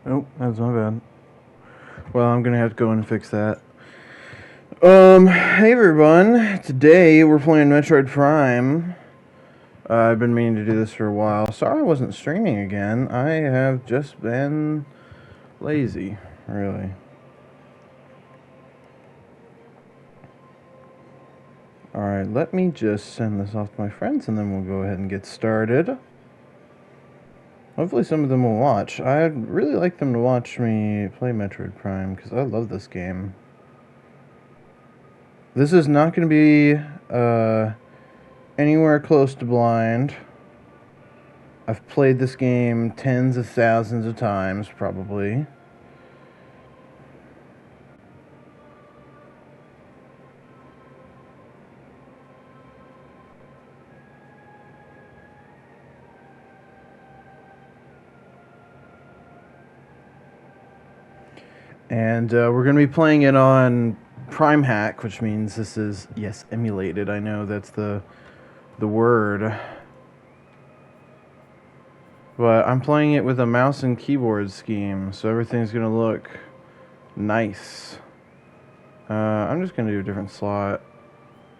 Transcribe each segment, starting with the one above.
Oh, that's my bad. Well, I'm gonna have to go in and fix that. Hey everyone. Today we're playing Metroid Prime. I've been meaning to do this for a while. Sorry I wasn't streaming again. I have just been lazy, really. Alright, let me just send this off to my friends and then we'll go ahead and get started. Hopefully some of them will watch. I'd really like them to watch me play Metroid Prime because I love this game. This is not going to be anywhere close to blind. I've played this game tens of thousands of times, probably. And we're going to be playing it on Prime Hack, which means this is, yes, emulated. I know that's the word. But I'm playing it with a mouse and keyboard scheme, so everything's going to look nice. I'm just going to do a different slot.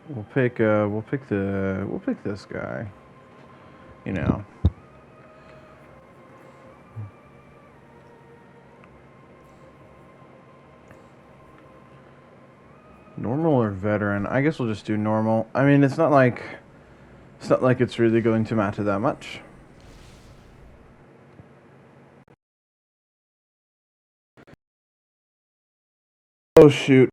We'll pick this guy. You know. Normal or veteran? I guess we'll just do normal. I mean, it's not like it's really going to matter that much. Oh shoot.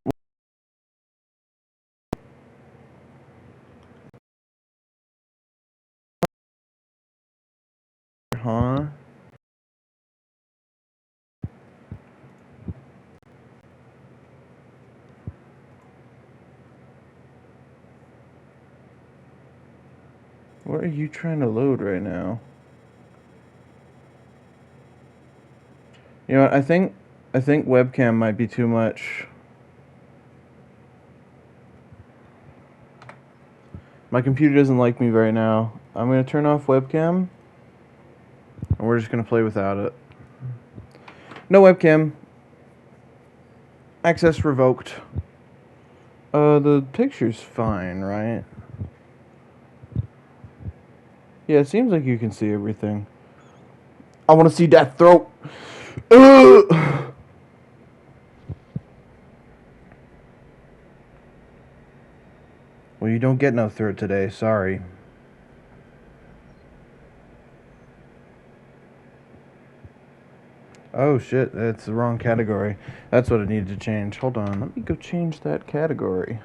Huh? What are you trying to load right now? You know what, I think webcam might be too much. My computer doesn't like me right now. I'm gonna turn off webcam and we're just gonna play without it. No webcam. Access revoked. The picture's fine, right? Yeah, it seems like you can see everything. I want to see that throat. Well, you don't get no throat today. Sorry. Oh shit, that's the wrong category. That's what I needed to change. Hold on, let me go change that category.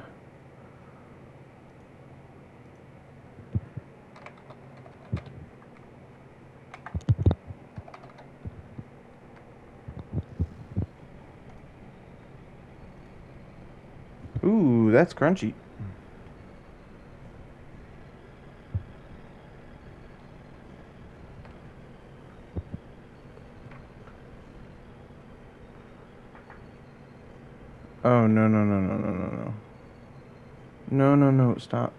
Ooh, that's crunchy. Oh, no, no, no, no, no, no, no. No, no, no, stop.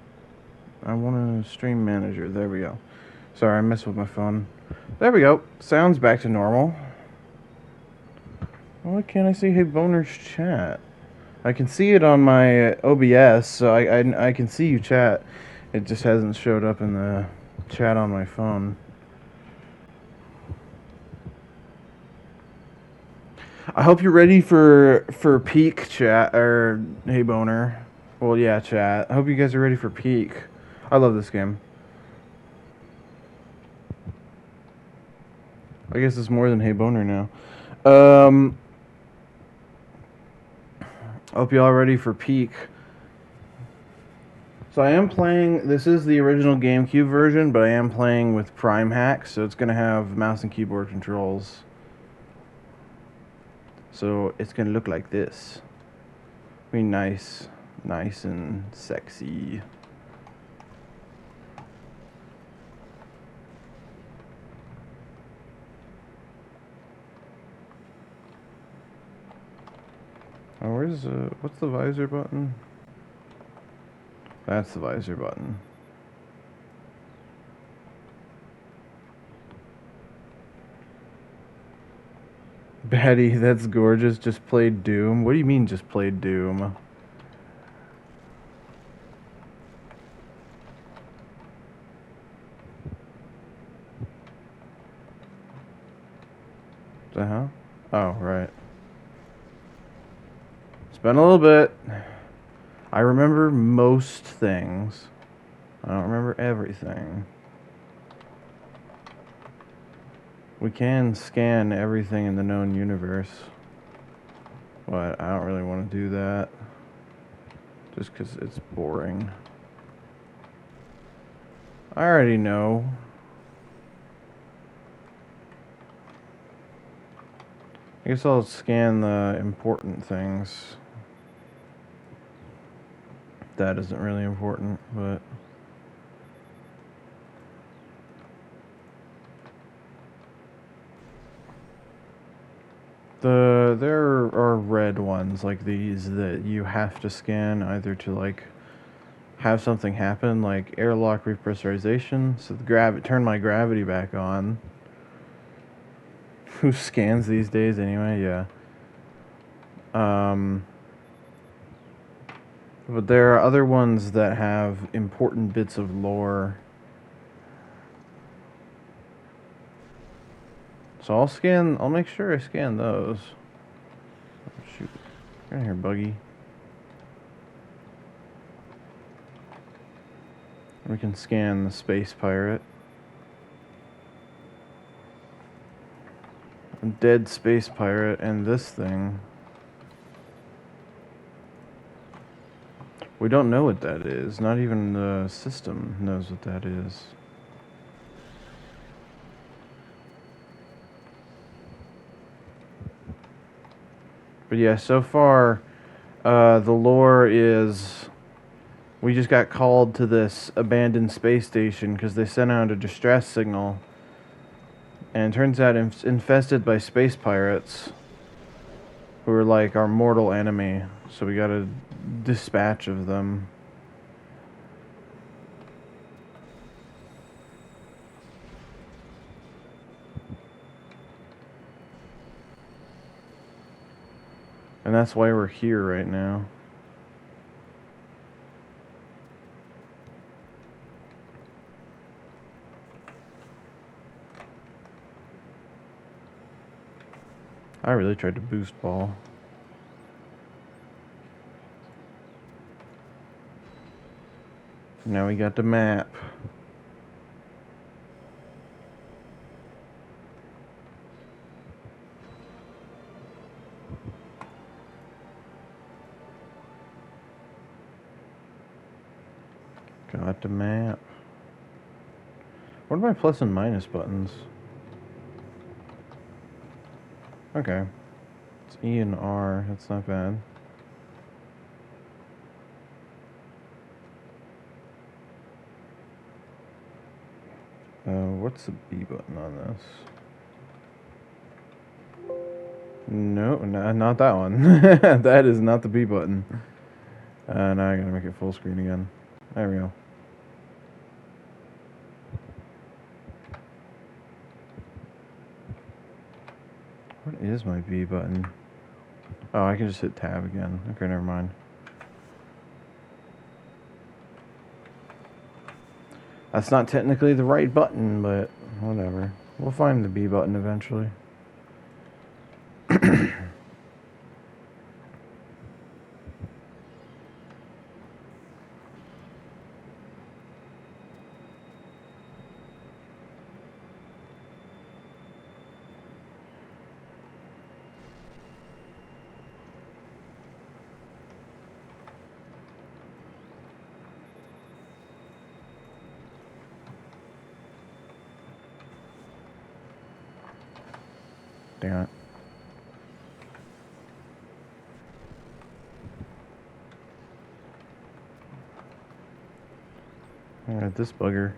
I want a stream manager. There we go. Sorry, I messed with my phone. There we go. Sounds back to normal. Why can't I see Hey Boner's chat? I can see it on my OBS, so I can see you chat. It just hasn't showed up in the chat on my phone. I hope you're ready for peak chat or Hey Boner. Well, yeah, chat. I hope you guys are ready for peak. I love this game. I guess it's more than Hey Boner now. I hope y'all ready for peak. So I am playing. This is the original GameCube version, but I am playing with Prime Hack, so it's gonna have mouse and keyboard controls. So it's gonna look like this. Be nice and sexy. Oh, what's the visor button? That's the visor button. Betty, that's gorgeous. Just played Doom. What do you mean just played Doom? The hell? Oh, right. It's been a little bit. I remember most things. I don't remember everything. We can scan everything in the known universe. But I don't really want to do that. Just because it's boring. I already know. I guess I'll scan the important things. That isn't really important, but... There are red ones like these that you have to scan either to like have something happen, like airlock repressurization, so turn my gravity back on. Who scans these days anyway? Yeah. But there are other ones that have important bits of lore. So I'll make sure I scan those. Oh, shoot. Get in here, buggy. We can scan the space pirate. A dead space pirate and this thing. We don't know what that is. Not even the system knows what that is. But yeah, so far, the lore is we just got called to this abandoned space station because they sent out a distress signal. And it turns out it's infested by space pirates who are like our mortal enemy. So we got a dispatch of them. And that's why we're here right now. I really tried to boost ball. Now we got the map. Got the map. What are my plus and minus buttons? Okay. It's E and R. That's not bad. What's the B button on this? No, not that one. That is not the B button. Now I gotta make it full screen again. There we go. What is my B button? Oh, I can just hit tab again. Okay, never mind. That's not technically the right button, but whatever. We'll find the B button eventually. Damn it. Alright, this bugger.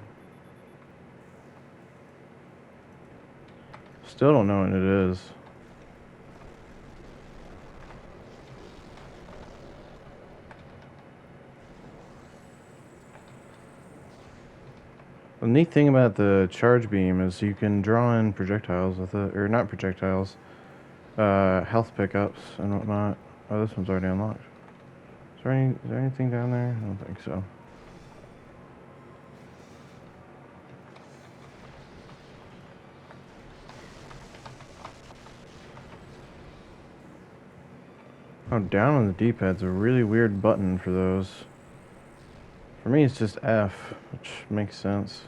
Still don't know what it is. The neat thing about the charge beam is you can draw in projectiles with it, or not projectiles, health pickups and whatnot. Oh, this one's already unlocked. Is there anything down there? I don't think so. Oh, down on the D-pad's a really weird button for those. For me, it's just F, which makes sense.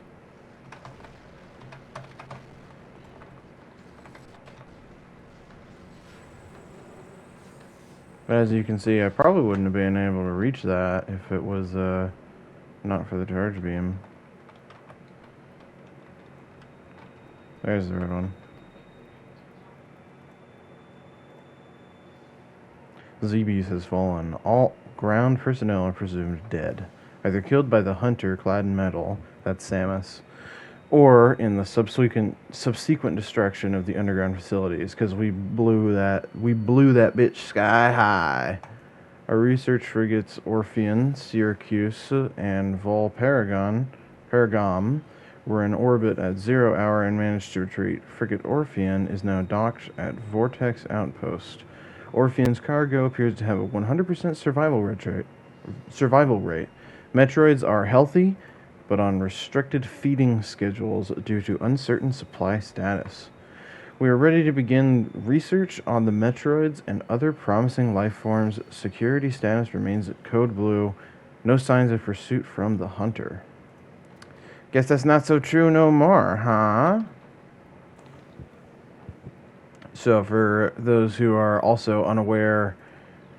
But as you can see, I probably wouldn't have been able to reach that if it was not for the charge beam. There's the red one. Zebes has fallen. All ground personnel are presumed dead, either killed by the hunter clad in metal, that's Samus, or in the subsequent destruction of the underground facilities, because we blew that bitch sky high. Our research frigates Orpheon, Syracuse, and Paragam were in orbit at 0 hour and managed to retreat. Frigate Orpheon is now docked at Vortex Outpost. Orpheon's cargo appears to have a 100% survival rate. Metroids are healthy, but on restricted feeding schedules due to uncertain supply status. We are ready to begin research on the Metroids and other promising life forms. Security status remains at Code Blue. No signs of pursuit from the hunter. Guess that's not so true no more, huh? So for those who are also unaware,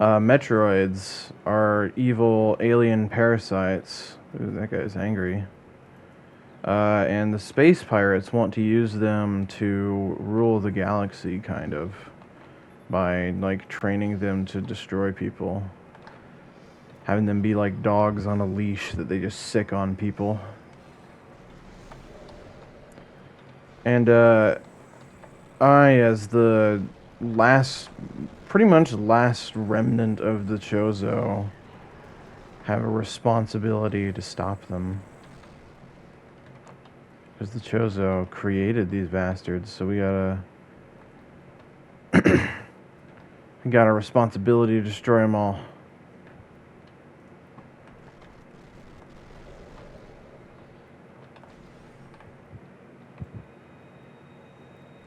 Metroids are evil alien parasites. Ooh, that guy's angry. And the space pirates want to use them to rule the galaxy, kind of, by like training them to destroy people, having them be like dogs on a leash that they just sick on people. And I, as the pretty much last remnant of the Chozo, have a responsibility to stop them. Because the Chozo created these bastards, so we got a responsibility to destroy them all.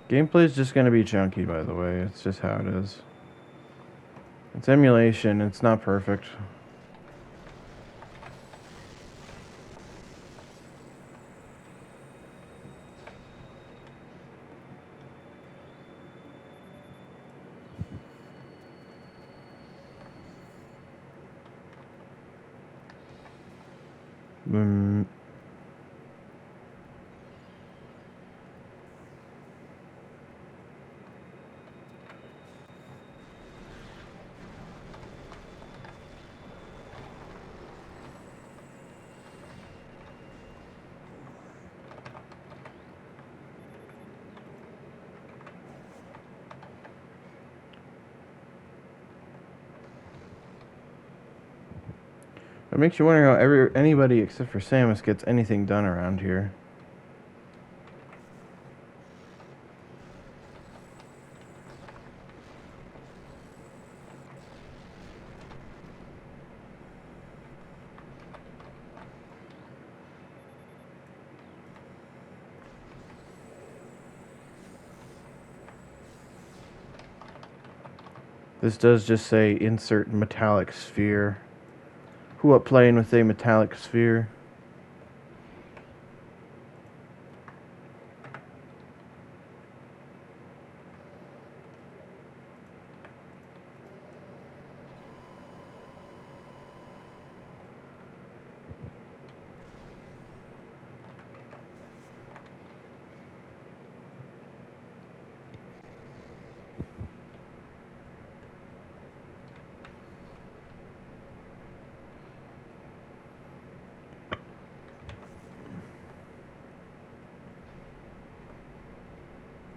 Gameplay is just going to be chunky, by the way. It's just how it is. It's emulation. It's not perfect. It makes you wonder how anybody except for Samus gets anything done around here. This does just say insert metallic sphere. Who up playing with a metallic sphere?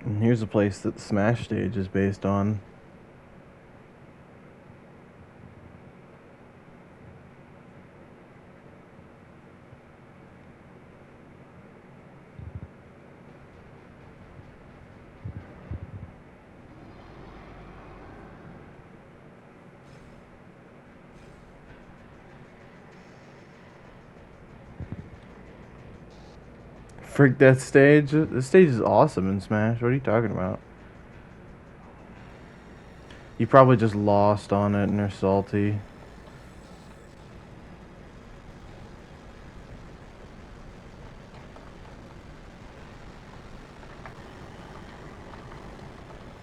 And here's a place that the Smash stage is based on. Freak that stage. The stage is awesome in Smash. What are you talking about? You probably just lost on it and are salty.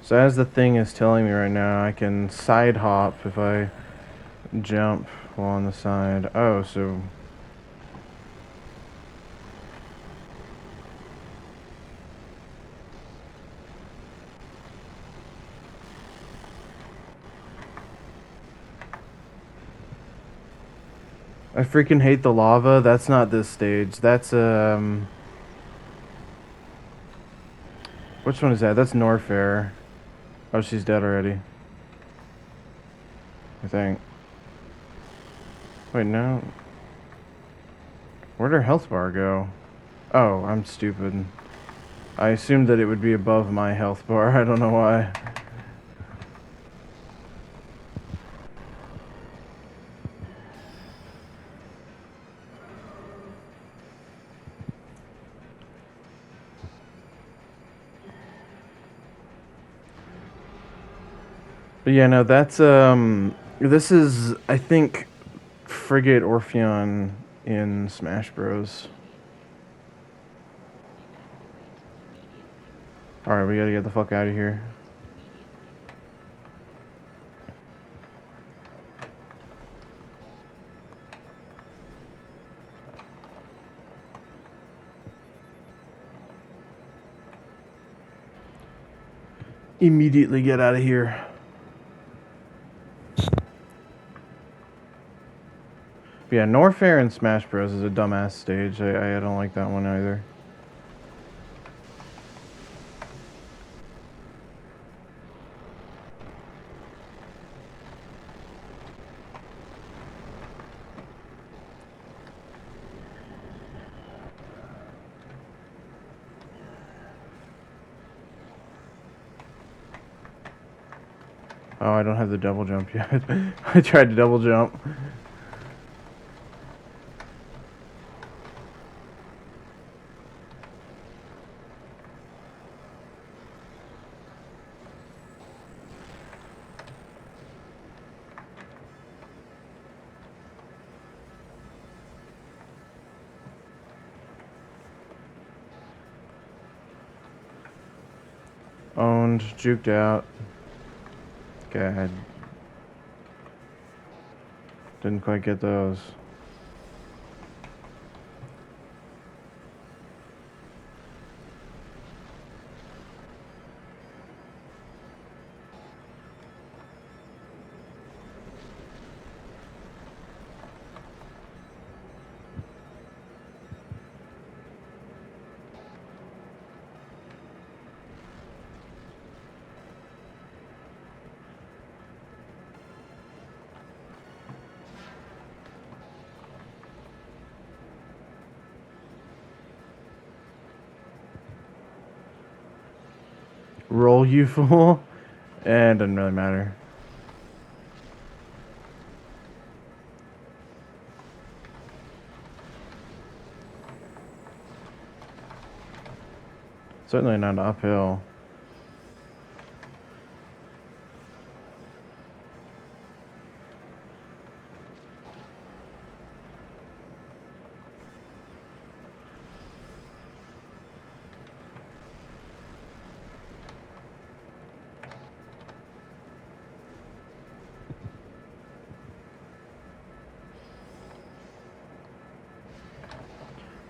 So as the thing is telling me right now, I can side hop if I jump while on the side. Oh, so... I freaking hate the lava. That's not this stage. That's, which one is that? That's Norfair. Oh, she's dead already. I think. Wait, no. Where'd her health bar go? Oh, I'm stupid. I assumed that it would be above my health bar. I don't know why. But yeah, no, that's, this is, I think, Frigate Orpheon in Smash Bros. Alright, we gotta get the fuck out of here. Immediately get out of here. But yeah, Norfair in Smash Bros. Is a dumbass stage. I don't like that one either. Oh, I don't have the double jump yet. I tried to double jump. Owned, juked out. God. Didn't quite get those. Roll, you fool. And doesn't really matter. Certainly not uphill.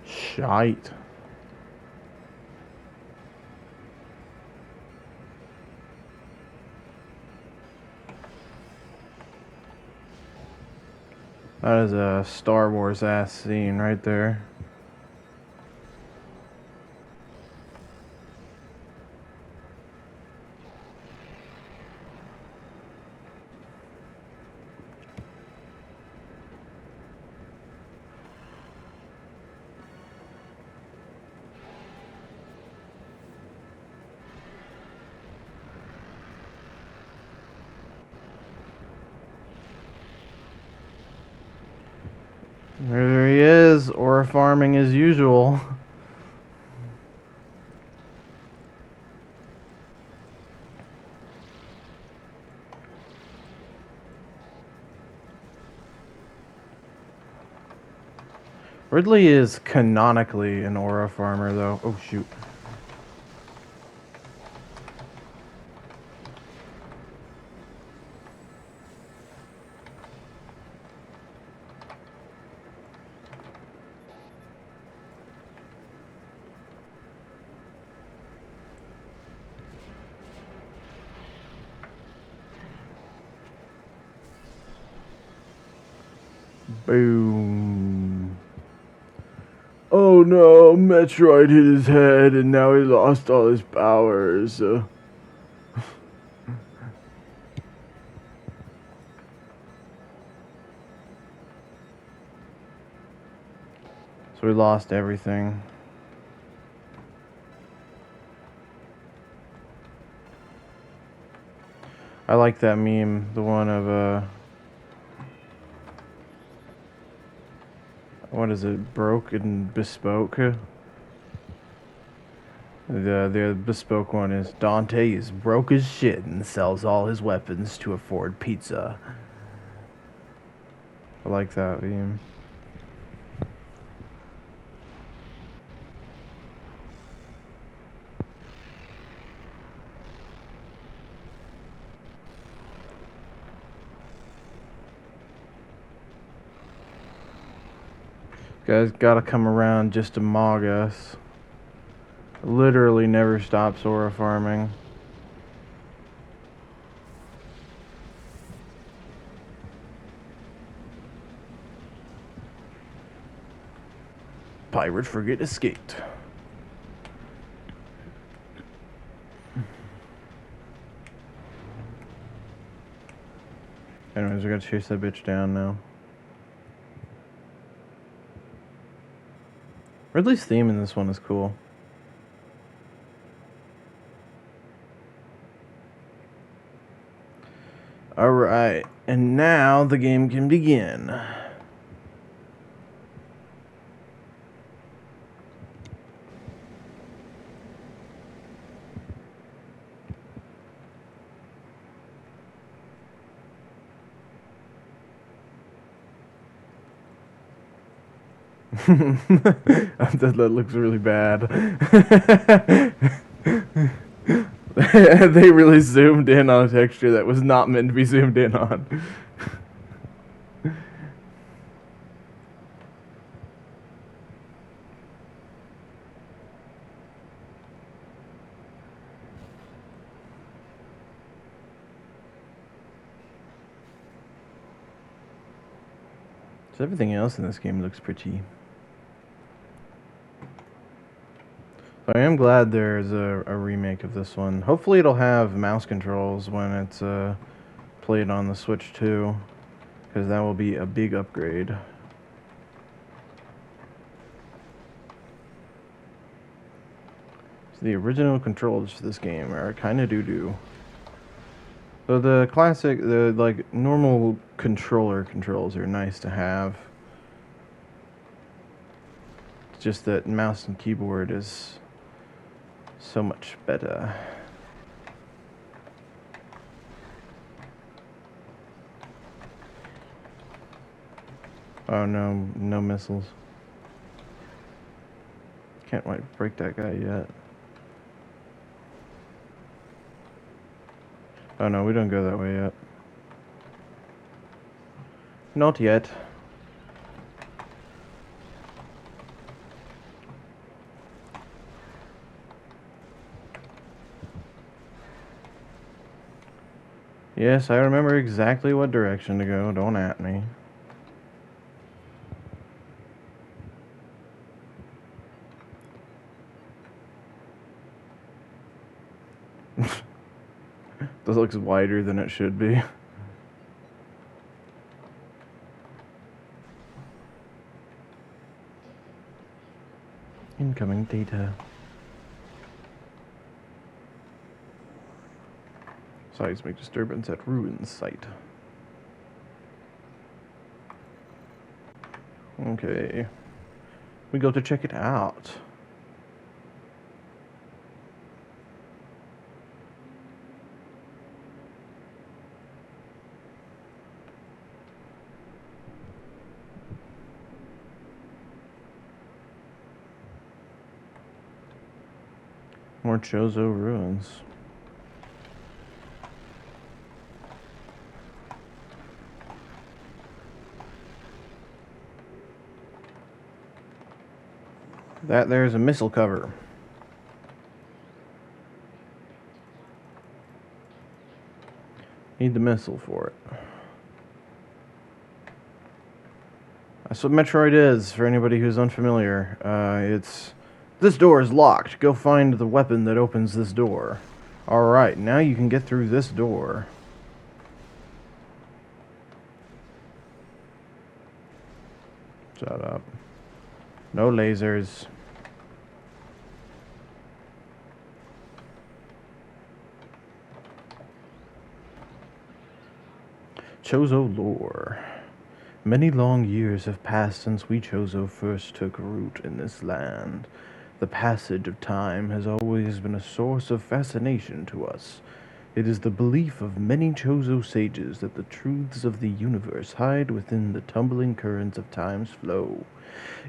Shite. That is a Star Wars ass scene right there. There he is, ore farming as usual. Ridley is canonically an aura farmer, though. Oh, shoot. Boom. Oh no, Metroid hit his head and now he lost all his powers. So we lost everything. I like that meme, the one of what is it, broke and bespoke? The bespoke one is Dante is broke as shit and sells all his weapons to afford pizza. I like that meme. Guys gotta come around just to mog us. Literally never stops aura farming. Pirate frigate escaped. Anyways, we gotta chase that bitch down now. Ridley's theme in this one is cool. Alright, and now the game can begin. That looks really bad. They really zoomed in on a texture that was not meant to be zoomed in on. So everything else in this game looks pretty. So I am glad there's a remake of this one. Hopefully it'll have mouse controls when it's played on the Switch too, because that will be a big upgrade. So the original controls for this game are kind of doo-doo. So the classic, the like normal controller controls are nice to have. It's just that mouse and keyboard is so much better. Oh no, no missiles. Can't quite break that guy yet. Oh no, we don't go that way yet. Not yet. Yes, I remember exactly what direction to go. Don't at me. This looks wider than it should be. Incoming data. Seismic disturbance at ruin site. Okay. We go to check it out. More Chozo ruins. That there's a missile cover. Need the missile for it. That's what Metroid is, for anybody who's unfamiliar. It's... This door is locked. Go find the weapon that opens this door. Alright, now you can get through this door. Shut up. No lasers. Chozo lore. Many long years have passed since we Chozo first took root in this land. The passage of time has always been a source of fascination to us. It is the belief of many Chozo sages that the truths of the universe hide within the tumbling currents of time's flow.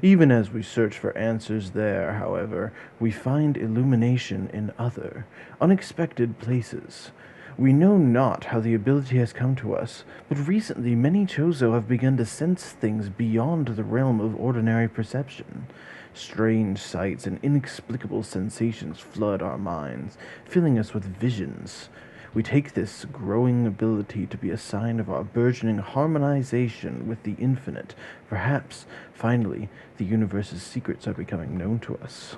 Even as we search for answers there, however, we find illumination in other, unexpected places. We know not how the ability has come to us, but recently many Chozo have begun to sense things beyond the realm of ordinary perception. Strange sights and inexplicable sensations flood our minds, filling us with visions. We take this growing ability to be a sign of our burgeoning harmonization with the infinite. Perhaps, finally, the universe's secrets are becoming known to us.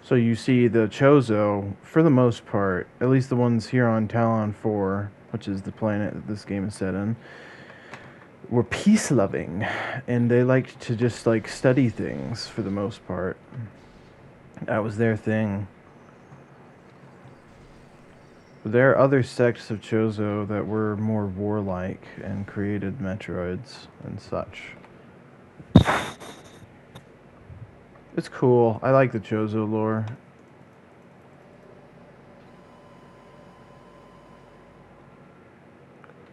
So you see the Chozo, for the most part, at least the ones here on Talon 4, which is the planet that this game is set in, were peace-loving, and they liked to just, like, study things for the most part. That was their thing. But there are other sects of Chozo that were more warlike and created Metroids and such. It's cool. I like the Chozo lore.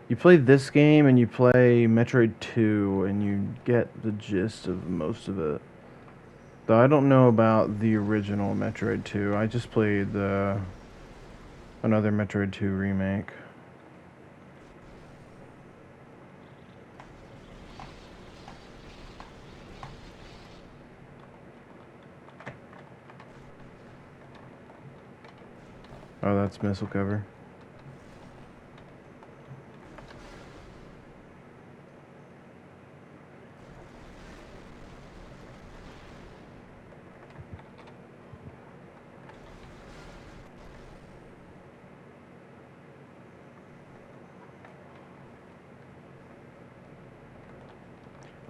You play this game and you play Metroid 2 and you get the gist of most of it. Though I don't know about the original Metroid 2. I just played another Metroid 2 remake. Oh, that's missile cover.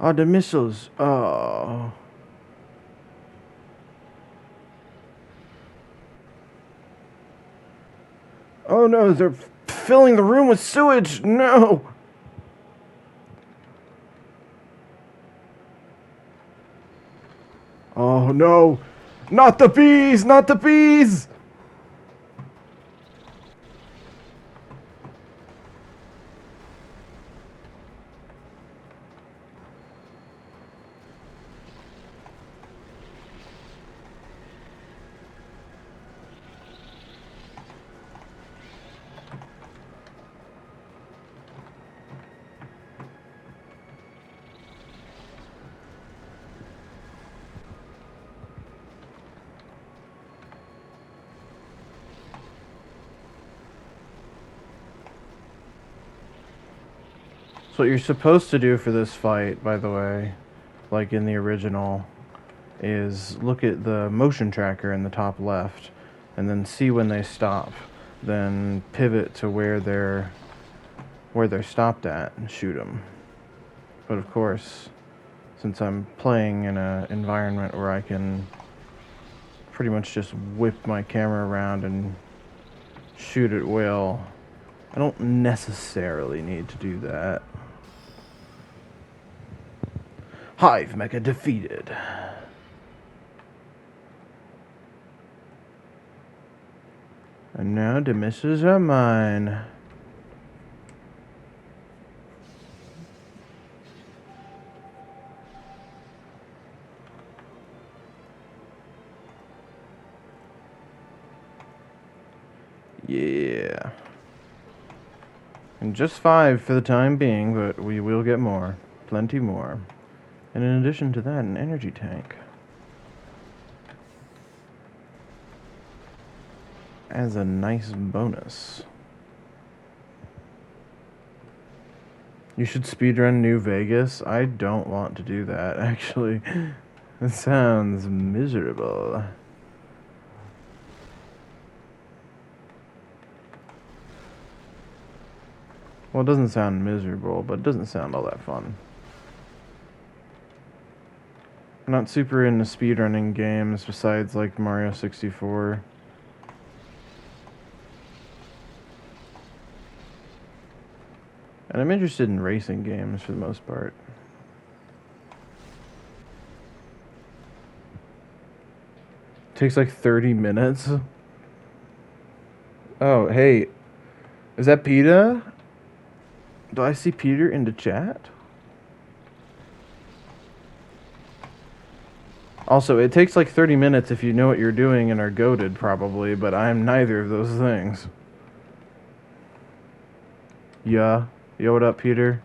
Oh, the missiles. Oh. Oh no, they're filling the room with sewage. No. Oh no. Not the bees, not the bees. So what you're supposed to do for this fight, by the way, like in the original, is look at the motion tracker in the top left and then see when they stop. Then pivot to where they're stopped at and shoot them. But of course, since I'm playing in an environment where I can pretty much just whip my camera around and shoot at will, I don't necessarily need to do that. Hive Mecha defeated. And now the missiles are mine. Yeah. And just 5 for the time being, but we will get more. Plenty more. And in addition to that, an energy tank. As a nice bonus. You should speedrun New Vegas. I don't want to do that, actually. It sounds miserable. Well, it doesn't sound miserable, but it doesn't sound all that fun. I'm not super into speedrunning games besides like Mario 64. And I'm interested in racing games for the most part. Takes like 30 minutes. Oh, hey. Is that PETA? Do I see Peter in the chat? Also, it takes like 30 minutes if you know what you're doing and are goated, probably, but I'm neither of those things. Yeah. Yo, what up, Peter?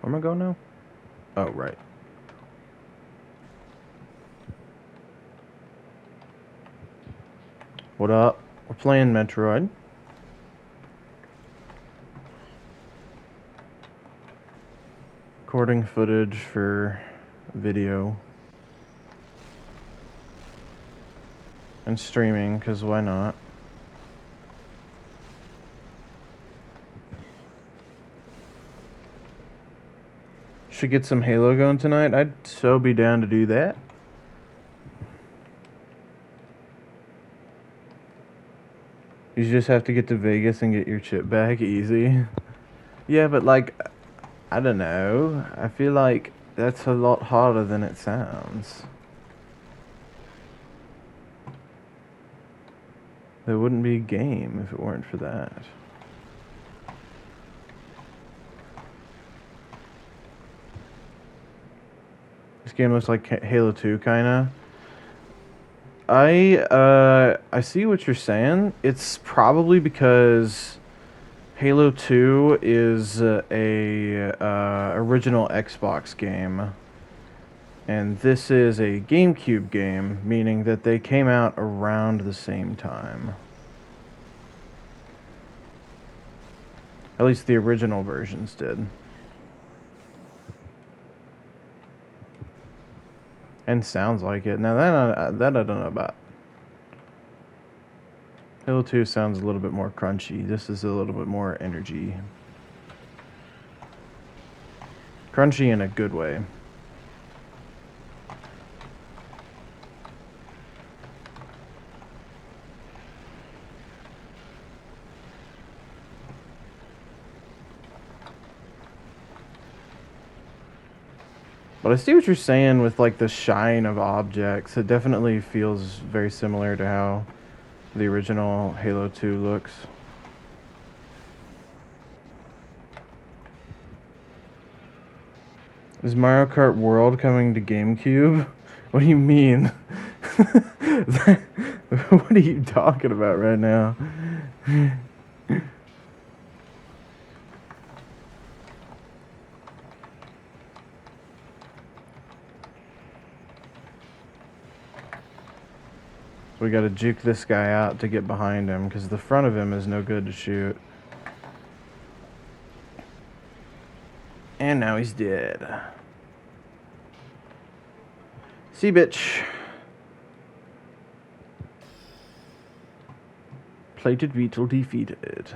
Where am I going now? Oh, right. What up? We're playing Metroid. Recording footage for video. And streaming, because why not? Should get some Halo going tonight. I'd so be down to do that. You just have to get to Vegas and get your chip back easy. Yeah, but like, I don't know. I feel like that's a lot harder than it sounds. There wouldn't be a game if it weren't for that. This game looks like Halo 2, kinda. I see what you're saying. It's probably because Halo 2 is a original Xbox game. And this is a GameCube game, meaning that they came out around the same time. At least the original versions did. And sounds like it. Now that I don't know about. Halo 2 sounds a little bit more crunchy. This is a little bit more energy. Crunchy in a good way. But I see what you're saying with like the shine of objects. It definitely feels very similar to how the original Halo 2 looks. Is Mario Kart World coming to GameCube? What do you mean? What are you talking about right now? We gotta juke this guy out to get behind him, because the front of him is no good to shoot. And now he's dead. See, bitch. Plated Beetle defeated.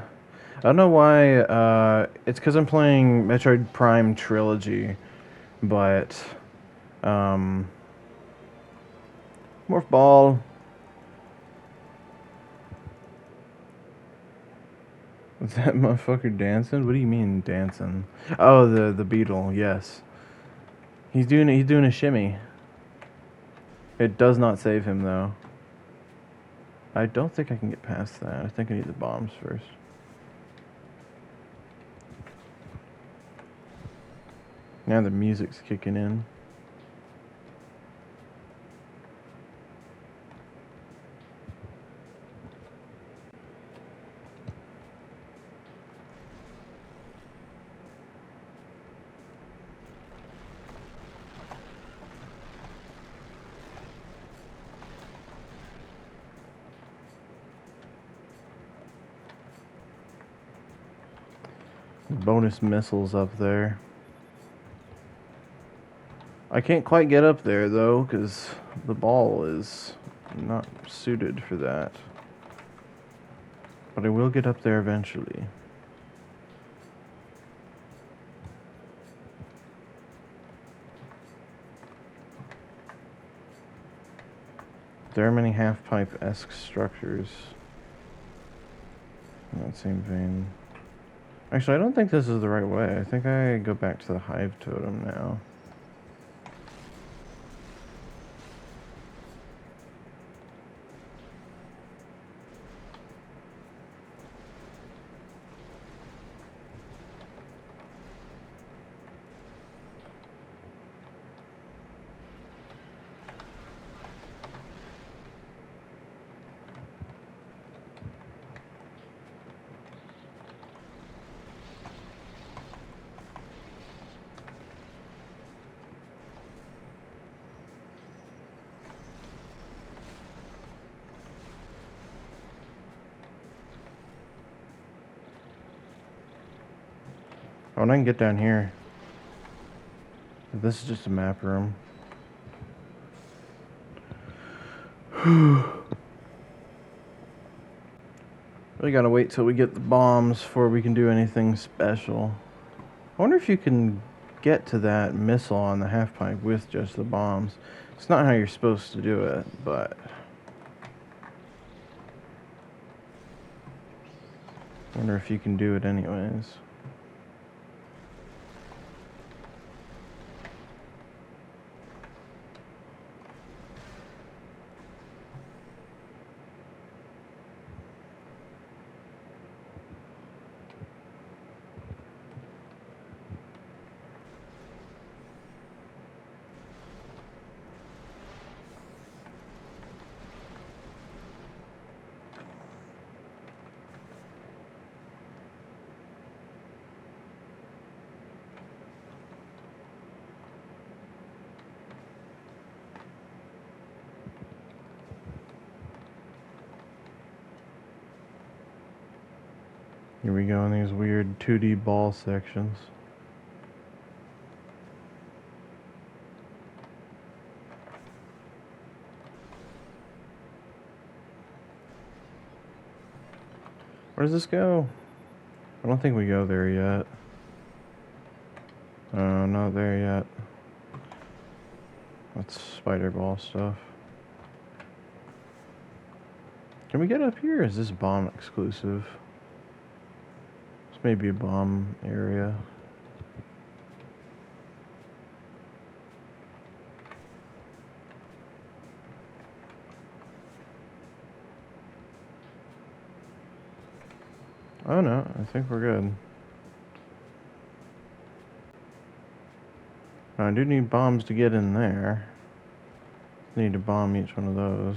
I don't know why, it's because I'm playing Metroid Prime Trilogy, but, Morph Ball. Is that motherfucker dancing? What do you mean dancing? Oh, the beetle. Yes, he's doing a shimmy. It does not save him though. I don't think I can get past that. I think I need the bombs first. Now the music's kicking in. Bonus missiles up there. I can't quite get up there though, because the ball is not suited for that. But I will get up there eventually. There are many half-pipe-esque structures in that same vein. Actually, I don't think this is the right way. I think I go back to the hive totem now. Oh, and I can get down here. This is just a map room. Really gotta wait till we get the bombs before we can do anything special. I wonder if you can get to that missile on the half pipe with just the bombs. It's not how you're supposed to do it, but I wonder if you can do it anyways. Here we go in these weird 2D ball sections. Where does this go? I don't think we go there yet. Oh, not there yet. That's spider ball stuff. Can we get up here? Is this bomb exclusive? This may be a bomb area. Oh no, I think we're good. I do need bombs to get in there. Need to bomb each one of those.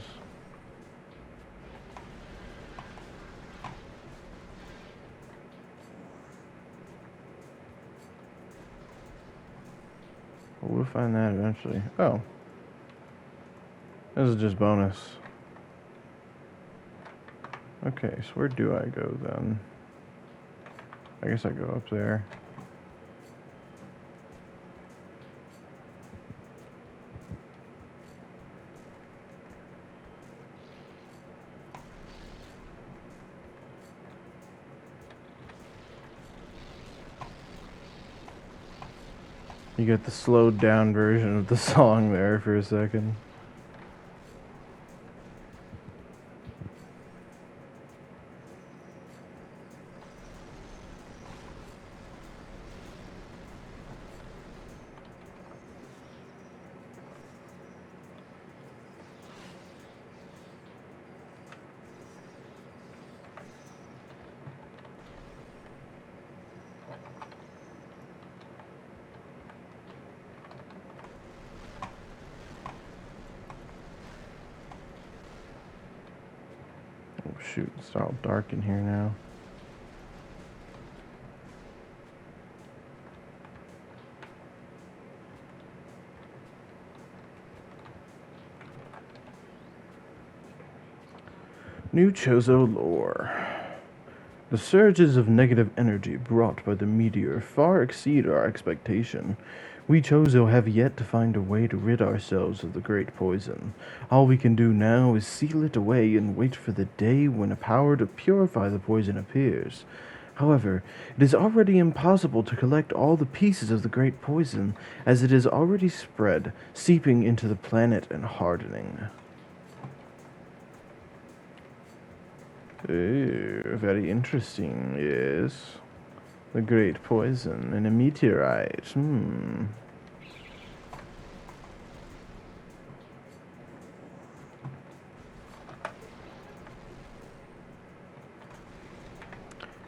But we'll find that eventually. Oh. This is just bonus. Okay, so where do I go then? I guess I go up there. You get the slowed down version of the song there for a second. Oh shoot, it's all dark in here now. New Chozo lore. The surges of negative energy brought by the meteor far exceed our expectation. We Chozo have yet to find a way to rid ourselves of the great poison. All we can do now is seal it away and wait for the day when a power to purify the poison appears. However, it is already impossible to collect all the pieces of the great poison, as it is already spread, seeping into the planet and hardening. Ooh, very interesting, yes. The great poison in a meteorite.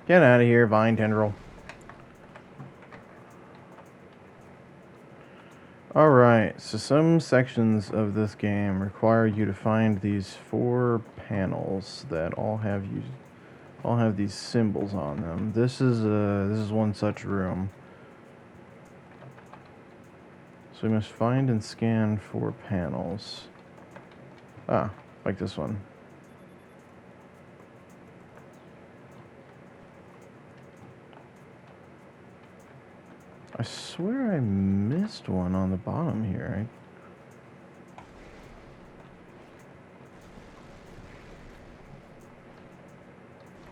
Get out of here, vine tendril. Alright, so some sections of this game require you to find these 4 panels that all have these symbols on them. This is one such room. So we must find and scan 4 panels. Ah, like this one. I swear I missed one on the bottom here.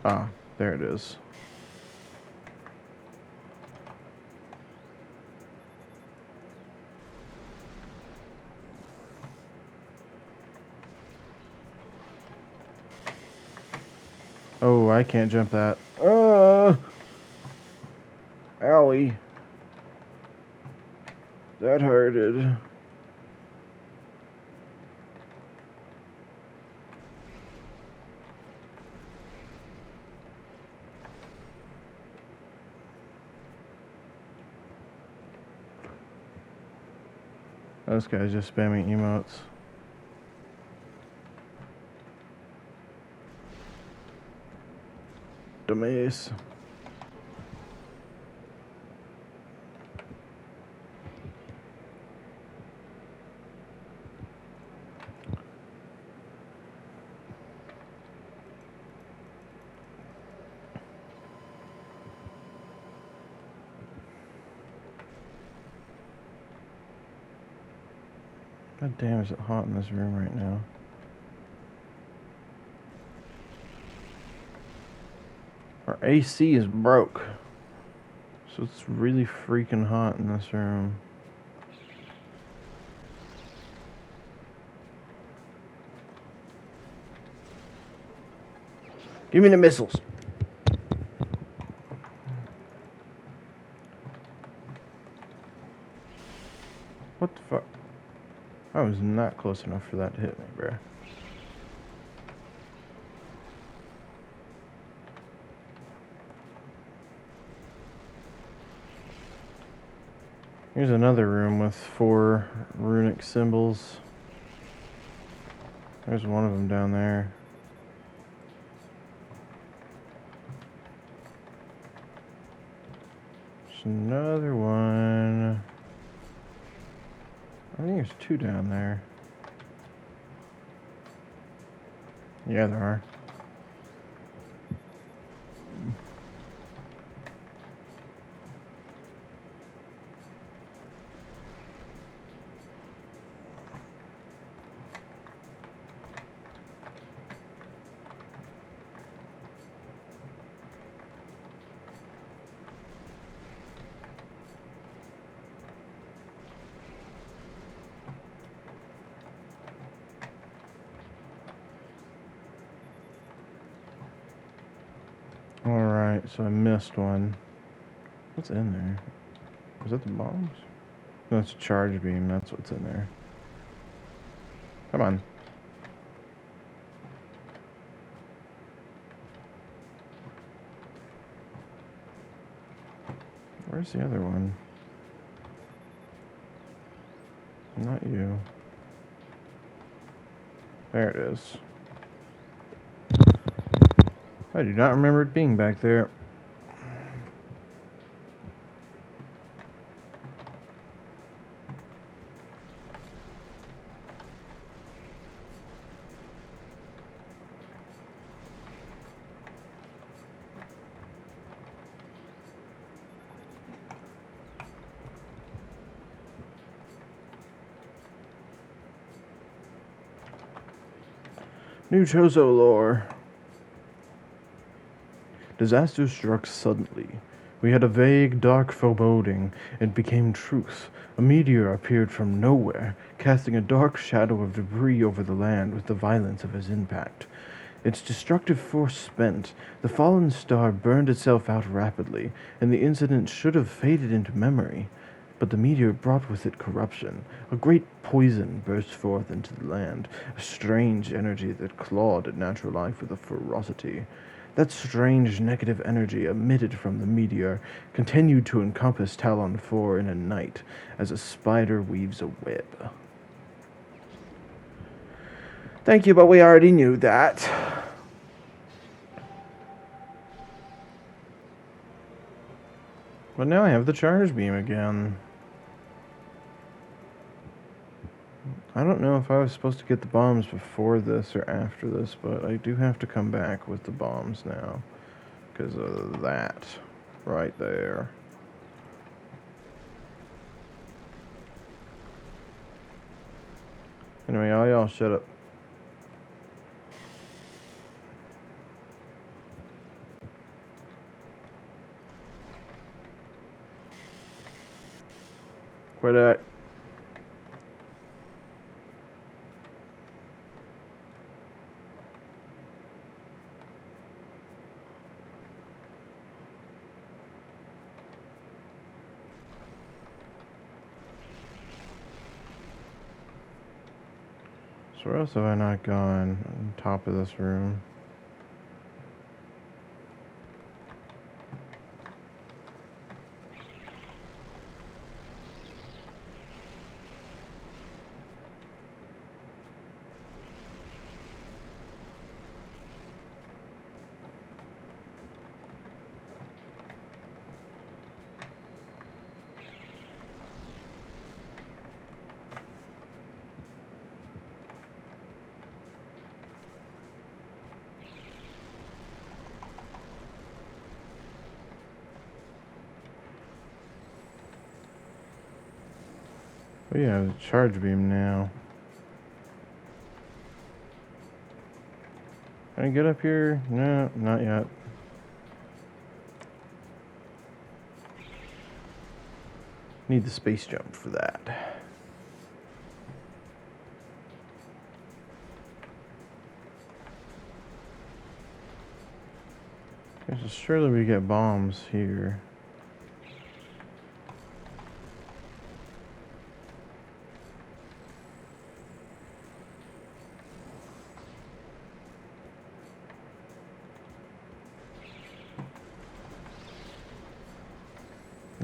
Ah, there it is. Oh, I can't jump that. Owie. That hurted. This guy's just spamming emotes. Dumbass. God damn, is it hot in this room right now? Our AC is broke. So it's really freaking hot in this room. Give me the missiles. What the fuck? I was not close enough for that to hit me, bruh. Here's another room with 4 runic symbols. There's one of them down there. There's another one. I think there's 2 down there. Yeah, there are. Alright, so I missed one. What's in there? Is that the bombs? No, it's a charge beam. That's what's in there. Come on. Where's the other one? Not you. There it is. I do not remember it being back there. New Chozo lore. Disaster struck suddenly. We had a vague, dark foreboding. It became truth. A meteor appeared from nowhere, casting a dark shadow of debris over the land with the violence of its impact. Its destructive force spent, the fallen star burned itself out rapidly, and the incident should have faded into memory. But the meteor brought with it corruption. A great poison burst forth into the land, a strange energy that clawed at natural life with a ferocity. That strange negative energy emitted from the meteor continued to encompass Talon 4 in a night, as a spider weaves a web. Thank you, but we already knew that. But now I have the charge beam again. I don't know if I was supposed to get the bombs before this or after this, but I do have to come back with the bombs now. Because of that right there. Anyway, all y'all shut up. Quit that. So where else have I not gone on top of this room? Oh yeah, the charge beam now. Can I get up here? No, not yet. Need the space jump for that. Okay, so surely we get bombs here.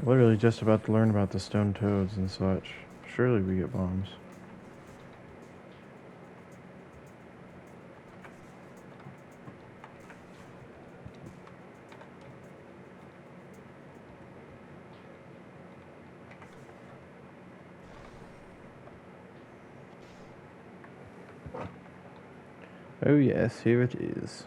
Literally just about to learn about the stone toads and such. Surely we get bombs. Oh yes, here it is.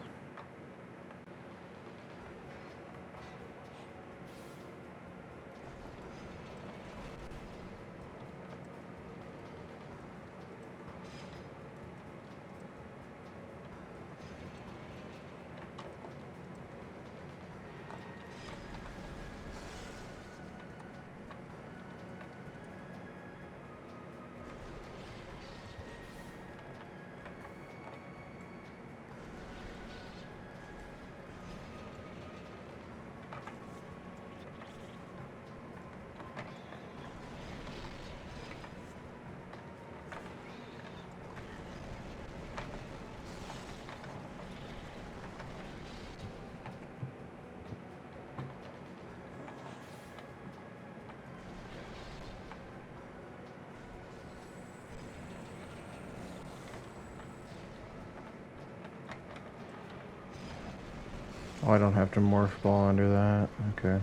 Oh, I don't have to morph ball under that. Okay.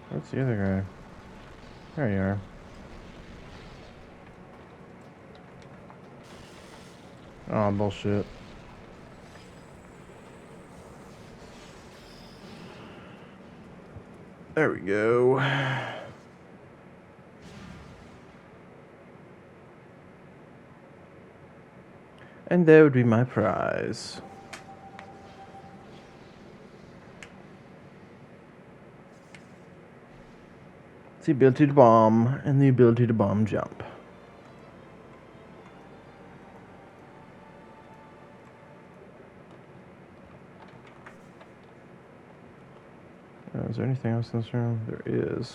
Where's the other guy? There you are. Oh, bullshit. There we go. And there would be my prize. It's the ability to bomb and the ability to bomb jump. Is there anything else in this room? There is.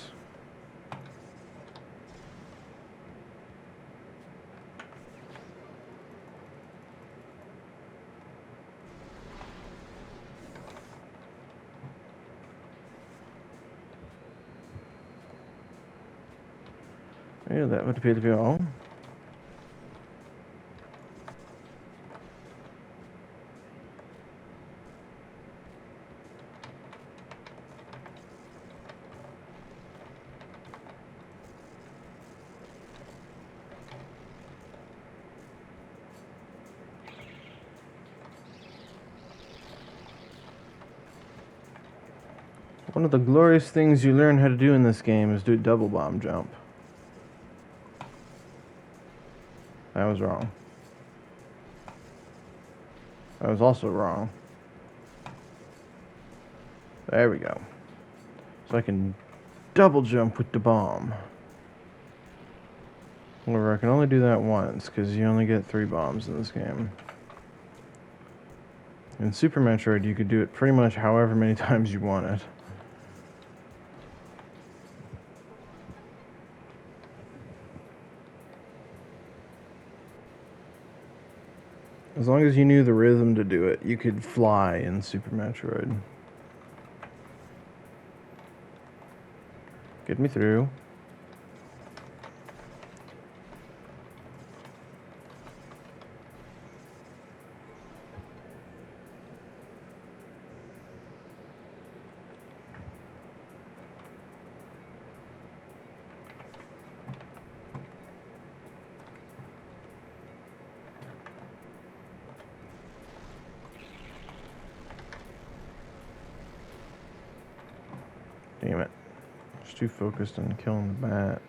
Ja, that would appear to be all. One of the glorious things you learn how to do in this game is do double bomb jump. I was wrong. I was also wrong. There we go. So I can double jump with the bomb. However, I can only do that once, because you only get 3 bombs in this game. In Super Metroid, you could do it pretty much however many times you want it. As long as you knew the rhythm to do it, you could fly in Super Metroid. Get me through. Damn it. Just too focused on killing the bat.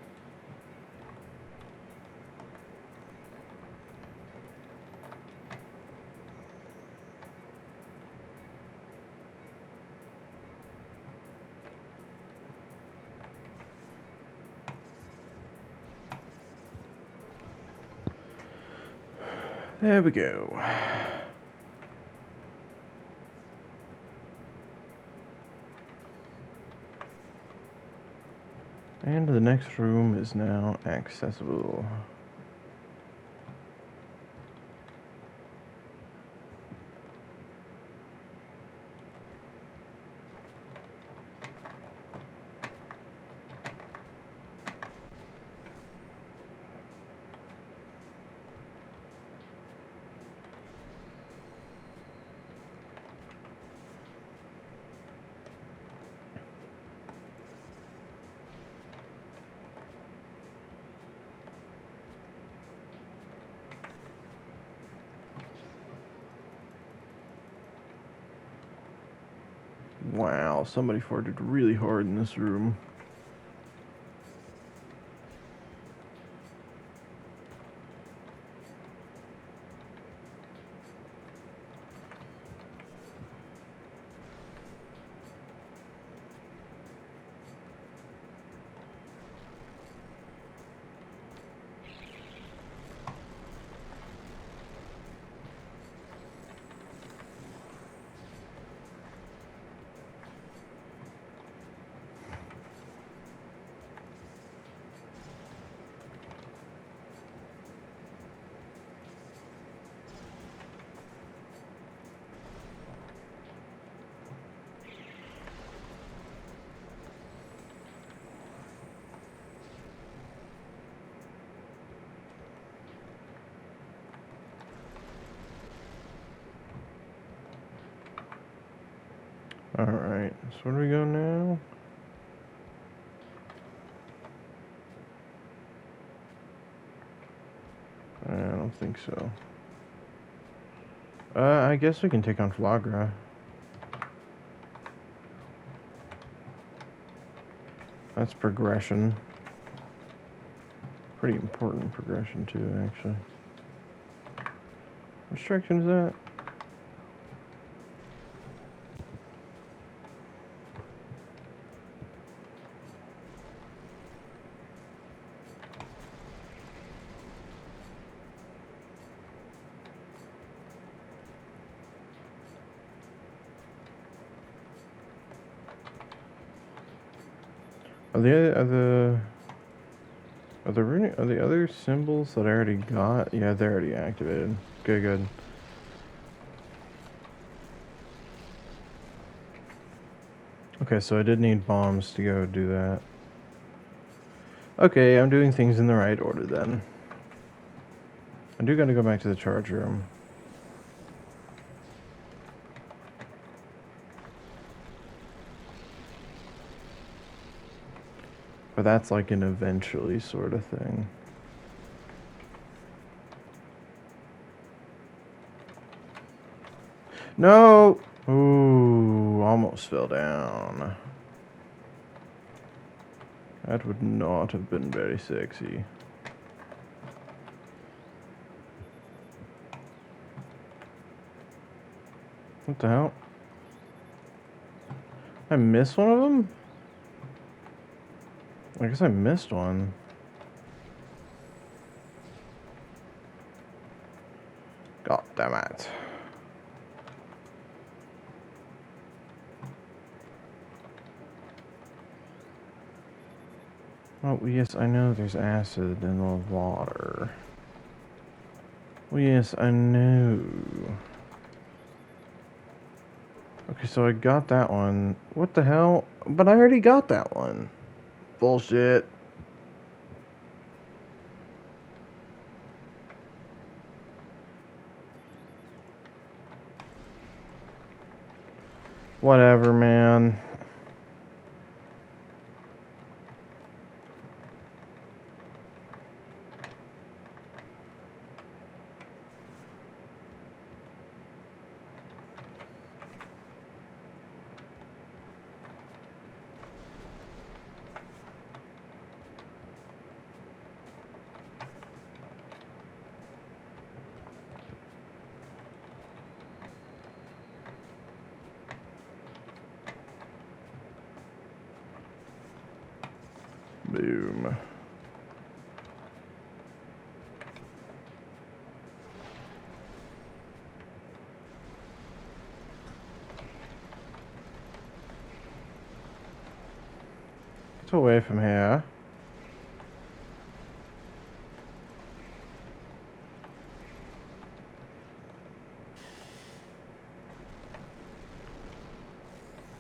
There we go. And the next room is now accessible. Wow, somebody farted really hard in this room. Alright, so where do we go now? I don't think so. I guess we can take on Flagra. That's progression. Pretty important progression too, actually. Which direction is that? Are the other symbols that I already got? Yeah, they're already activated. Okay, good. Okay, so I did need bombs to go do that. Okay, I'm doing things in the right order then. I do gotta go back to the charge room. But that's like an eventually sort of thing. No! Ooh, almost fell down. That would not have been very sexy. What the hell? I missed one of them? I guess I missed one. God damn it. Oh, yes, I know there's acid in the water. Well, yes, I know. Okay, so I got that one. What the hell? But I already got that one. Bullshit. Whatever, man. Boom. Get away from here.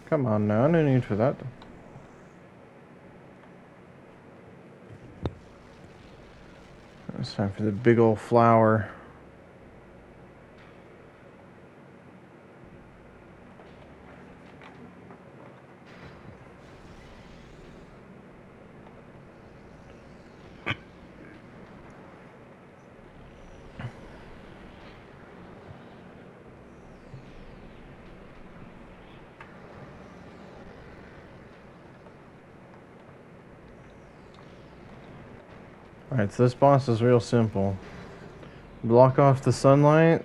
Come on now, no need for that. It's time for the big old flower. Alright, so this boss is real simple. Block off the sunlight.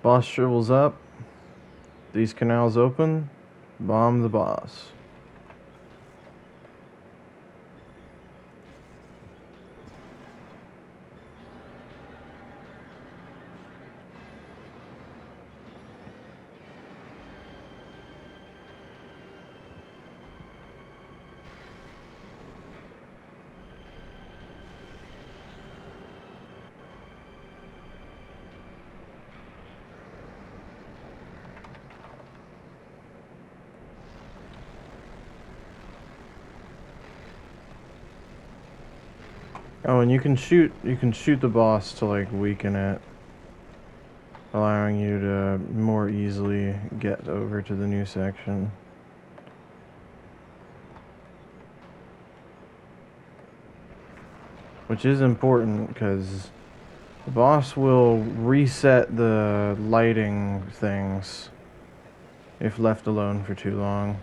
Boss shrivels up. These canals open. Bomb the boss. Oh, and you can shoot the boss to like weaken it, allowing you to more easily get over to the new section. Which is important because the boss will reset the lighting things if left alone for too long.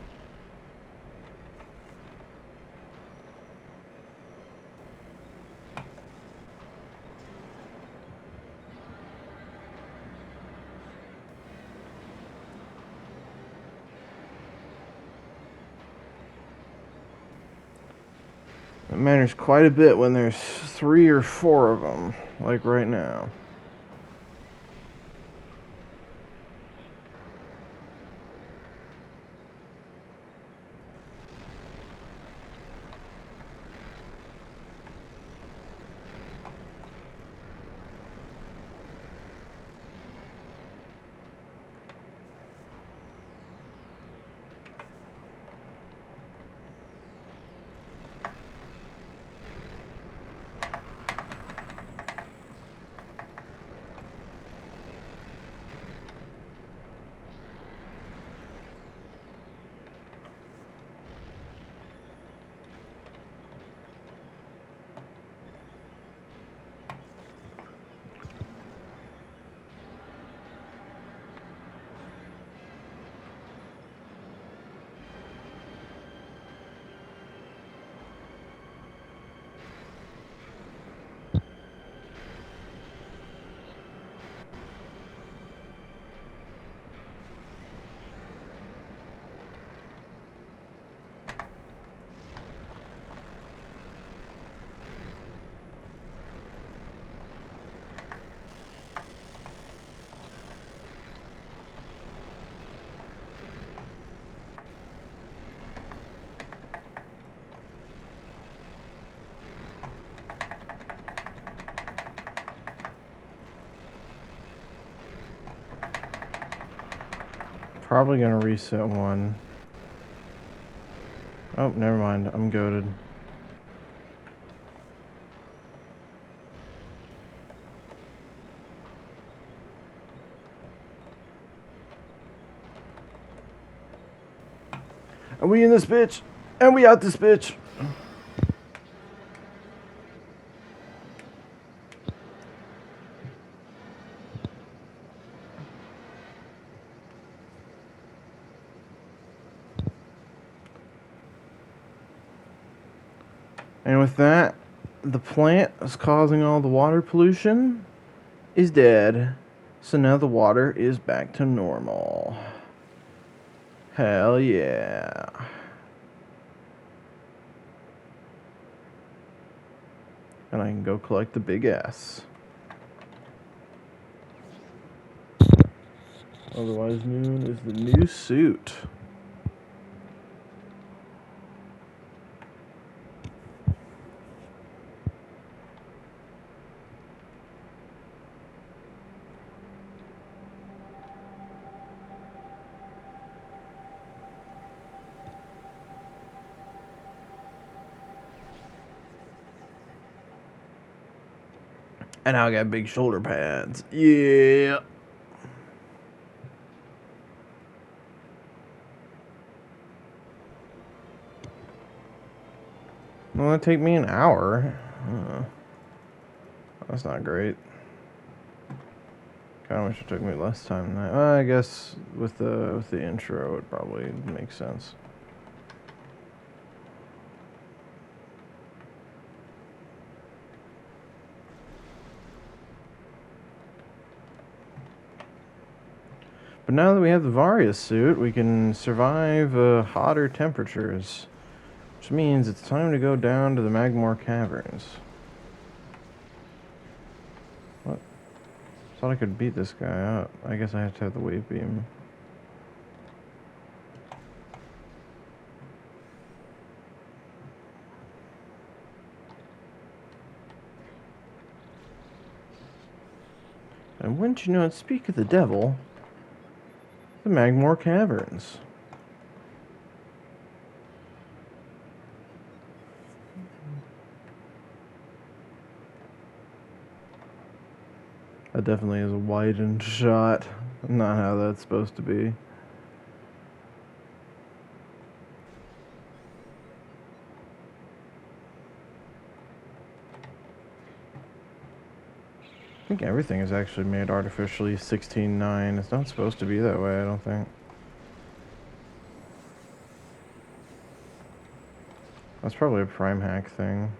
It matters quite a bit when there's 3 or 4 of them, like right now. Probably gonna reset one. Oh, never mind. I'm goated. And we in this bitch. And we out this bitch. And with that, the plant that's causing all the water pollution is dead. So now the water is back to normal. Hell yeah. And I can go collect the big ass. Otherwise known as the new suit. And now I got big shoulder pads. Yeah. Well, it'll take me an hour. That's not great. Kinda wish it took me less time than that. I guess with the intro, it probably makes sense. But now that we have the Varia suit, we can survive hotter temperatures. Which means it's time to go down to the Magmore Caverns. What? Thought I could beat this guy up. I guess I have to have the wave beam. And wouldn't you know it, speak of the devil, the Magmore Caverns. That definitely is a widened shot. Not how that's supposed to be. I think everything is actually made artificially 16:9. It's not supposed to be that way, I don't think. That's probably a prime hack thing.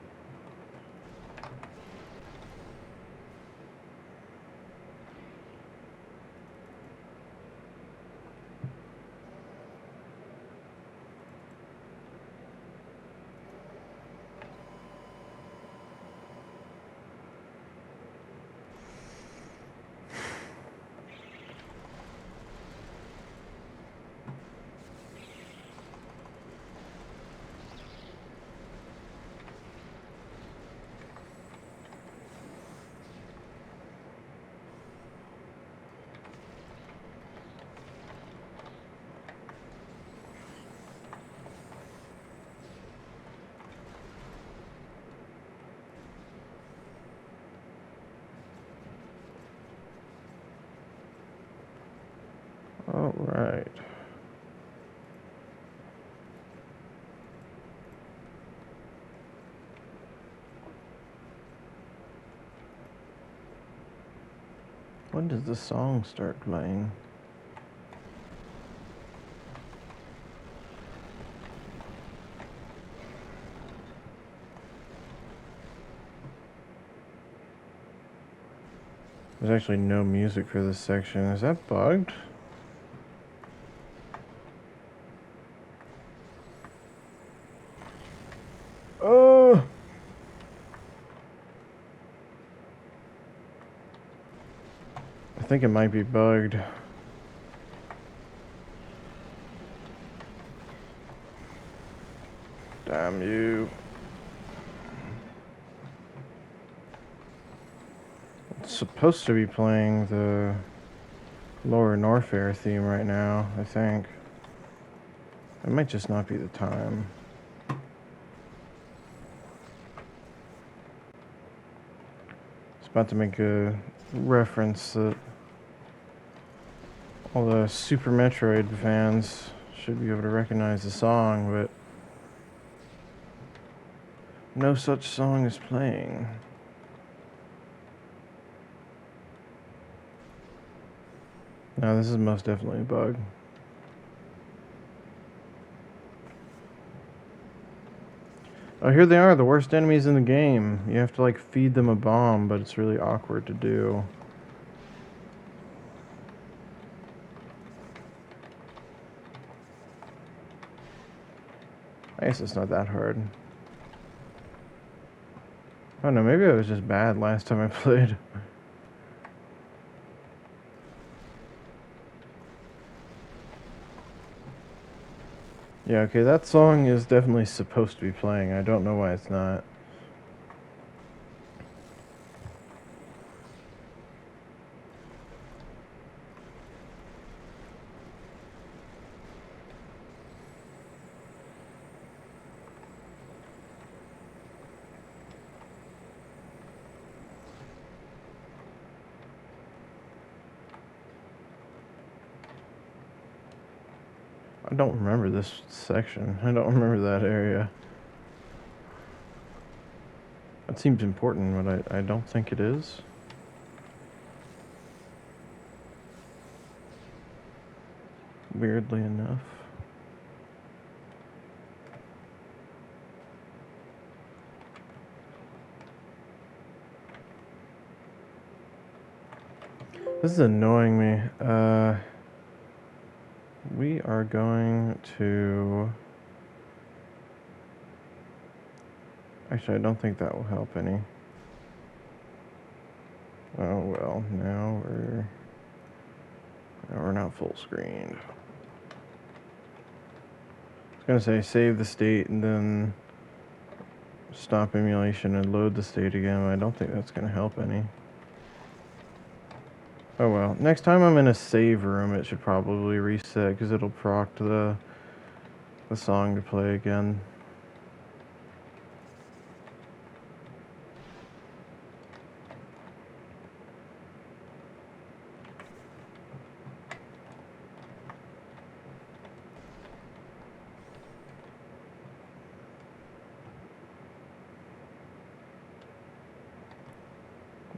All right. When does the song start playing? There's actually no music for this section. Is that bugged? Oh! I think it might be bugged. Damn you. It's supposed to be playing the Lower Norfair theme right now, I think. It might just not be the time. It's about to make a reference that all the Super Metroid fans should be able to recognize the song, but no such song is playing. No, this is most definitely a bug. Oh, here they are, the worst enemies in the game. You have to, like, feed them a bomb, but it's really awkward to do. I guess it's not that hard. Oh no, maybe I was just bad last time I played. Yeah, okay, that song is definitely supposed to be playing. I don't know why it's not. I don't remember this section. I don't remember that area. That seems important, but I don't think it is. Weirdly enough. This is annoying me. We are going to... Actually, I don't think that will help any. Oh well, now we're not full screened. I was gonna say save the state and then stop emulation and load the state again, but I don't think that's gonna help any. Oh well, next time I'm in a save room, it should probably reset because it'll proc the song to play again.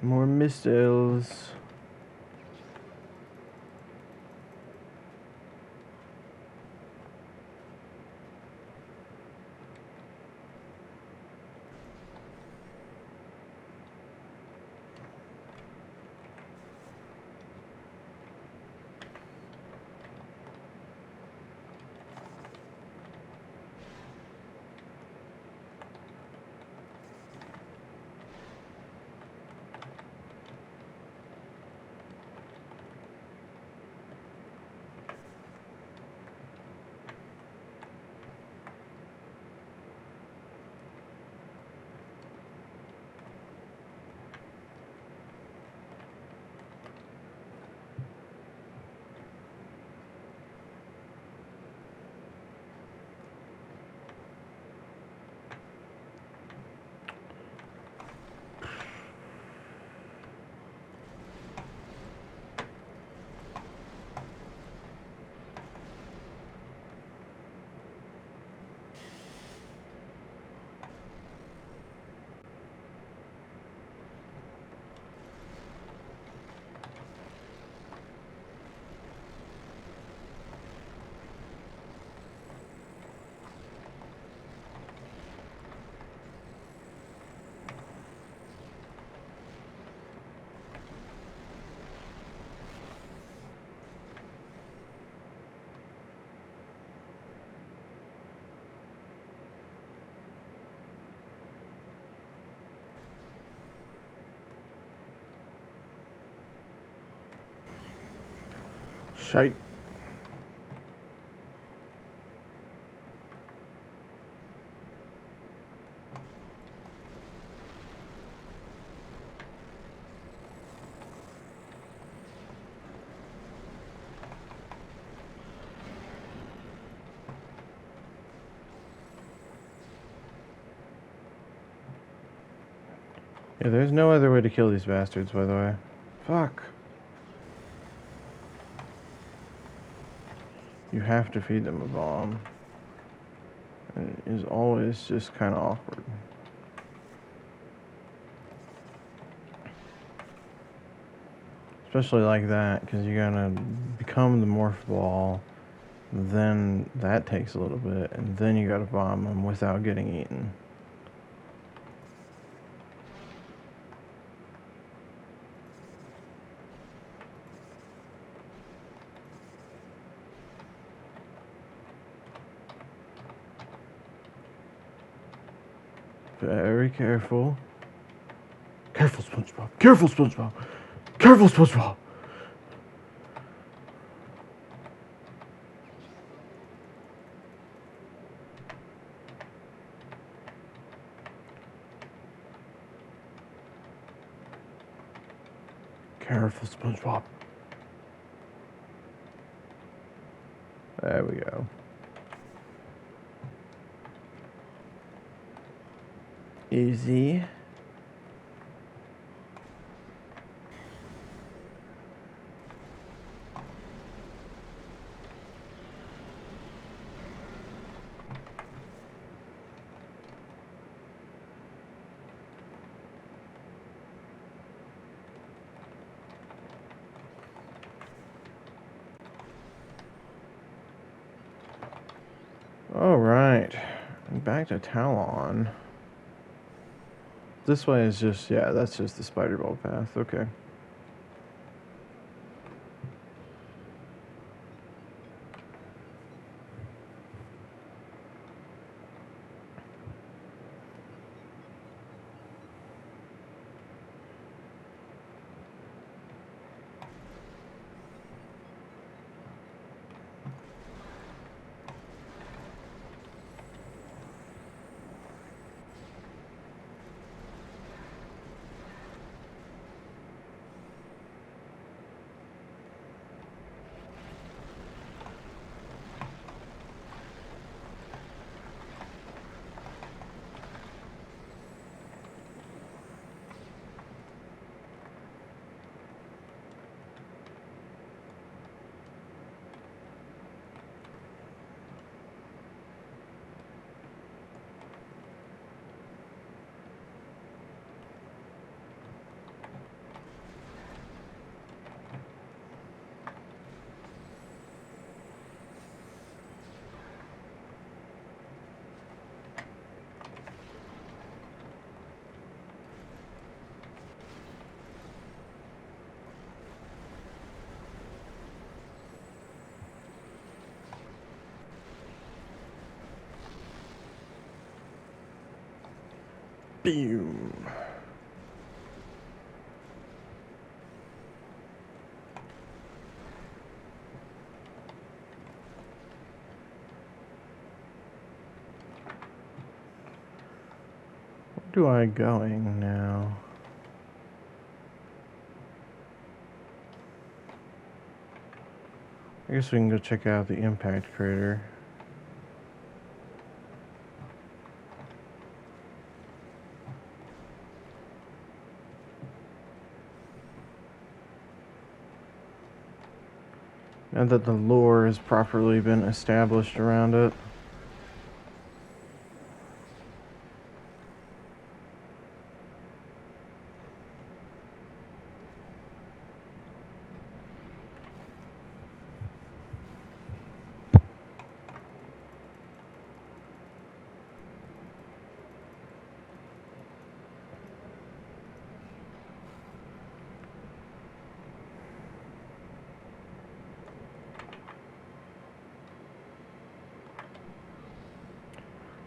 More missiles. Shite. Yeah, there's no other way to kill these bastards, by the way. Fuck. You have to feed them a bomb. And it is always just kind of awkward. Especially like that, because you gotta become the morph ball. Then that takes a little bit, and then you gotta bomb them without getting eaten. Very careful. Careful, SpongeBob. Careful, SpongeBob. Careful, SpongeBob. Careful, SpongeBob. There we go. Easy. Alright. Back to Talon. This way is just, yeah, that's just the spider ball path. Okay. Boom. Where do I going now? I guess we can go check out the impact crater. Now that the lore has properly been established around it.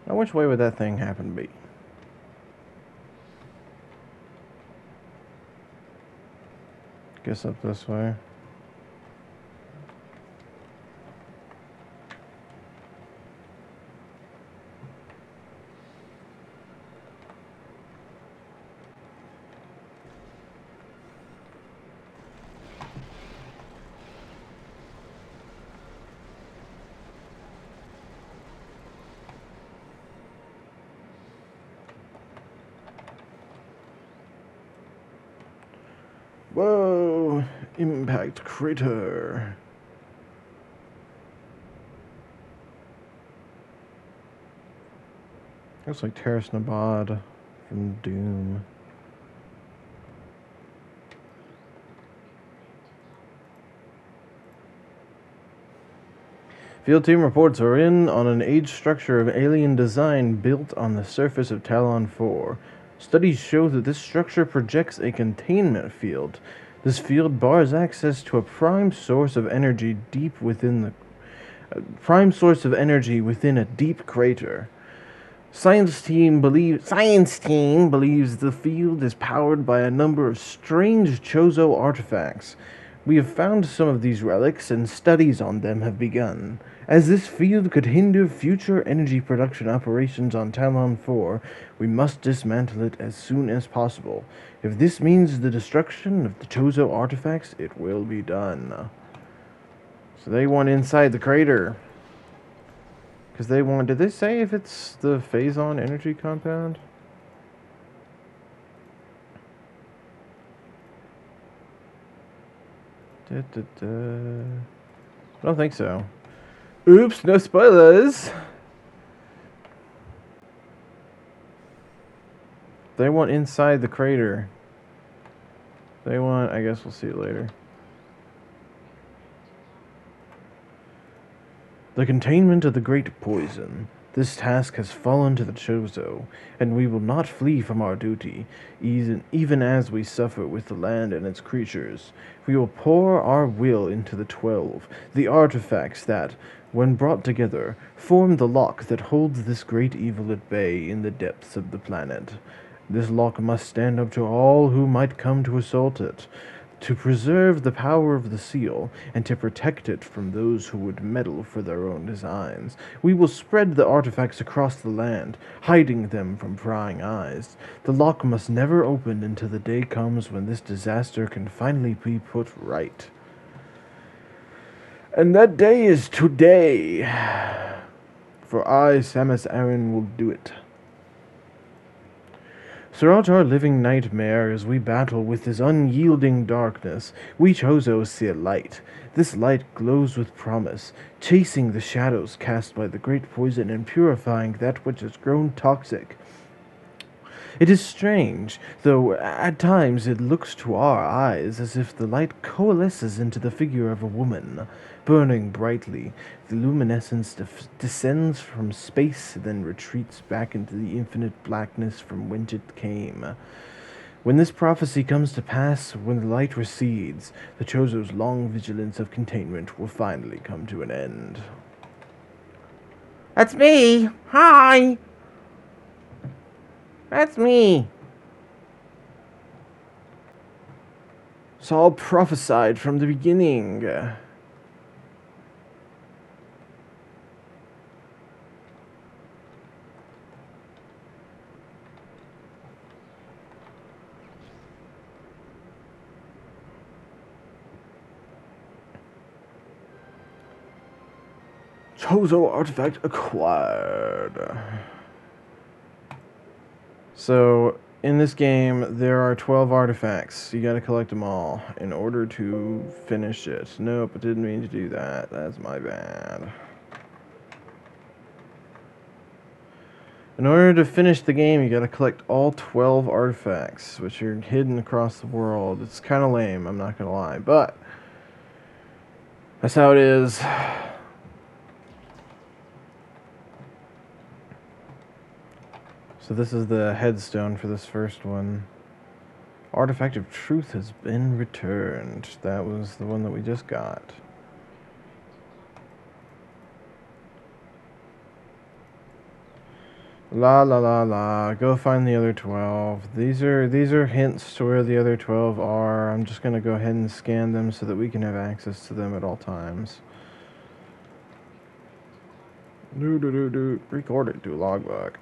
Now, which way would that thing happen to be? Guess up this way. Whoa! Impact crater. Looks like Terrace Nabad from Doom. Field team reports are in on an aged structure of alien design built on the surface of Talon 4. Studies show that this structure projects a containment field. This field bars access to a prime source of energy within a deep crater. Science team believes the field is powered by a number of strange Chozo artifacts. We have found some of these relics, and studies on them have begun. As this field could hinder future energy production operations on Talon 4, we must dismantle it as soon as possible. If this means the destruction of the Chozo artifacts, it will be done. So they want inside the crater. Because they want... Did they say if it's the Phazon energy compound? I don't think so. Oops, no spoilers! They want inside the crater. They want... I guess we'll see it later. The containment of the great poison. This task has fallen to the Chozo, and we will not flee from our duty, even as we suffer with the land and its creatures. We will pour our will into the 12, the artifacts that, when brought together, form the lock that holds this great evil at bay in the depths of the planet. This lock must stand up to all who might come to assault it, to preserve the power of the seal, and to protect it from those who would meddle for their own designs. We will spread the artifacts across the land, hiding them from prying eyes. The lock must never open until the day comes when this disaster can finally be put right. And that day is today. For I, Samus Aran, will do it. Throughout our living nightmare, as we battle with this unyielding darkness, we Chozo see a light. This light glows with promise, chasing the shadows cast by the great poison and purifying that which has grown toxic. It is strange, though at times it looks to our eyes as if the light coalesces into the figure of a woman, burning brightly. The luminescence descends from space, then retreats back into the infinite blackness from whence it came. When this prophecy comes to pass, when the light recedes, the Chozo's long vigilance of containment will finally come to an end. That's me! Hi! That's me! It's all prophesied from the beginning. Chozo artifact acquired. So, in this game, there are 12 artifacts. You gotta collect them all in order to finish it. Nope, I didn't mean to do that. That's my bad. In order to finish the game, you gotta collect all 12 artifacts, which are hidden across the world. It's kinda lame, I'm not gonna lie, but that's how it is. So this is the headstone for this first one. Artifact of Truth has been returned. That was the one that we just got. La la la la. Go find the other 12. These are hints to where the other 12 are. I'm just gonna go ahead and scan them so that we can have access to them at all times. Record it to a logbook.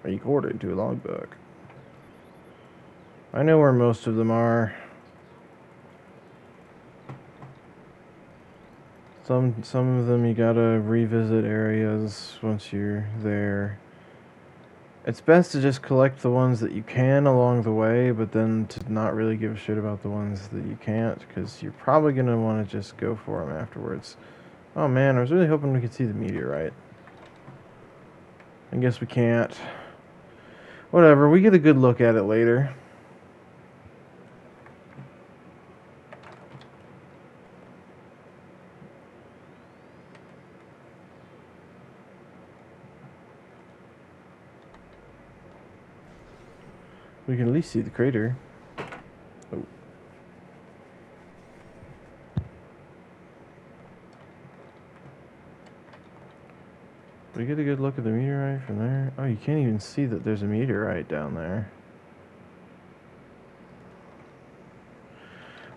Recorded to a logbook. I know where most of them are. Some of them you gotta revisit areas once you're there. It's best to just collect the ones that you can along the way, but then to not really give a shit about the ones that you can't, because you're probably going to want to just go for them afterwards. Oh man, I was really hoping we could see the meteorite. I guess we can't. Whatever, we get a good look at it later. We can at least see the crater. Oh. We get a good look at the meteorite from there. Oh, you can't even see that there's a meteorite down there.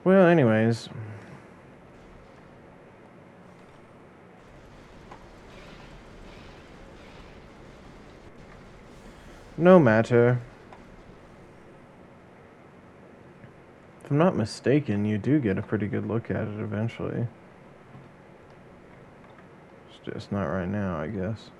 Well, anyways. No matter. If I'm not mistaken, you do get a pretty good look at it eventually. It's just not right now, I guess.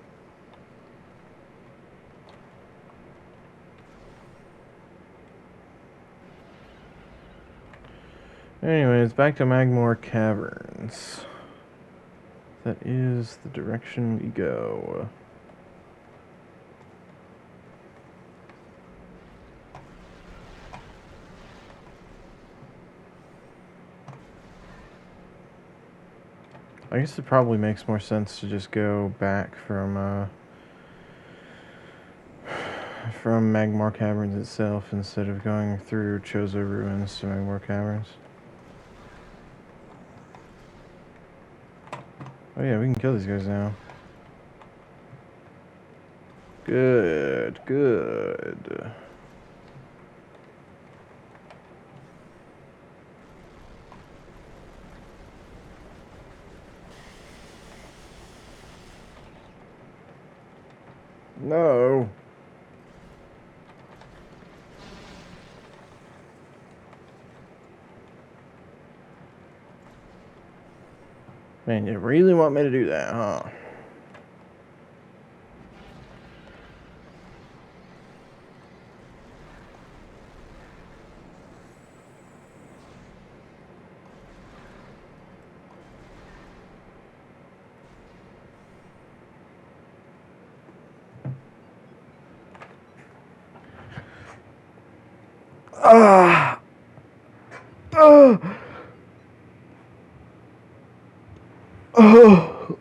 Anyways, back to Magmore Caverns. That is the direction we go. I guess it probably makes more sense to just go back from Magmore Caverns itself instead of going through Chozo Ruins to Magmore Caverns. Oh yeah, we can kill these guys now. Good, good. No. Man, you really want me to do that, huh? Ah! Oh! Oh!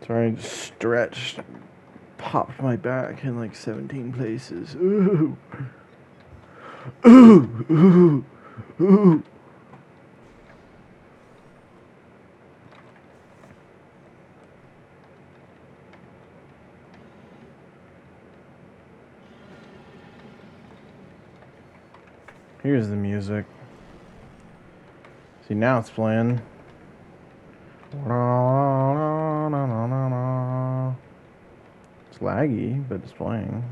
Sorry, I just stretched. Popped my back in like 17 places. Ooh! Ooh! Ooh! Ooh! Here's the music. See, now it's playing. It's laggy, but it's playing.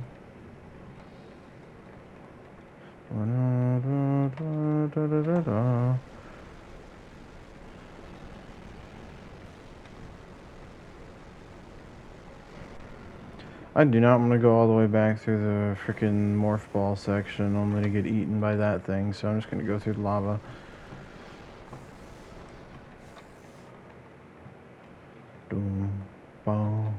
I do not want to go all the way back through the freaking morph ball section only to get eaten by that thing, so I'm just going to go through the lava. Doom, bow.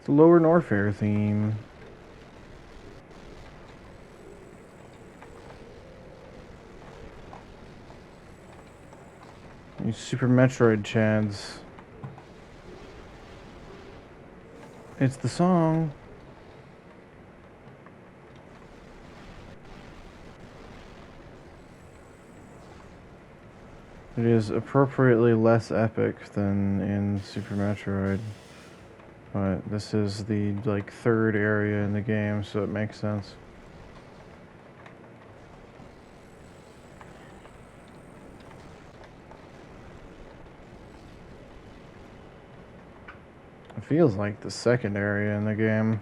It's a Lower Norfair theme. You Super Metroid chads. It's the song. It is appropriately less epic than in Super Metroid. But this is the like third area in the game, so it makes sense. It feels like the second area in the game.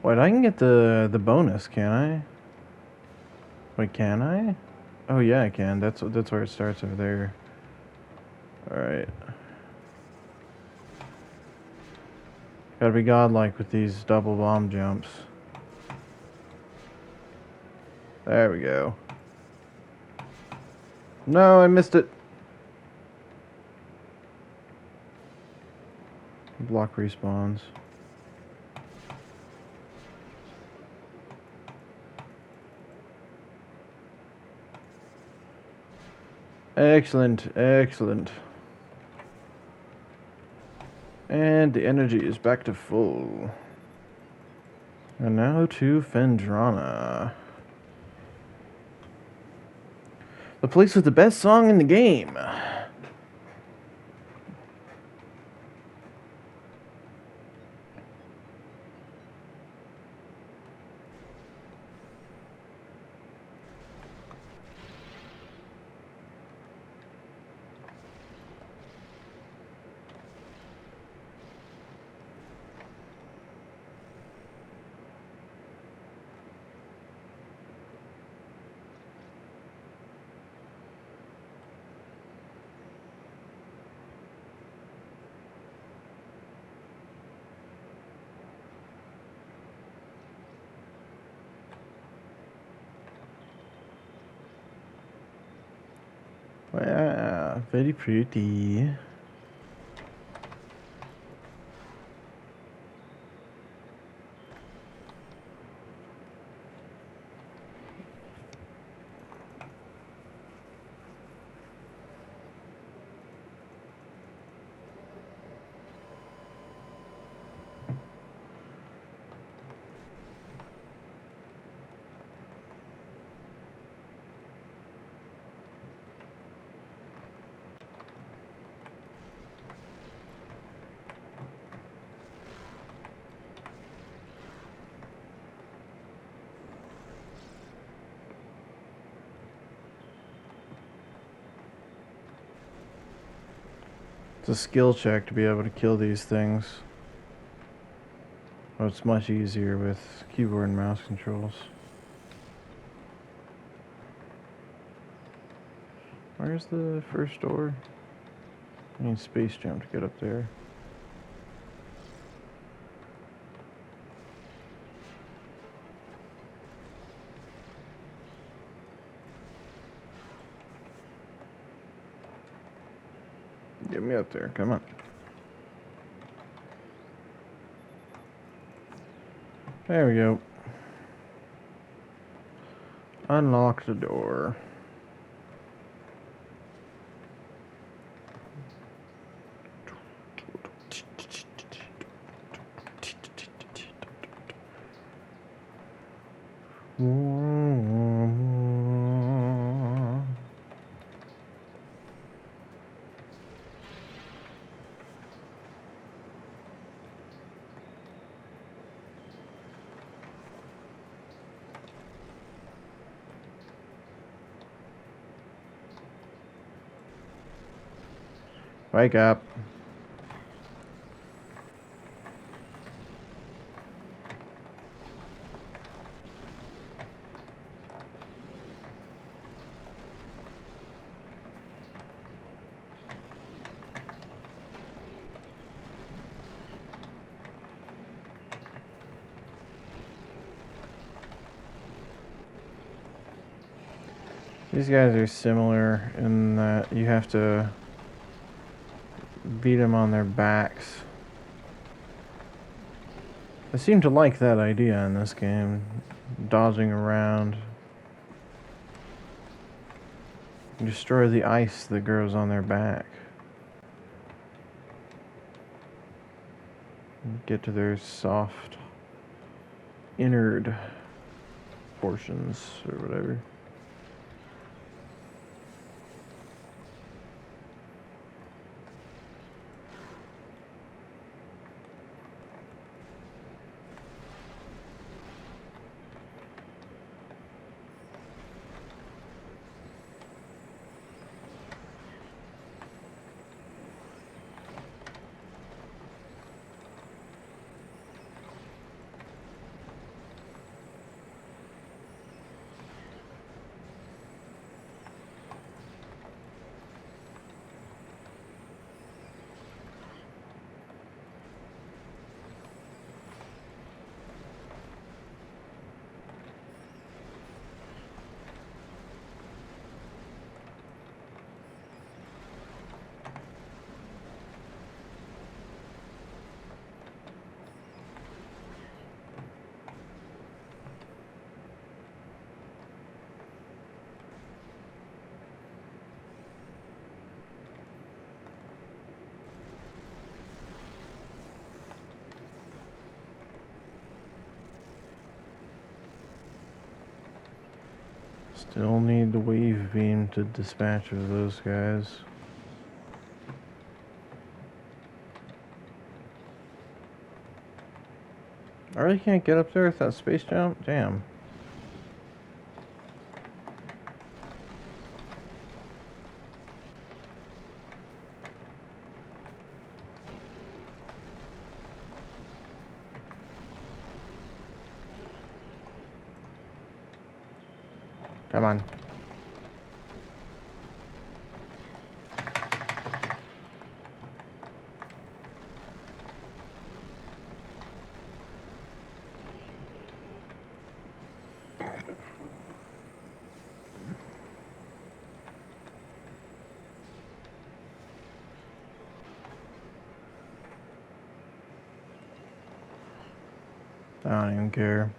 Wait, I can get the bonus, can I? Wait, can I? Oh yeah, I can. That's where it starts over there. All right. Gotta be godlike with these double bomb jumps. There we go. No, I missed it. Block respawns. Excellent, excellent. And the energy is back to full. And now to Fendrana. The place with the best song in the game. Wow, very pretty. It's a skill check to be able to kill these things. Oh, it's much easier with keyboard and mouse controls. Where's the first door? I need space jump to get up there. Get me up there, come on. There we go. Unlock the door. Wake up. These guys are similar in that you have to beat them on their backs. I seem to like that idea in this game. Dodging around. Destroy the ice that grows on their back. Get to their soft innard portions or whatever. Still need the wave beam to dispatch of those guys. I really can't get up there with that space jump? Damn. Come on. I don't even care.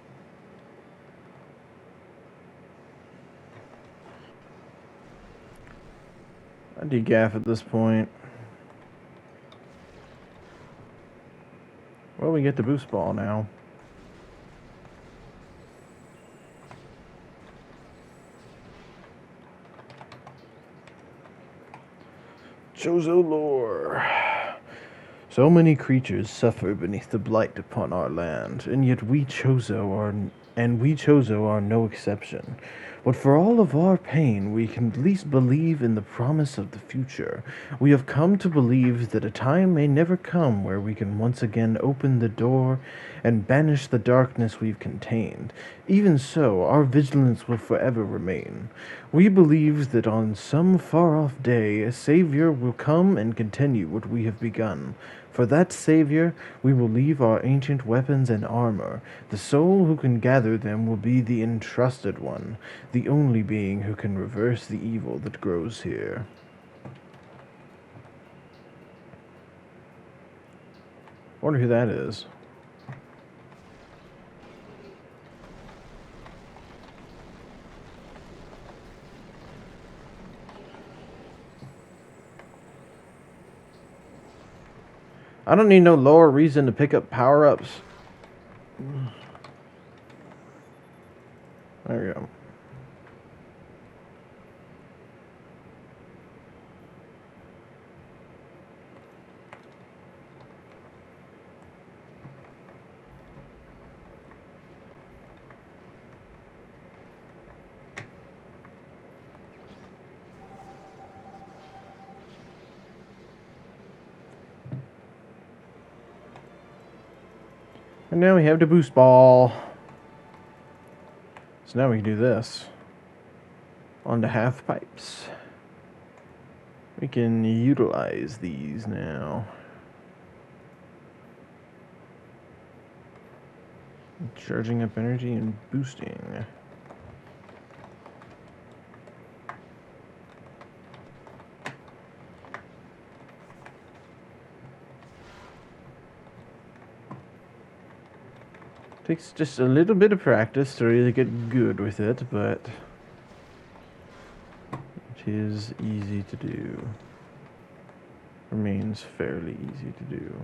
I degaff at this point. Well, we get the boost ball now. Chozo lore. So many creatures suffer beneath the blight upon our land, and yet we Chozo are no exception. But for all of our pain, we can at least believe in the promise of the future. We have come to believe that a time may never come where we can once again open the door and banish the darkness we've contained. Even so, our vigilance will forever remain. We believe that on some far-off day, a Savior will come and continue what we have begun. For that Savior, we will leave our ancient weapons and armor. The soul who can gather them will be the entrusted one, the only being who can reverse the evil that grows here. Wonder who that is. I don't need no lower reason to pick up power-ups. There we go. And now we have the boost ball. So now we can do this. On the half pipes. We can utilize these now. Charging up energy and boosting. Takes just a little bit of practice to really get good with it, but it is easy to do. Remains fairly easy to do.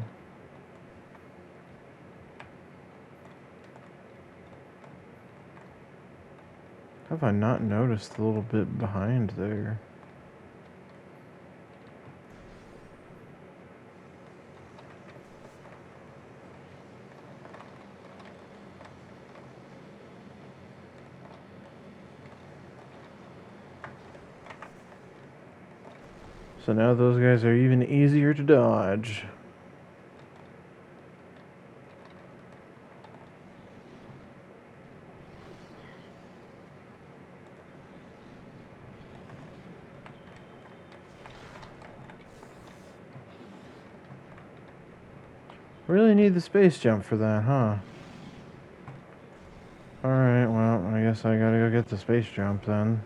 Have I not noticed the little bit behind there? So now those guys are even easier to dodge. Really need the space jump for that, huh? Alright, well, I guess I gotta go get the space jump then.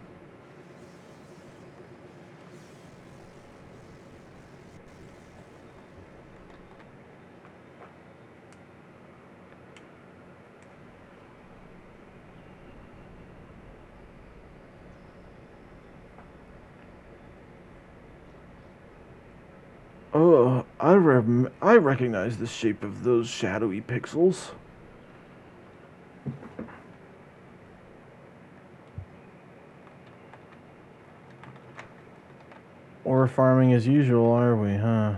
Oh, I recognize the shape of those shadowy pixels. We're farming as usual, are we, huh?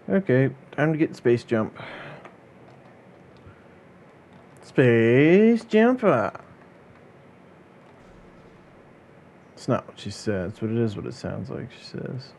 Okay, time to get space jump. Space jumper. It's not what she says, but it is what it sounds like she says.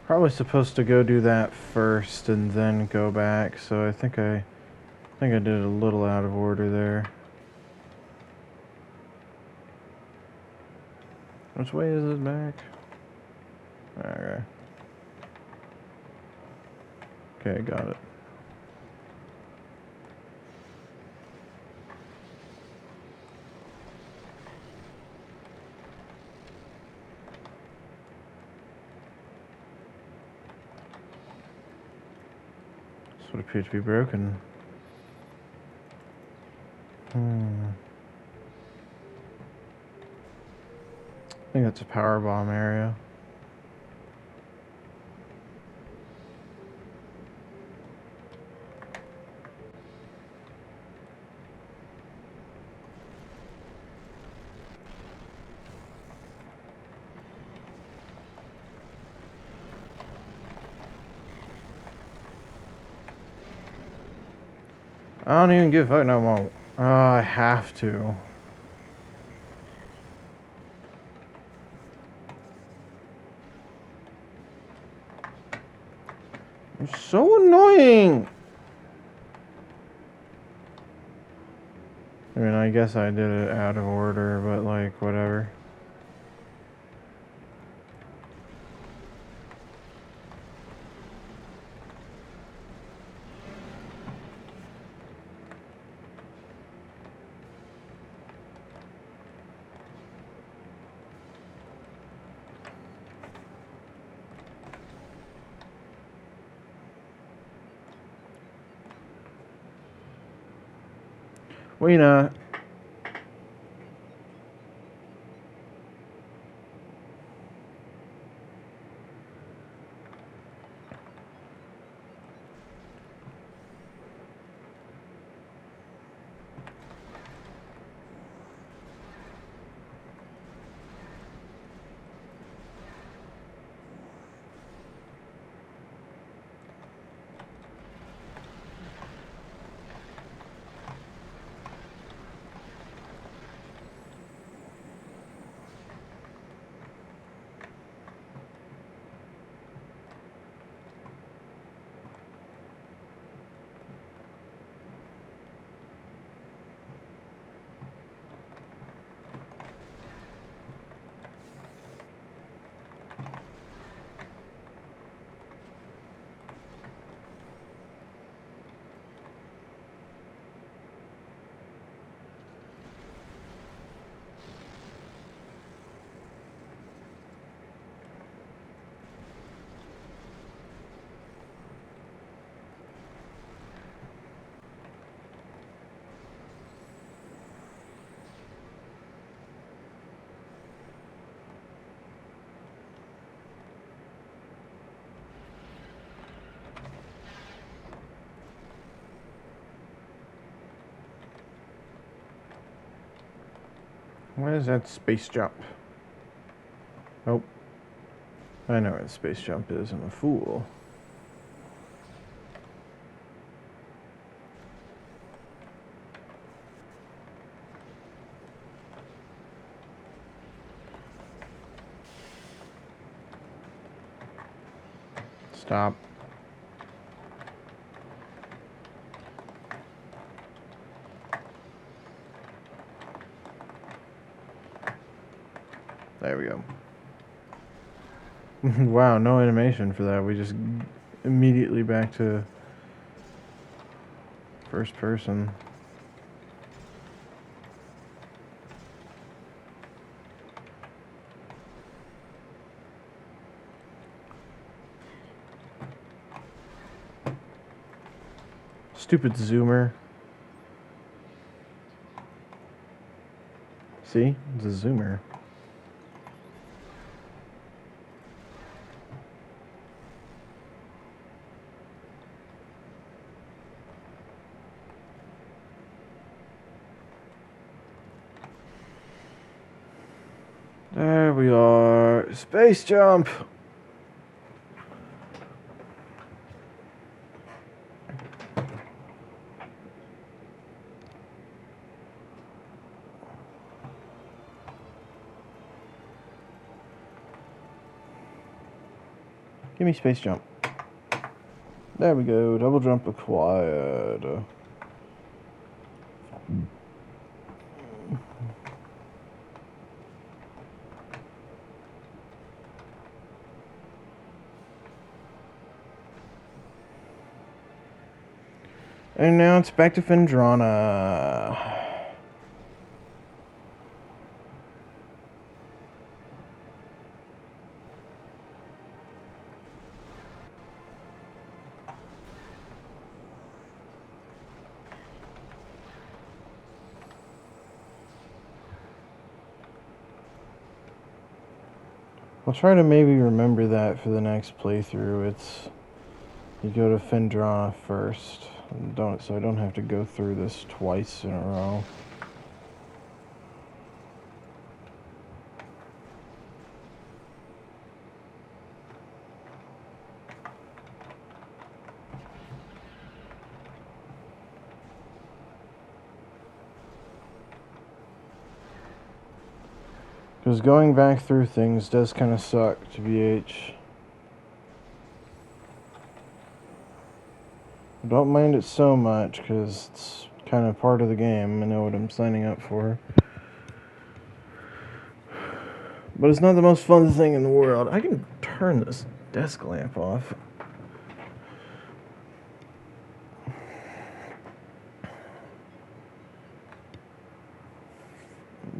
Probably supposed to go do that first and then go back, so I think I did it a little out of order there. Which way is it back? Okay. Okay, got it. This would appear to be broken. I think that's a power bomb area. I don't even give a fuck no more. Oh, I have to. It's so annoying. I mean, I guess I did it out of order, but like, whatever. Weena. What is that space jump? Oh. I know what space jump is. I'm a fool. Stop. we go. Wow, no animation for that. We just immediately back to first person. Stupid zoomer. See? It's a zoomer. There we are. Space jump! Give me space jump. There we go. Double jump acquired. And now it's back to Phendrana. I'll try to maybe remember that for the next playthrough. It's you go to Phendrana first, so I don't have to go through this twice in a row. Because going back through things does kind of suck, to BH. I don't mind it so much, because it's kind of part of the game. I know what I'm signing up for. But it's not the most fun thing in the world. I can turn this desk lamp off.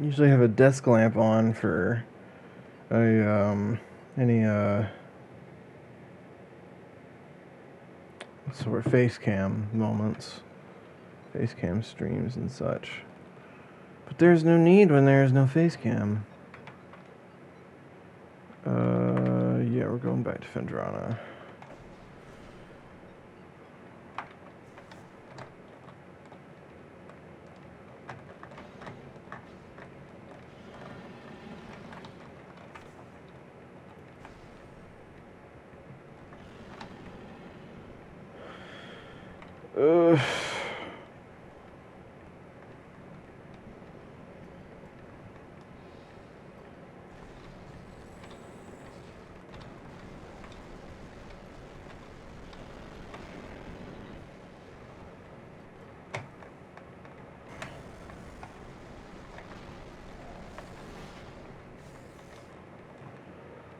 Usually have a desk lamp on for any sort of face cam moments, face cam streams and such. But there's no need when there is no face cam. Yeah, we're going back to Phendrana.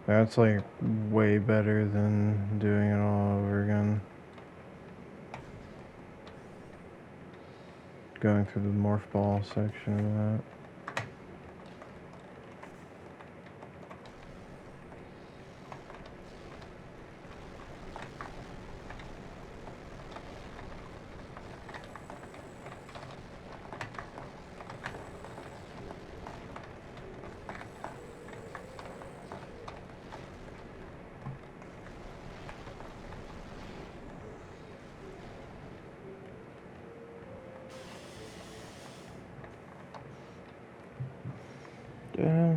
That's like way better than doing it all over again. Going through the morph ball section of that.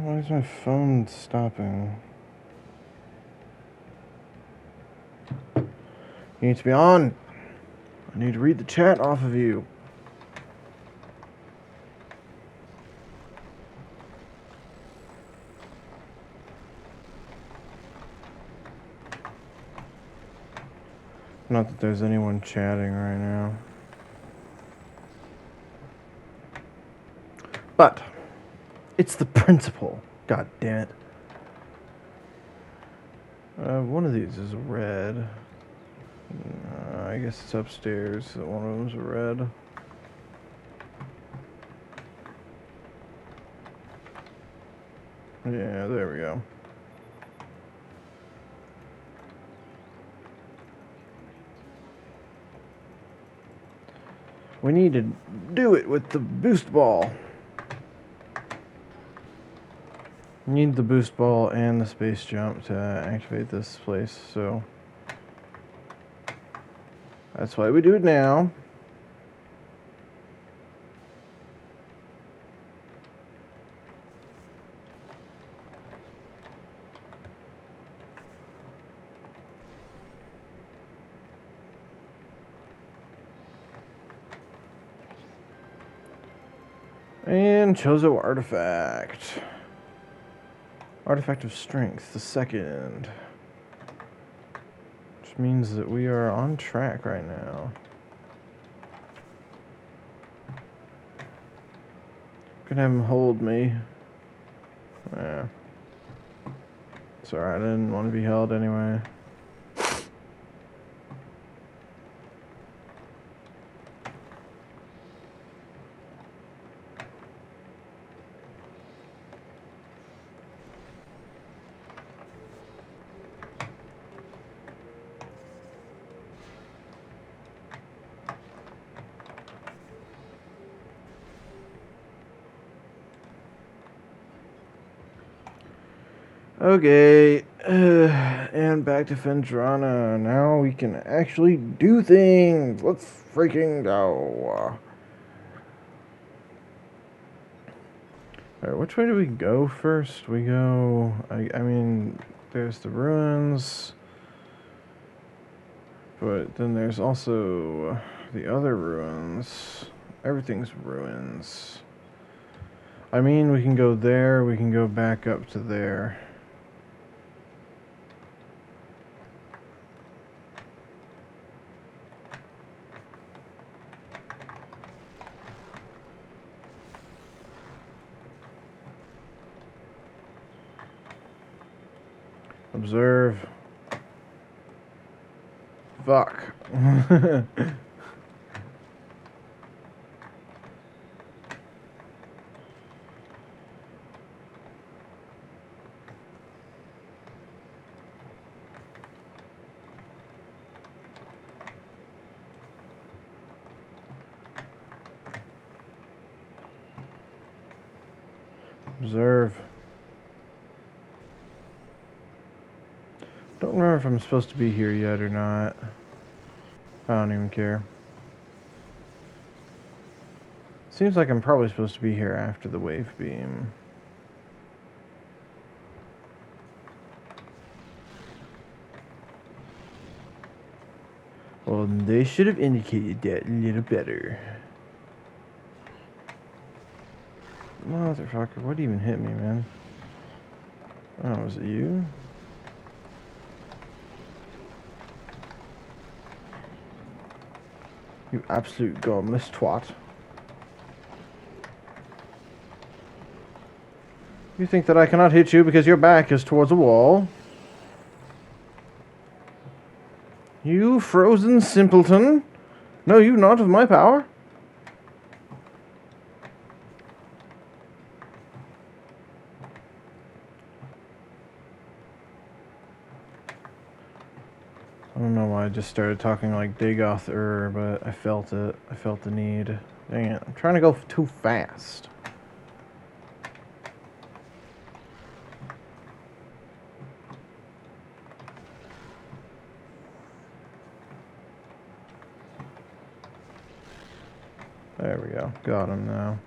Why is my phone stopping? You need to be on. I need to read the chat off of you. Not that there's anyone chatting right now. But it's the principle. God damn it. One of these is red. I guess it's upstairs. So one of them's red. Yeah, there we go. We need to do it with the boost ball. Need the boost ball and the space jump to activate this place, so that's why we do it now. And Chozo artifact. Artifact of Strength, the second. Which means that we are on track right now. Gonna have him hold me. Yeah. Sorry, I didn't want to be held anyway. Okay, and back to Fendrana. Now we can actually do things. Let's freaking go. Alright, which way do we go first? We go... I mean, there's the ruins. But then there's also the other ruins. Everything's ruins. I mean, we can go there. We can go back up to there. Observe. Fuck. Observe. Don't remember if I'm supposed to be here yet or not. I don't even care. Seems like I'm probably supposed to be here after the wave beam. Well, they should have indicated that a little better. Motherfucker, what even hit me, man? Oh, was it you? You absolute gumless twat. You think that I cannot hit you because your back is towards a wall? You frozen simpleton! Know you not of my power? I don't know why I just started talking like Dagoth but I felt it. I felt the need. Dang it. I'm trying to go too fast. There we go. Got him now.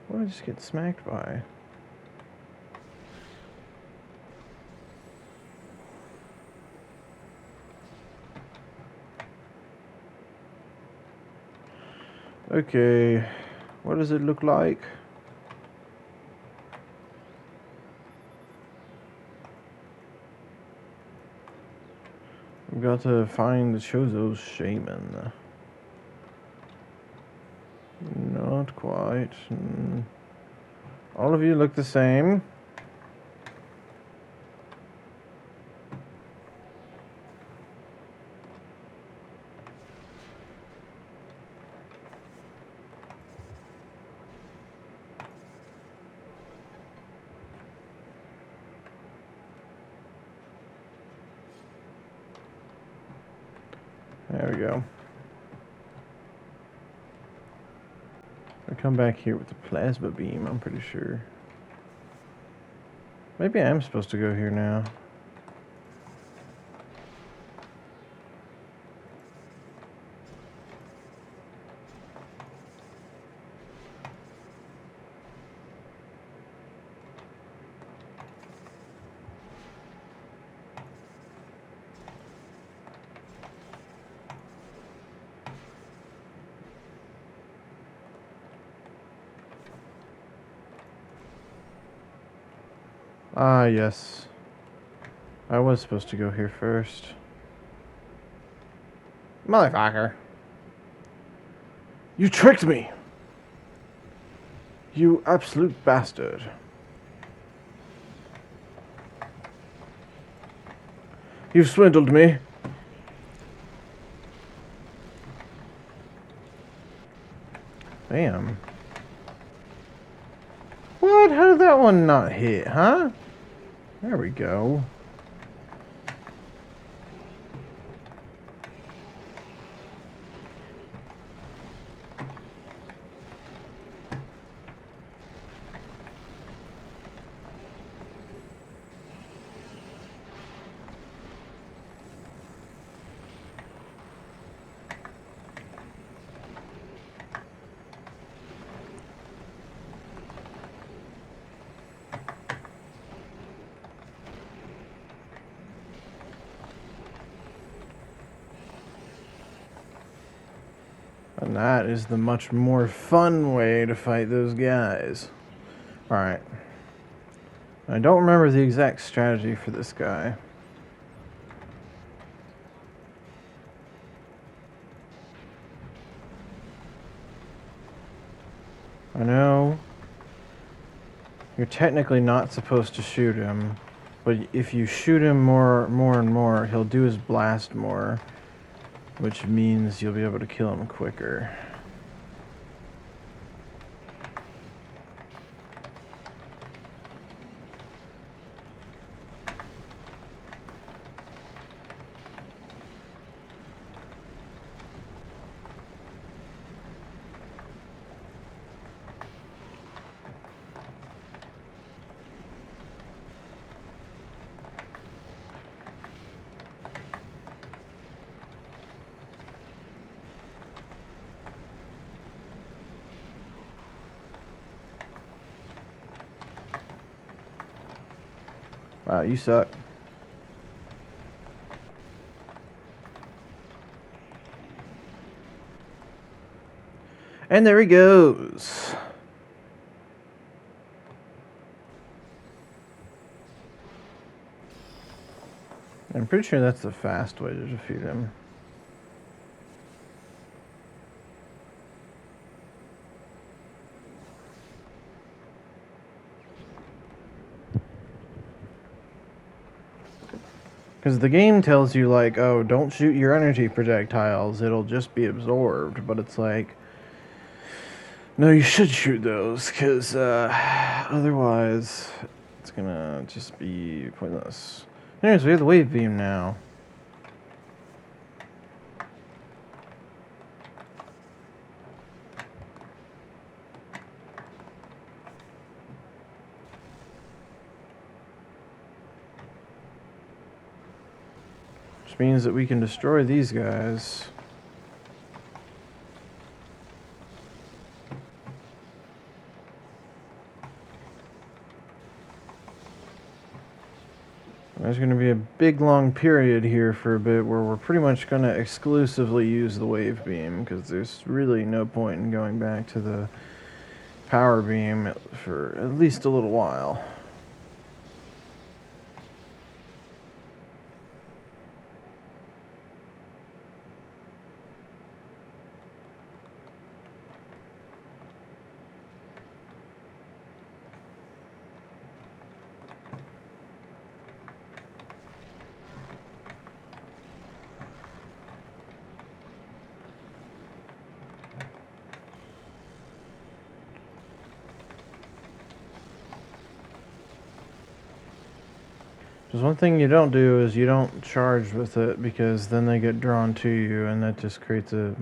What did I just get smacked by? Okay. What does it look like? We've got to find the Chozo's shaman. Not quite. All of you look the same. There we go. I come back here with the plasma beam, I'm pretty sure. Maybe I am supposed to go here now. Ah, yes. I was supposed to go here first. Motherfucker. You tricked me! You absolute bastard. You swindled me. Damn. What? How did that one not hit, huh? There we go. And that is the much more fun way to fight those guys. Alright. I don't remember the exact strategy for this guy. I know you're technically not supposed to shoot him, but if you shoot him more and more, he'll do his blast more, which means you'll be able to kill him quicker. Wow, you suck. And there he goes. I'm pretty sure that's the fast way to defeat him. Because the game tells you, like, oh, don't shoot your energy projectiles, it'll just be absorbed. But it's like, no, you should shoot those, because otherwise it's gonna just be pointless. Anyways, we have the wave beam now. Which means that we can destroy these guys. There's going to be a big long period here for a bit where we're pretty much going to exclusively use the wave beam, because there's really no point in going back to the power beam for at least a little while. Just one thing you don't do is you don't charge with it, because then they get drawn to you, and that just creates a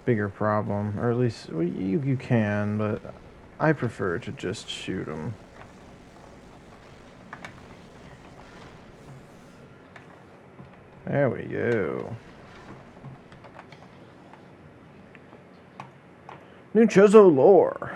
bigger problem. Or at least, well, you can, but I prefer to just shoot them. There we go. New Chozo lore.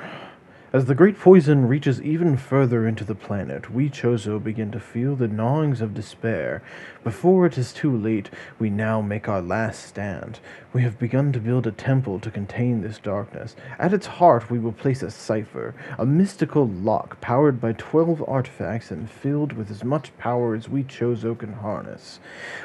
As the great poison reaches even further into the planet, we Chozo begin to feel the gnawings of despair. Before it is too late, we now make our last stand. We have begun to build a temple to contain this darkness. At its heart, we will place a cipher, a mystical lock powered by 12 artifacts and filled with as much power as we Chozo can harness.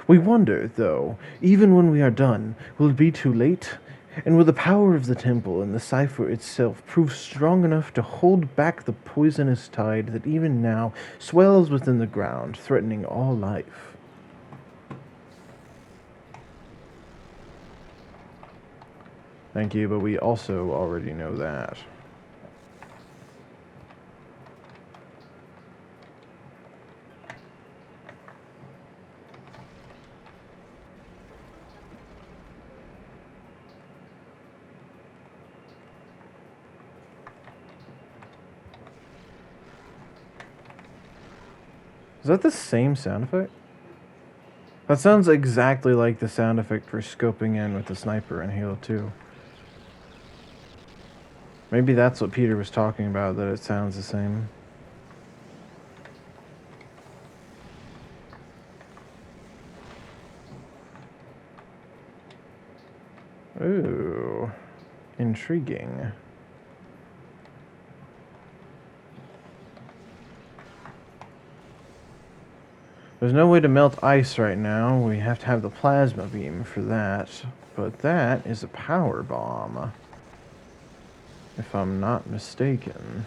We wonder, though, even when we are done, will it be too late? And will the power of the temple and the cipher itself prove strong enough to hold back the poisonous tide that even now swells within the ground, threatening all life? Thank you, but we also already know that. Is that the same sound effect? That sounds exactly like the sound effect for scoping in with the sniper in Halo 2. Maybe that's what Peter was talking about, that it sounds the same. Ooh, intriguing. There's no way to melt ice right now. We have to have the plasma beam for that. But that is a power bomb, if I'm not mistaken.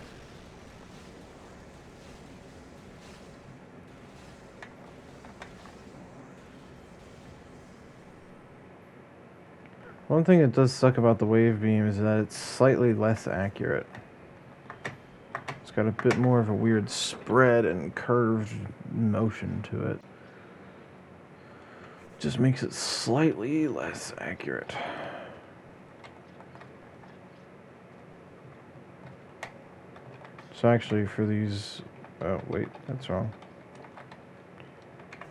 One thing that does suck about the wave beam is that it's slightly less accurate. It's got a bit more of a weird spread and curved motion to it. Just makes it slightly less accurate. So actually for these... Oh, wait, that's wrong.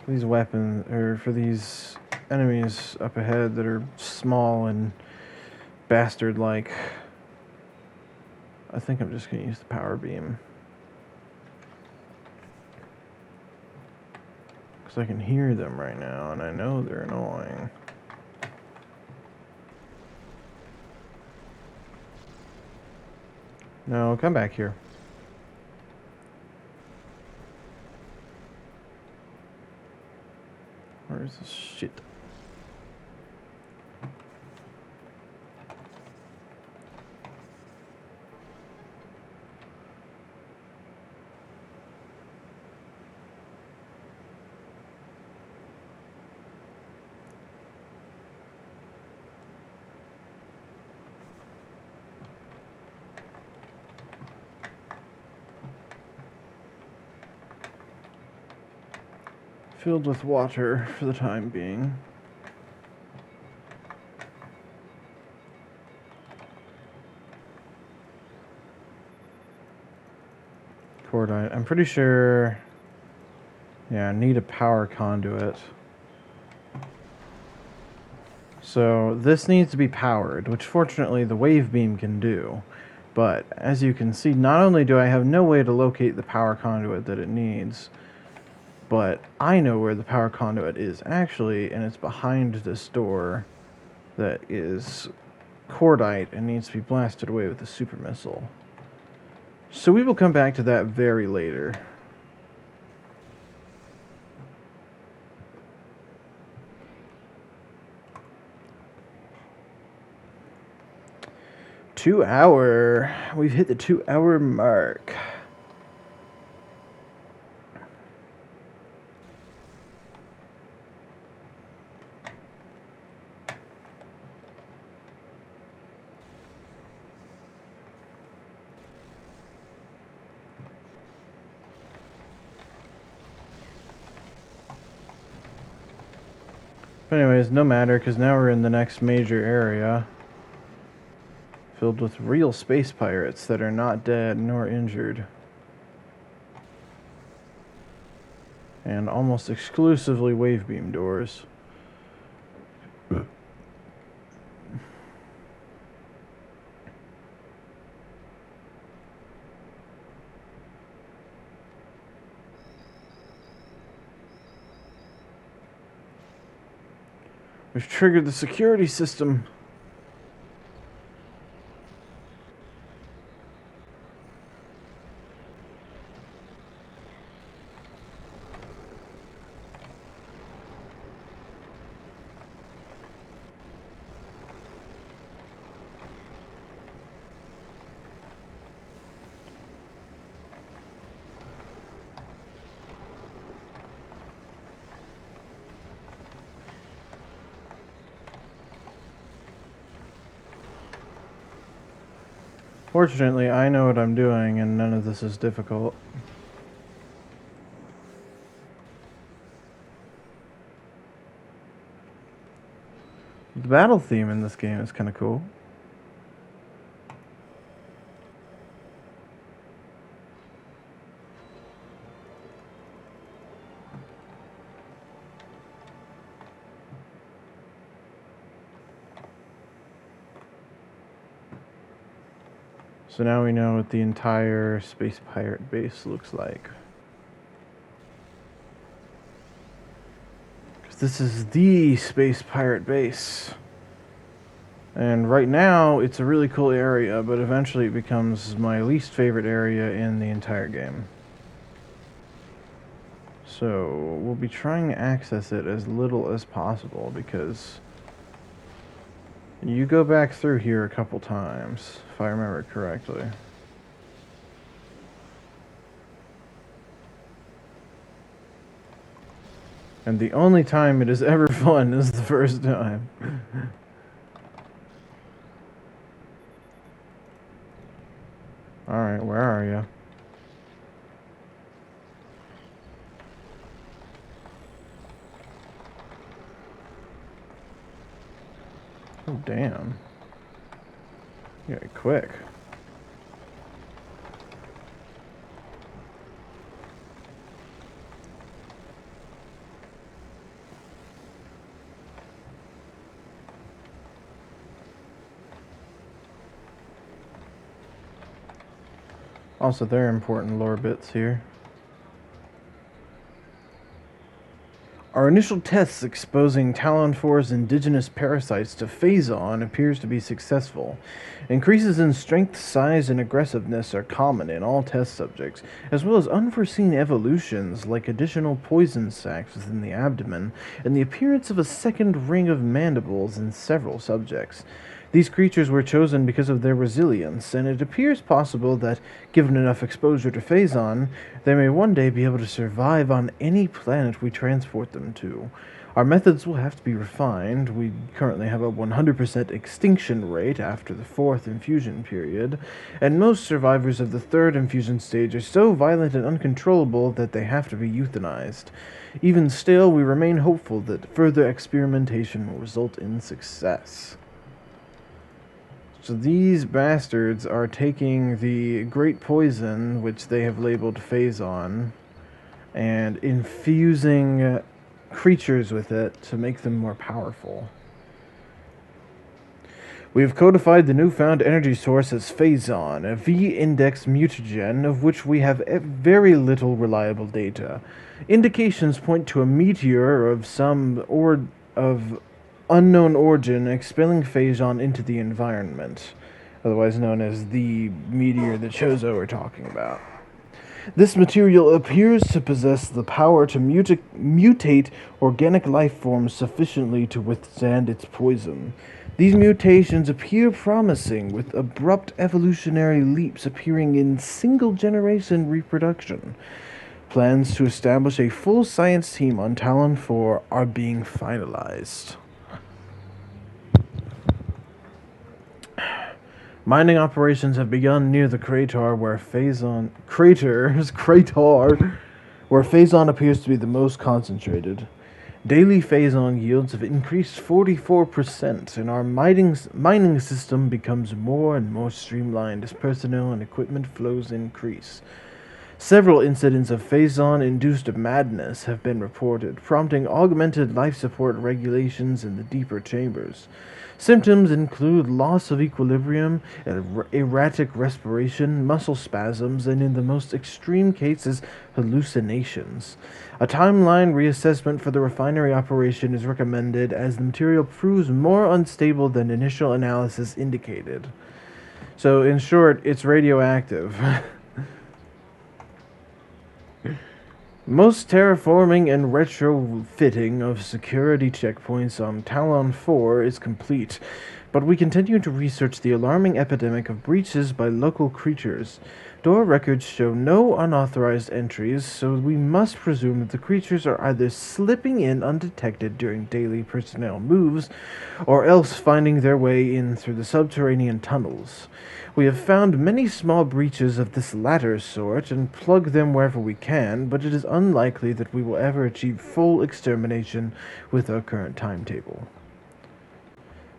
For these weapons, or for these enemies up ahead that are small and bastard-like, I think I'm just going to use the power beam. Because I can hear them right now, and I know they're annoying. No, come back here. Where is this shit? Filled with water for the time being. Cordite. I'm pretty sure... Yeah, I need a power conduit. So this needs to be powered, which fortunately the wave beam can do. But as you can see, not only do I have no way to locate the power conduit that it needs, but I know where the power conduit is actually, and it's behind this door that is cordite and needs to be blasted away with a super missile. So we will come back to that very later. We've hit the 2-hour mark. But anyways, no matter, because now we're in the next major area, filled with real space pirates that are not dead nor injured. And almost exclusively wave beam doors. We've triggered the security system. Fortunately, I know what I'm doing, and none of this is difficult. The battle theme in this game is kind of cool. So now we know what the entire space pirate base looks like. Because this is the space pirate base. And right now, it's a really cool area, but eventually it becomes my least favorite area in the entire game. So we'll be trying to access it as little as possible, because you go back through here a couple times, if I remember correctly. And the only time it is ever fun is the first time. Alright, where are you? Oh, damn. You got quick. Also, there are important lore bits here. Our initial tests exposing Talon 4's indigenous parasites to Phazon appears to be successful. Increases in strength, size, and aggressiveness are common in all test subjects, as well as unforeseen evolutions like additional poison sacs within the abdomen and the appearance of a second ring of mandibles in several subjects. These creatures were chosen because of their resilience, and it appears possible that, given enough exposure to Phazon, they may one day be able to survive on any planet we transport them to. Our methods will have to be refined. We currently have a 100% extinction rate after the 4th infusion period, and most survivors of the 3rd infusion stage are so violent and uncontrollable that they have to be euthanized. Even still, we remain hopeful that further experimentation will result in success. So these bastards are taking the great poison, which they have labeled Phazon, and infusing creatures with it to make them more powerful. We have codified the newfound energy source as Phazon, a V-index mutagen of which we have very little reliable data. Indications point to a meteor of some unknown origin expelling Phazon into the environment, otherwise known as the meteor that Chozo are talking about. This material appears to possess the power to mutate organic life forms sufficiently to withstand its poison. These mutations appear promising, with abrupt evolutionary leaps appearing in single-generation reproduction. Plans to establish a full science team on Talon 4 are being finalized. Mining operations have begun near the crater where Phazon appears to be the most concentrated. Daily phazon yields have increased 44%, and our mining system becomes more and more streamlined as personnel and equipment flows increase. Several incidents of phazon-induced madness have been reported, prompting augmented life support regulations in the deeper chambers. Symptoms include loss of equilibrium, erratic respiration, muscle spasms, and in the most extreme cases, hallucinations. A timeline reassessment for the refinery operation is recommended as the material proves more unstable than initial analysis indicated. So, in short, it's radioactive. Most terraforming and retrofitting of security checkpoints on Talon 4 is complete, but we continue to research the alarming epidemic of breaches by local creatures. Door records show no unauthorized entries, so we must presume that the creatures are either slipping in undetected during daily personnel moves, or else finding their way in through the subterranean tunnels. We have found many small breaches of this latter sort and plug them wherever we can, but it is unlikely that we will ever achieve full extermination with our current timetable.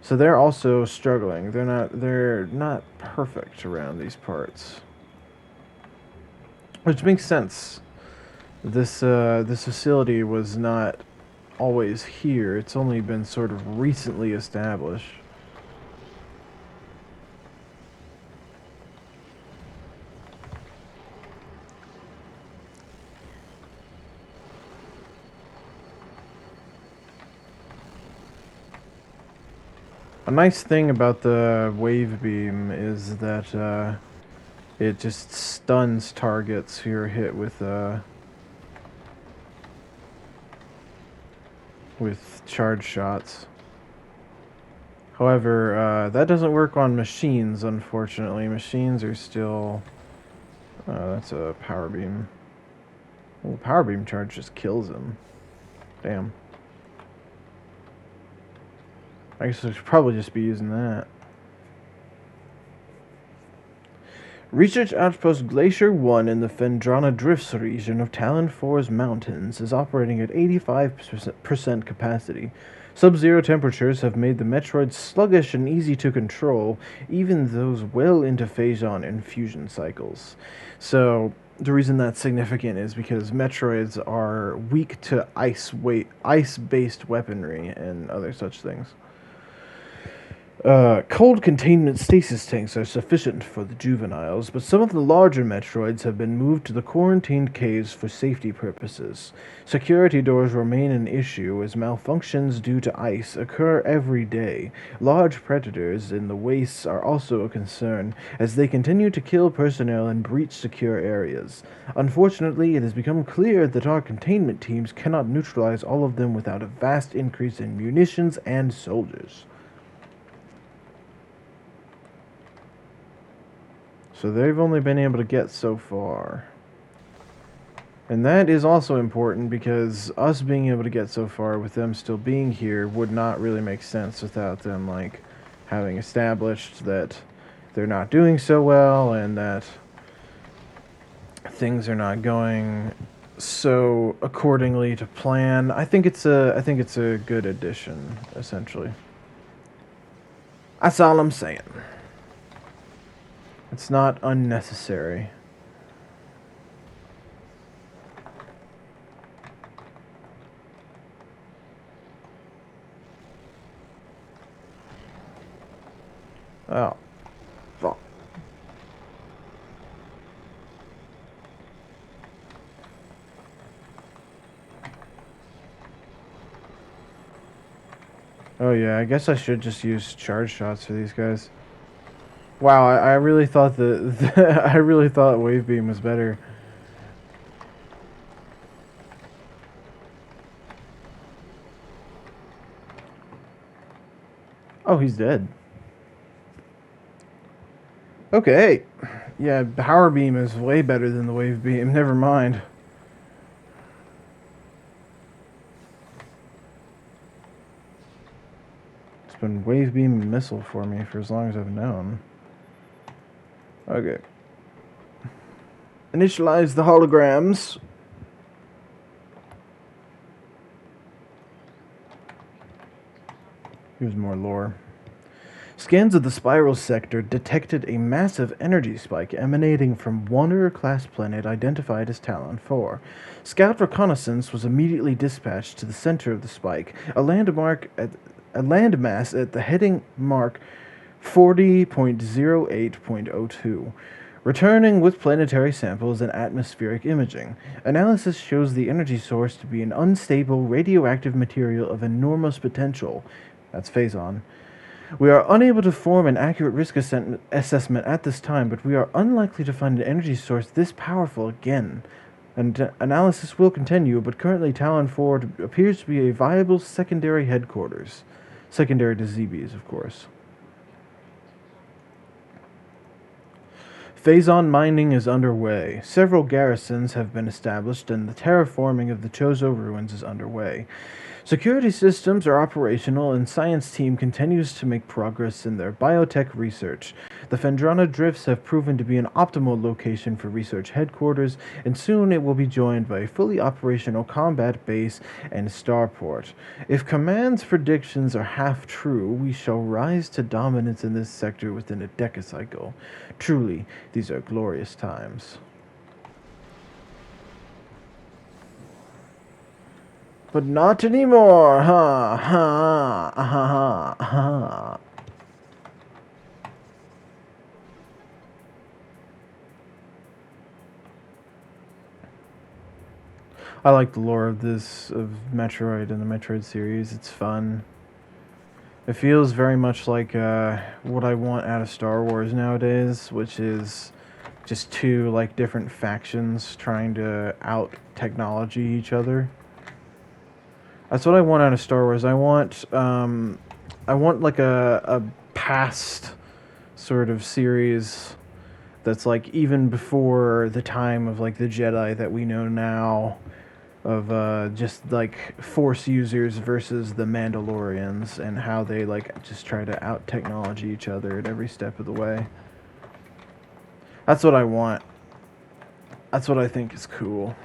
So they're also struggling. They're not perfect around these parts. Which makes sense. This facility was not always here. It's only been sort of recently established. A nice thing about the wave beam is that it just stuns targets who are hit with charge shots. However, that doesn't work on machines, unfortunately. Machines are still... that's a power beam. Well, power beam charge just kills him. Damn. I guess I should probably just be using that. Research Outpost Glacier 1 in the Phendrana Drifts region of Talon 4's mountains is operating at 85% capacity. Sub-zero temperatures have made the Metroid sluggish and easy to control, even those well into phazon and fusion cycles. So, the reason that's significant is because Metroids are weak to ice-based weaponry and other such things. Cold containment stasis tanks are sufficient for the juveniles, but some of the larger Metroids have been moved to the quarantined caves for safety purposes. Security doors remain an issue as malfunctions due to ice occur every day. Large predators in the wastes are also a concern, as they continue to kill personnel and breach secure areas. Unfortunately, it has become clear that our containment teams cannot neutralize all of them without a vast increase in munitions and soldiers. So they've only been able to get so far. And that is also important because us being able to get so far with them still being here would not really make sense without them, like, having established that they're not doing so well and that things are not going so accordingly to plan. I think it's a good addition, essentially. That's all I'm saying. It's not unnecessary. Oh. Fuck. Oh yeah, I guess I should just use charge shots for these guys. Wow, I really thought I really thought wave beam was better. Oh, he's dead. Okay. Yeah, power beam is way better than the wave beam. Never mind. It's been wave beam and missile for me for as long as I've known. Okay. Initialize the holograms. Here's more lore. Scans of the spiral sector detected a massive energy spike emanating from Wanderer-class planet identified as Talon 4. Scout reconnaissance was immediately dispatched to the center of the spike, a landmass at the heading mark 40.08.02. Returning with planetary samples and atmospheric imaging. Analysis shows the energy source to be an unstable radioactive material of enormous potential. That's Phazon. We are unable to form an accurate risk assessment at this time, but we are unlikely to find an energy source this powerful again. And analysis will continue, but currently Talon 4 appears to be a viable secondary headquarters. Secondary to ZBs, of course. Phazon mining is underway. Several garrisons have been established, and the terraforming of the Chozo ruins is underway. Security systems are operational, and science team continues to make progress in their biotech research. The Phendrana Drifts have proven to be an optimal location for research headquarters, and soon it will be joined by a fully operational combat base and starport. If Command's predictions are half true, we shall rise to dominance in this sector within a decacycle. Truly, these are glorious times. But not anymore, ha, ha, ha, ha, ha. I like the lore of Metroid and the Metroid series. It's fun. It feels very much like what I want out of Star Wars nowadays, which is just two like different factions trying to out technology each other. That's what I want out of Star Wars. I want like a past sort of series that's like even before the time of like the Jedi that we know now, of just like Force users versus the Mandalorians and how they like just try to out technology each other at every step of the way. That's what I want. That's what I think is cool.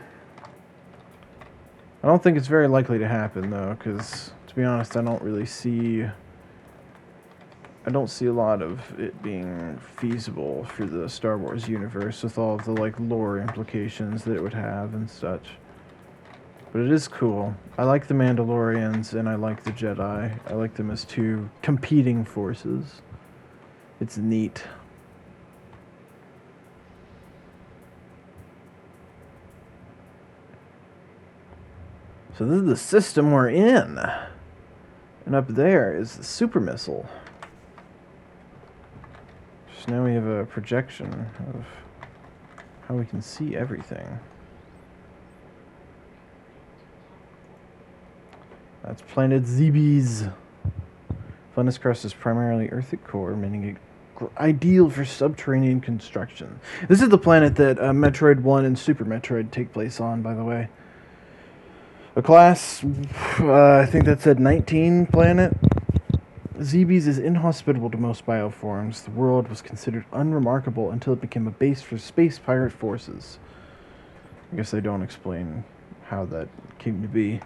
I don't think it's very likely to happen, though, because, to be honest, I don't see a lot of it being feasible for the Star Wars universe with all of the, like, lore implications that it would have and such. But it is cool. I like the Mandalorians, and I like the Jedi. I like them as two competing forces. It's neat. So this is the system we're in. And up there is the super missile. So now we have a projection of how we can see everything. That's planet Zebes. Funus crust is primarily earthic core, meaning it ideal for subterranean construction. This is the planet that Metroid 1 and Super Metroid take place on, by the way. A class, I think that said 19 planet. Zebes is inhospitable to most bioforms. The world was considered unremarkable until it became a base for space pirate forces. I guess they don't explain how that came to be.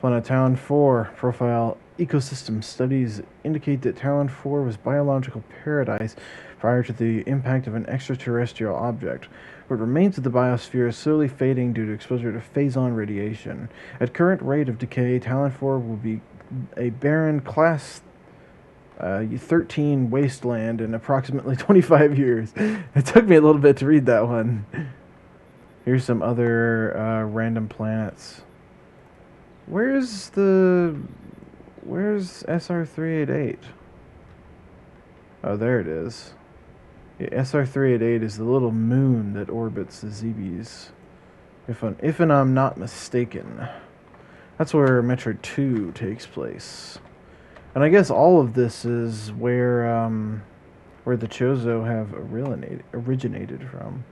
Planet Talon 4 profile ecosystem studies indicate that Talon 4 was biological paradise prior to the impact of an extraterrestrial object. What remains of the biosphere is slowly fading due to exposure to Phazon radiation. At current rate of decay, Talon 4 will be a barren class 13 wasteland in approximately 25 years. It took me a little bit to read that one. Here's some other random planets. Where's SR388? Oh, there it is. Yeah, SR388 is the little moon that orbits the Zebes. If I'm not mistaken. That's where Metroid 2 takes place. And I guess all of this is where the Chozo have originated from.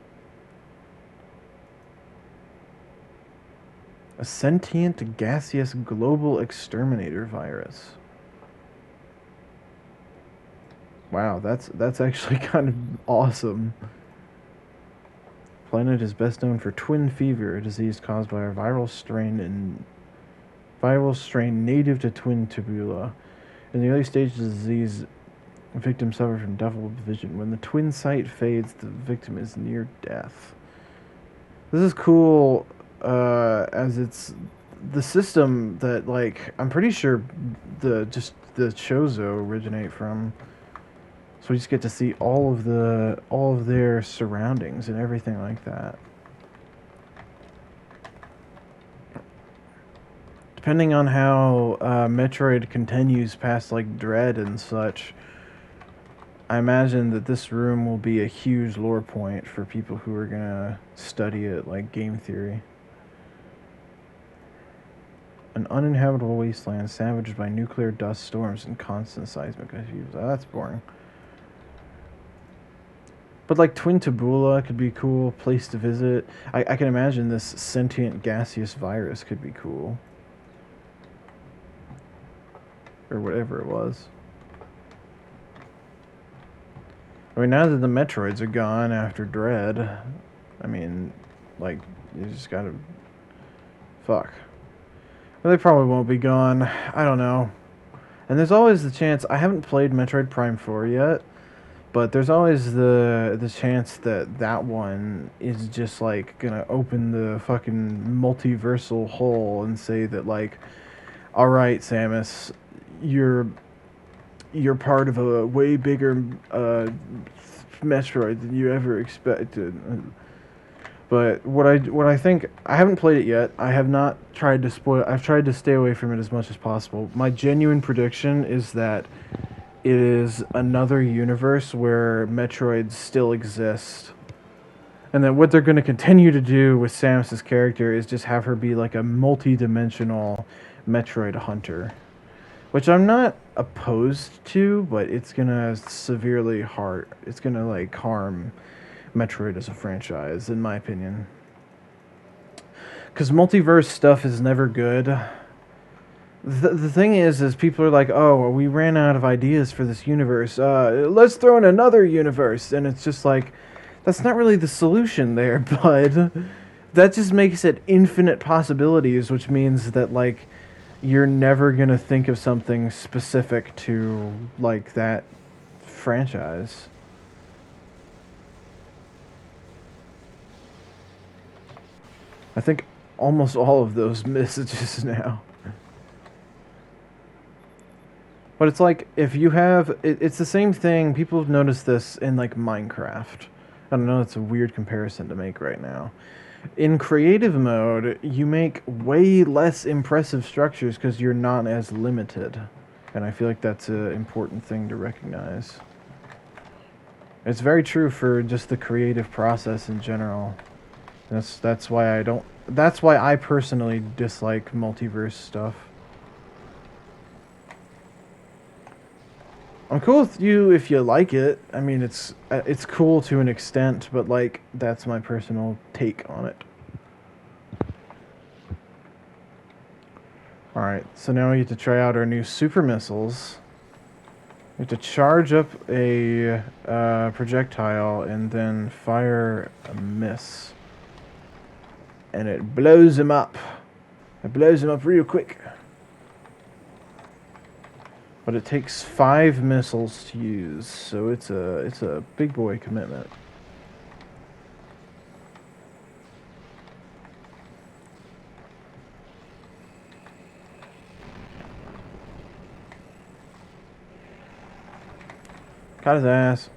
A sentient gaseous global exterminator virus. Wow, that's actually kind of awesome. Planet is best known for twin fever, a disease caused by a viral strain native to twin tubula. In the early stages of the disease, victims suffer from double vision. When the twin sight fades, the victim is near death. This is cool, as it's the system that, like, I'm pretty sure the Chozo originate from. So we just get to see all of their surroundings and everything like that. Depending on how Metroid continues past like Dread and such, I imagine that this room will be a huge lore point for people who are gonna study it like game theory. An uninhabitable wasteland savaged by nuclear dust storms and constant seismic upheavals. Oh, that's boring. But like Twin Tabula could be a cool place to visit. I can imagine this sentient gaseous virus could be cool. Or whatever it was. I mean, now that the Metroids are gone after Dread, I mean, like, you just gotta... Fuck. Well, they probably won't be gone. I don't know. And there's always the chance... I haven't played Metroid Prime 4 yet, but there's always the chance that that one is just, like, gonna open the fucking multiversal hole and say that, like, alright, Samus, you're part of a way bigger Metroid than you ever expected. But what I think, I haven't played it yet. I have not tried to spoil. I've tried to stay away from it as much as possible. My genuine prediction is that it is another universe where Metroids still exist, and that what they're going to continue to do with Samus's character is just have her be like a multi-dimensional Metroid hunter. Which I'm not opposed to, but it's gonna severely it's gonna like harm Metroid as a franchise, in my opinion. Because multiverse stuff is never good. The thing is people are like, oh, well, we ran out of ideas for this universe. Let's throw in another universe, and it's just like, that's not really the solution there, bud. That just makes it infinite possibilities, which means that like, you're never gonna think of something specific to like that franchise. I think almost all of those messages now. But it's like if you have it's the same thing. People have noticed this in like Minecraft. I don't know, it's a weird comparison to make right now. In creative mode, you make way less impressive structures because you're not as limited. And I feel like that's an important thing to recognize. It's very true for just the creative process in general. That's why I personally dislike multiverse stuff. I'm cool with you if you like it. I mean, it's cool to an extent, but like that's my personal take on it. All right, so now we get to try out our new super missiles. We have to charge up a projectile and then fire a miss, and it blows him up. It blows him up real quick. But it takes 5 missiles to use, so it's a big boy commitment. Got his ass.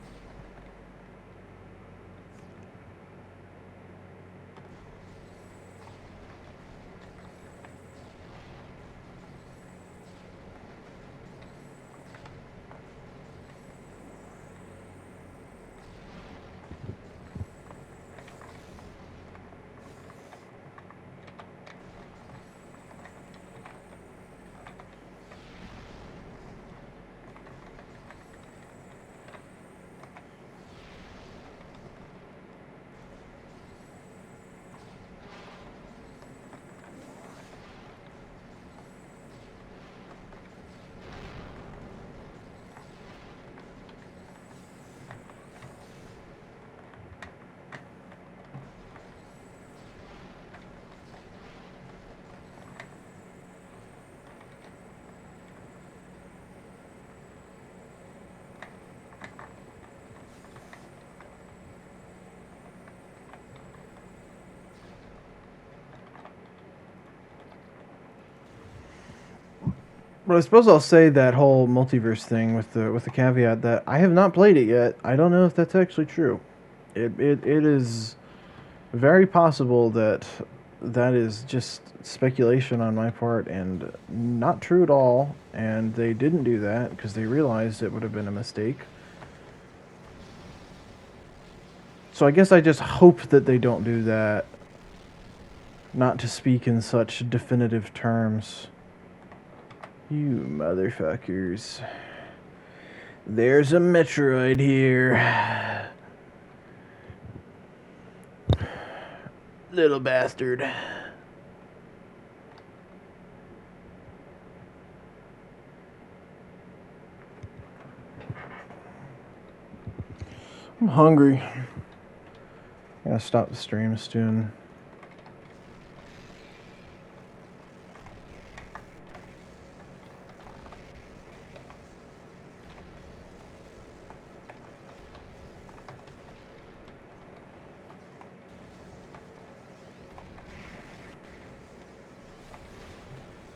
But I suppose I'll say that whole multiverse thing with the caveat that I have not played it yet. I don't know if that's actually true. It is very possible that that is just speculation on my part and not true at all. And they didn't do that because they realized it would have been a mistake. So I guess I just hope that they don't do that. Not to speak in such definitive terms. You motherfuckers. There's a Metroid here. Little bastard. I'm hungry. I gotta stop the stream soon.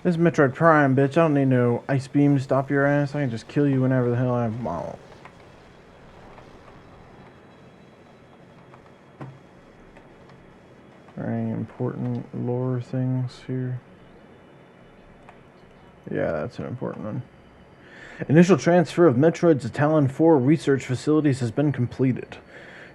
This is Metroid Prime, bitch. I don't need no ice beam to stop your ass. I can just kill you whenever the hell I want. Very important lore things here. Yeah, that's an important one. Initial transfer of Metroid to Talon 4 research facilities has been completed.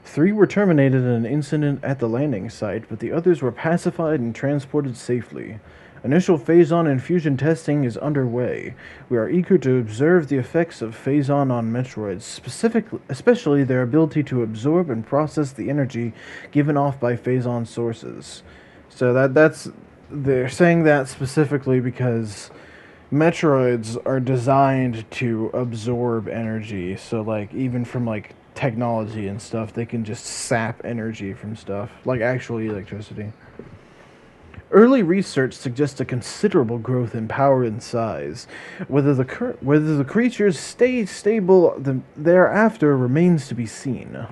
3 were terminated in an incident at the landing site, but the others were pacified and transported safely. Initial phazon infusion testing is underway. We are eager to observe the effects of phazon on Metroids, especially their ability to absorb and process the energy given off by phazon sources. So they're saying that specifically because Metroids are designed to absorb energy. So like even from like technology and stuff, they can just sap energy from stuff, like actual electricity. Early research suggests a considerable growth in power and size. Whether the creatures stay stable thereafter remains to be seen.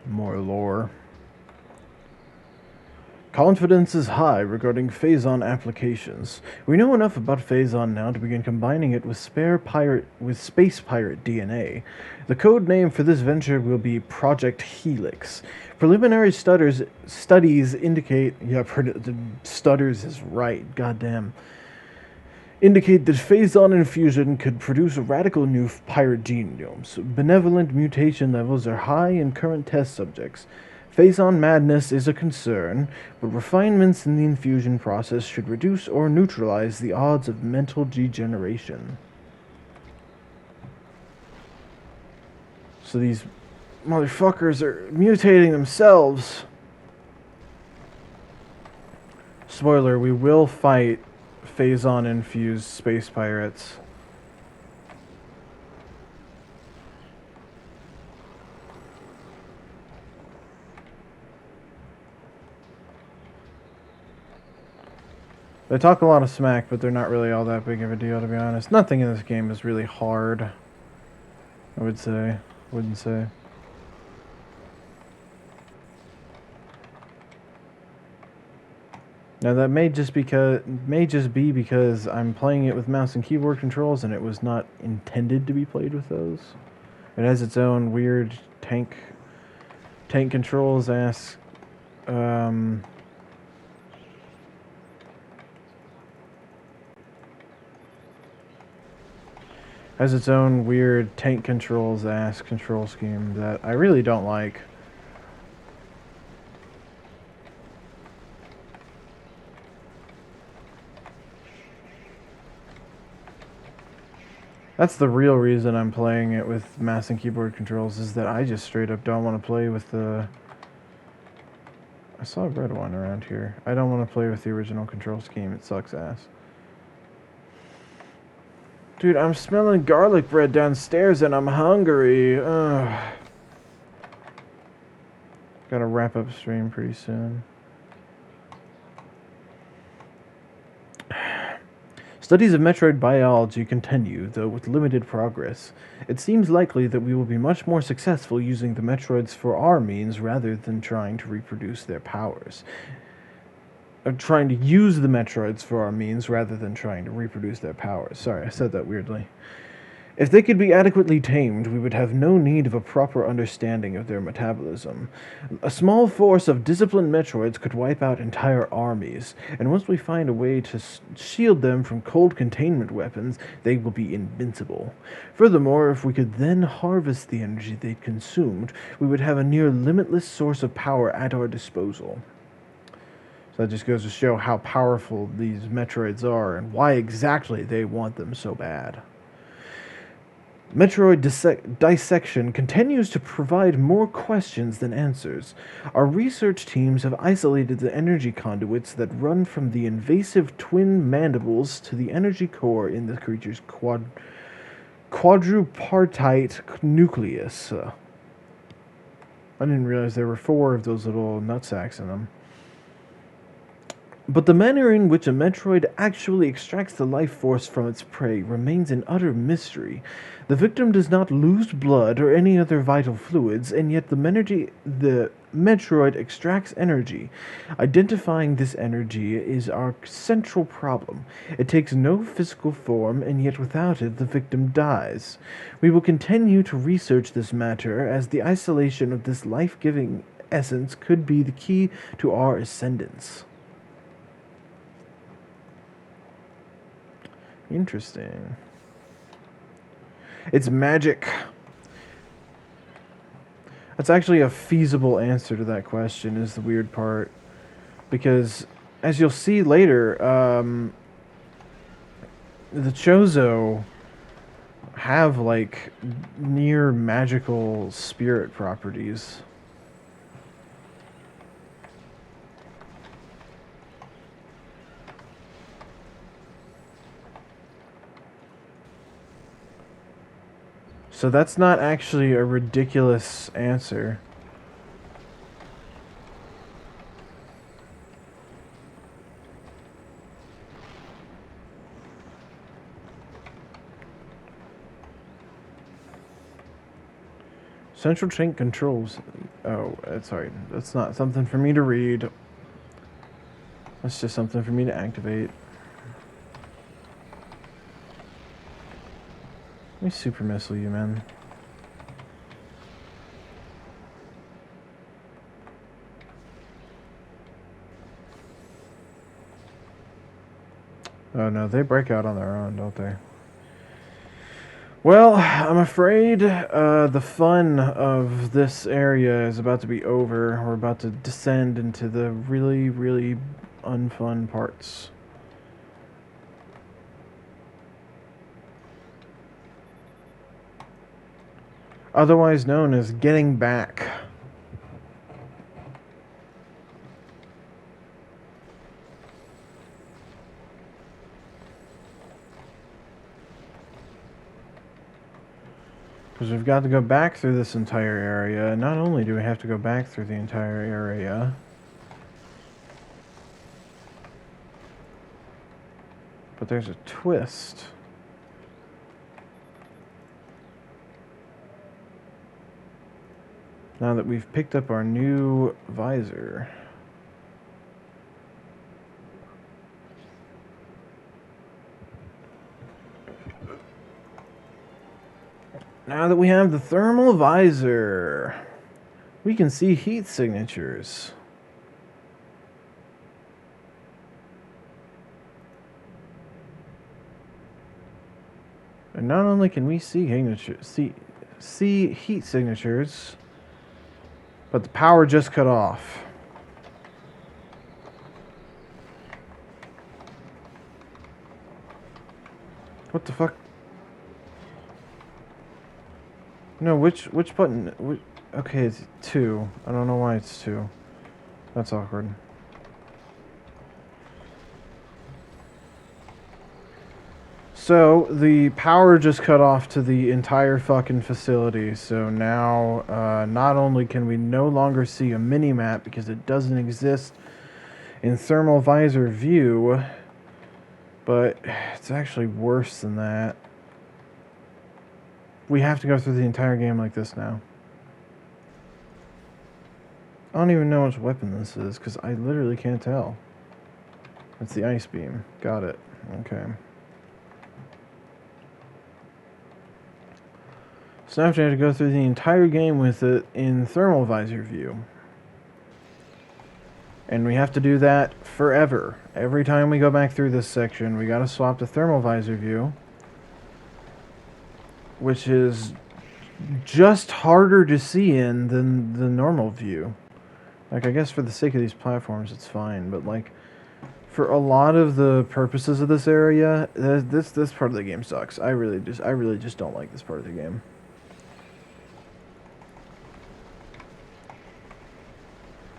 More lore. Confidence is high regarding phazon applications. We know enough about phazon now to begin combining it with space pirate DNA. The code name for this venture will be Project Helix. Preliminary studies indicate... Yeah, stutters is right, goddamn. Indicate that phazon infusion could produce radical new pirate genomes. Benevolent mutation levels are high in current test subjects. Phazon madness is a concern, but refinements in the infusion process should reduce or neutralize the odds of mental degeneration. So these motherfuckers are mutating themselves. Spoiler, we will fight phazon-infused space pirates. They talk a lot of smack, but they're not really all that big of a deal, to be honest. Nothing in this game is really hard, I would say. Wouldn't say. Now that may just be because I'm playing it with mouse and keyboard controls, and it was not intended to be played with those. It has its own weird tank controls has its own weird tank controls ass control scheme that I really don't like. That's the real reason I'm playing it with mouse and keyboard controls, is that I just straight up don't want to play with the... I saw a red one around here. I don't want to play with the original control scheme. It sucks ass. Dude, I'm smelling garlic bread downstairs and I'm hungry. Ugh. Gotta wrap up stream pretty soon. Studies of Metroid biology continue, though with limited progress. It seems likely that we will be much more successful using the Metroids for our means rather than trying to reproduce their powers. Trying to use the Metroids for our means rather than trying to reproduce their powers. Sorry, I said that weirdly. If they could be adequately tamed, we would have no need of a proper understanding of their metabolism. A small force of disciplined Metroids could wipe out entire armies, and once we find a way to shield them from cold containment weapons, they will be invincible. Furthermore, if we could then harvest the energy they'd consumed, we would have a near limitless source of power at our disposal. So that just goes to show how powerful these Metroids are and why exactly they want them so bad. Metroid dissection continues to provide more questions than answers. Our research teams have isolated the energy conduits that run from the invasive twin mandibles to the energy core in the creature's quadripartite nucleus. I didn't realize there were 4 of those little nutsacks in them. But the manner in which a Metroid actually extracts the life force from its prey remains an utter mystery. The victim does not lose blood or any other vital fluids, and yet the Metroid extracts energy. Identifying this energy is our central problem. It takes no physical form, and yet without it, the victim dies. We will continue to research this matter, as the isolation of this life-giving essence could be the key to our ascendance. Interesting. It's magic. That's actually a feasible answer to that question, is the weird part. Because, as you'll see later, the Chozo have, like, near magical spirit properties. So that's not actually a ridiculous answer. Central tank controls. Oh, sorry. That's not something for me to read. That's just something for me to activate. Let me super missile you, man. Oh no, they break out on their own, don't they? Well, I'm afraid the fun of this area is about to be over. We're about to descend into the really, really unfun parts. Otherwise known as getting back. Because we've got to go back through this entire area. Not only do we have to go back through the entire area, but there's a twist. Now that we've picked up our new visor. Now that we have the thermal visor, we can see heat signatures. And not only can we see heat signatures, but the power just cut off. What the fuck? No, which button? Okay, it's 2. I don't know why it's 2. That's awkward. So, the power just cut off to the entire fucking facility, so now, not only can we no longer see a mini-map because it doesn't exist in thermal visor view, But it's actually worse than that. We have to go through the entire game like this now. I don't even know which weapon this is, because I literally can't tell. It's the ice beam. Got it. Okay. So now I have to go through the entire game with it in thermal visor view. And we have to do that forever. Every time we go back through this section, we gotta swap to thermal visor view, which is just harder to see in than the normal view. Like, I guess for the sake of these platforms, it's fine, but like, for a lot of the purposes of this area, this part of the game sucks. I really just don't like this part of the game.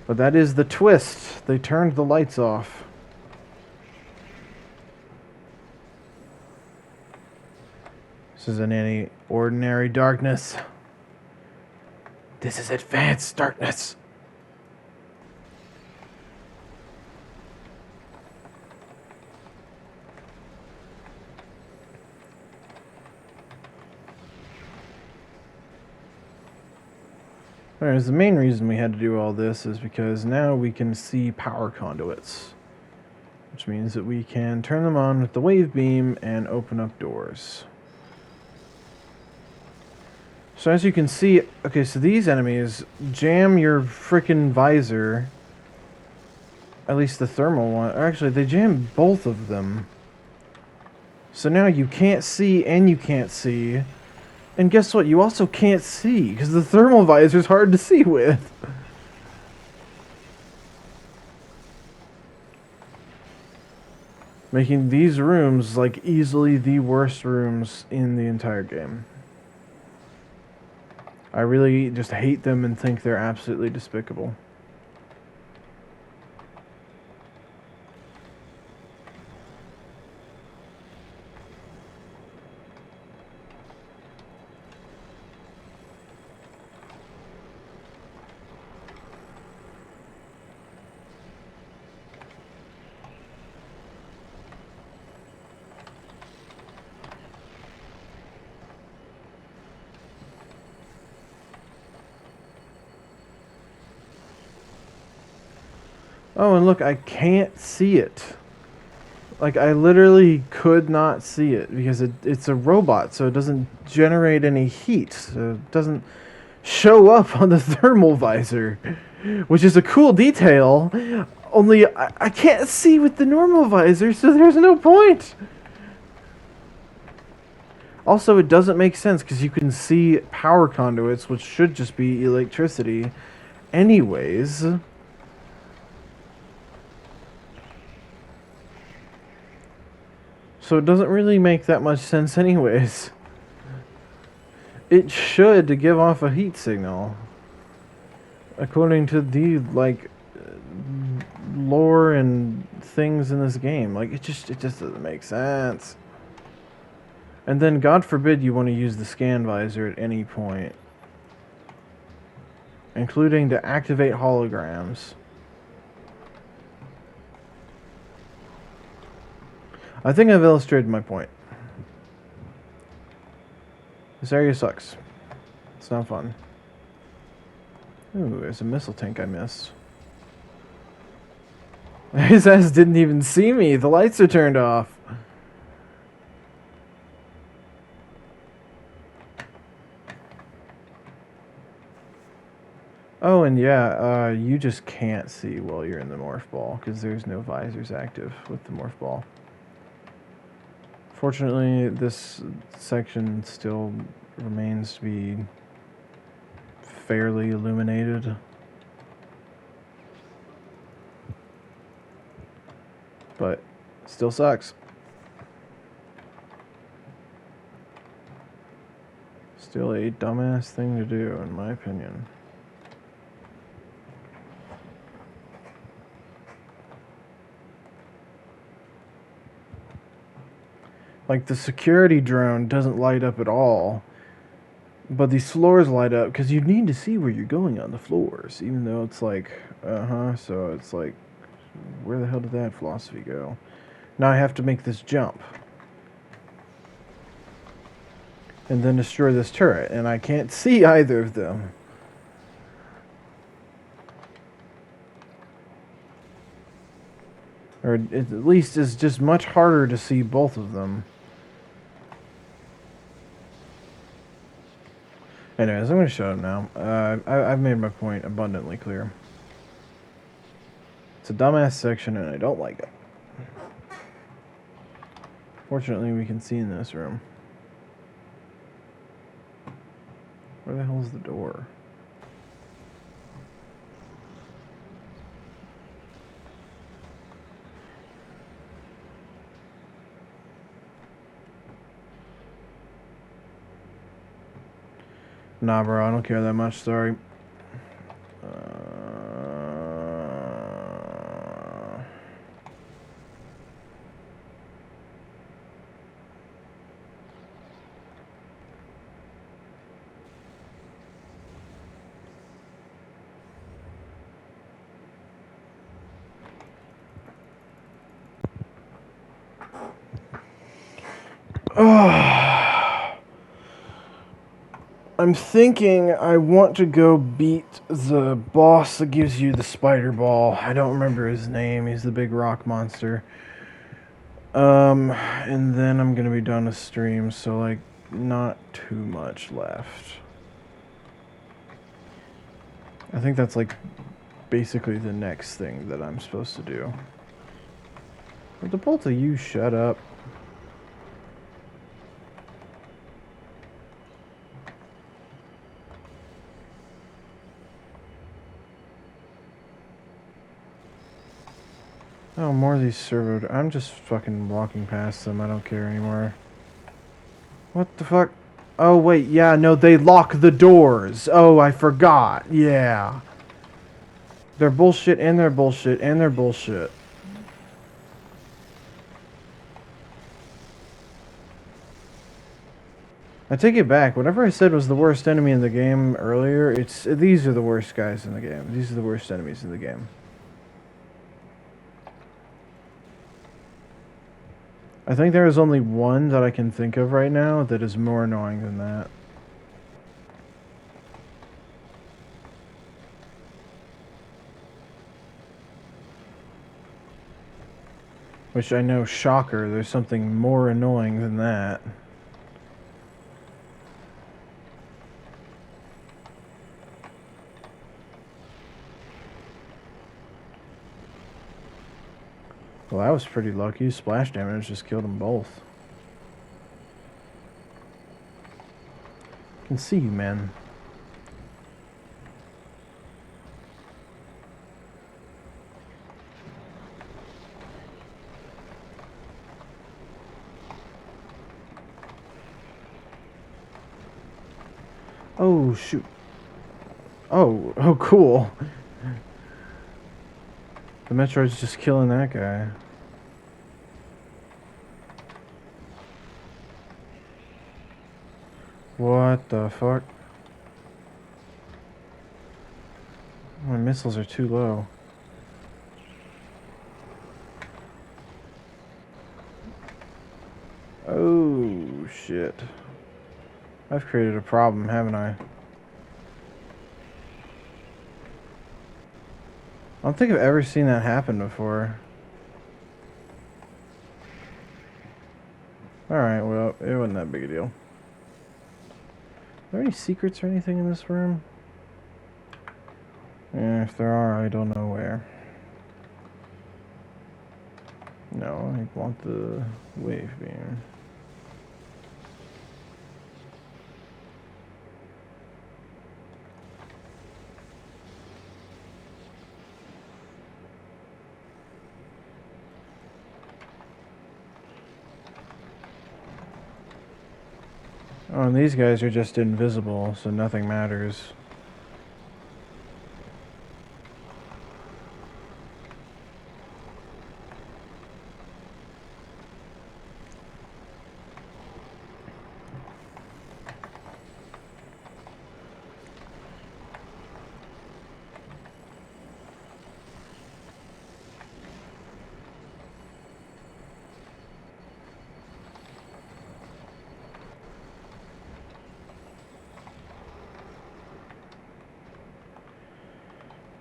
But that is the twist. They turned the lights off. This isn't any ordinary darkness. This is advanced darkness. Anyways, the main reason we had to do all this is because now we can see power conduits, which means that we can turn them on with the wave beam and open up doors. So as you can see, okay, so these enemies jam your frickin' visor, at least the thermal one. Actually, they jam both of them. So now you can't see and you can't see. And guess what? You also can't see, because the thermal visor is hard to see with. Making these rooms, like, easily the worst rooms in the entire game. I really just hate them and think they're absolutely despicable. Oh, and look, I can't see it. Like, I literally could not see it because it's a robot, so it doesn't generate any heat. So it doesn't show up on the thermal visor, which is a cool detail. Only I can't see with the normal visor, so there's no point. Also, it doesn't make sense because you can see power conduits, which should just be electricity anyways. So it doesn't really make that much sense anyways. It should give off a heat signal, according to the, like, lore and things in this game. Like, it just doesn't make sense. And then, God forbid, you want to use the scan visor at any point, including to activate holograms. I think I've illustrated my point. This area sucks. It's not fun. Ooh, there's a missile tank I missed. His ass didn't even see me. The lights are turned off. Oh, and yeah, you just can't see while you're in the morph ball because there's no visors active with the morph ball. Fortunately, this section still remains to be fairly illuminated. But still sucks. Still a dumbass thing to do, in my opinion. Like, the security drone doesn't light up at all, but these floors light up because you need to see where you're going on the floors, even though it's like, so it's like, where the hell did that philosophy go? Now I have to make this jump. And then destroy this turret. And I can't see either of them. Or it at least is just much harder to see both of them. Anyways, I'm going to shut up now. I've made my point abundantly clear. It's a dumbass section and I don't like it. Fortunately, we can see in this room. Where the hell is the door? Nah, bro, I don't care that much, sorry. I'm thinking I want to go beat the boss that gives you the spider ball. I don't remember his name. He's the big rock monster. And then I'm gonna be done with stream, so like not too much left. I think that's like basically the next thing that I'm supposed to do. Would the both of you shut up? Oh, more of these servo... I'm just fucking walking past them. I don't care anymore. What the fuck? Oh, wait. Yeah, no, they lock the doors. Oh, I forgot. Yeah. They're bullshit and they're bullshit and they're bullshit. I take it back. Whatever I said was the worst enemy in the game earlier, these are the worst guys in the game. These are the worst enemies in the game. I think there is only one that I can think of right now that is more annoying than that. Which I know, shocker, there's something more annoying than that. Well, that was pretty lucky. Splash damage just killed them both. I can see you, man. Oh, shoot. Oh, cool. The Metroid's just killing that guy. What the fuck? My missiles are too low. Oh, shit. I've created a problem, haven't I? I don't think I've ever seen that happen before. Alright, well, it wasn't that big a deal. Are there any secrets or anything in this room? Yeah, if there are, I don't know where. No, I want the wave beam. Oh, and these guys are just invisible, so nothing matters.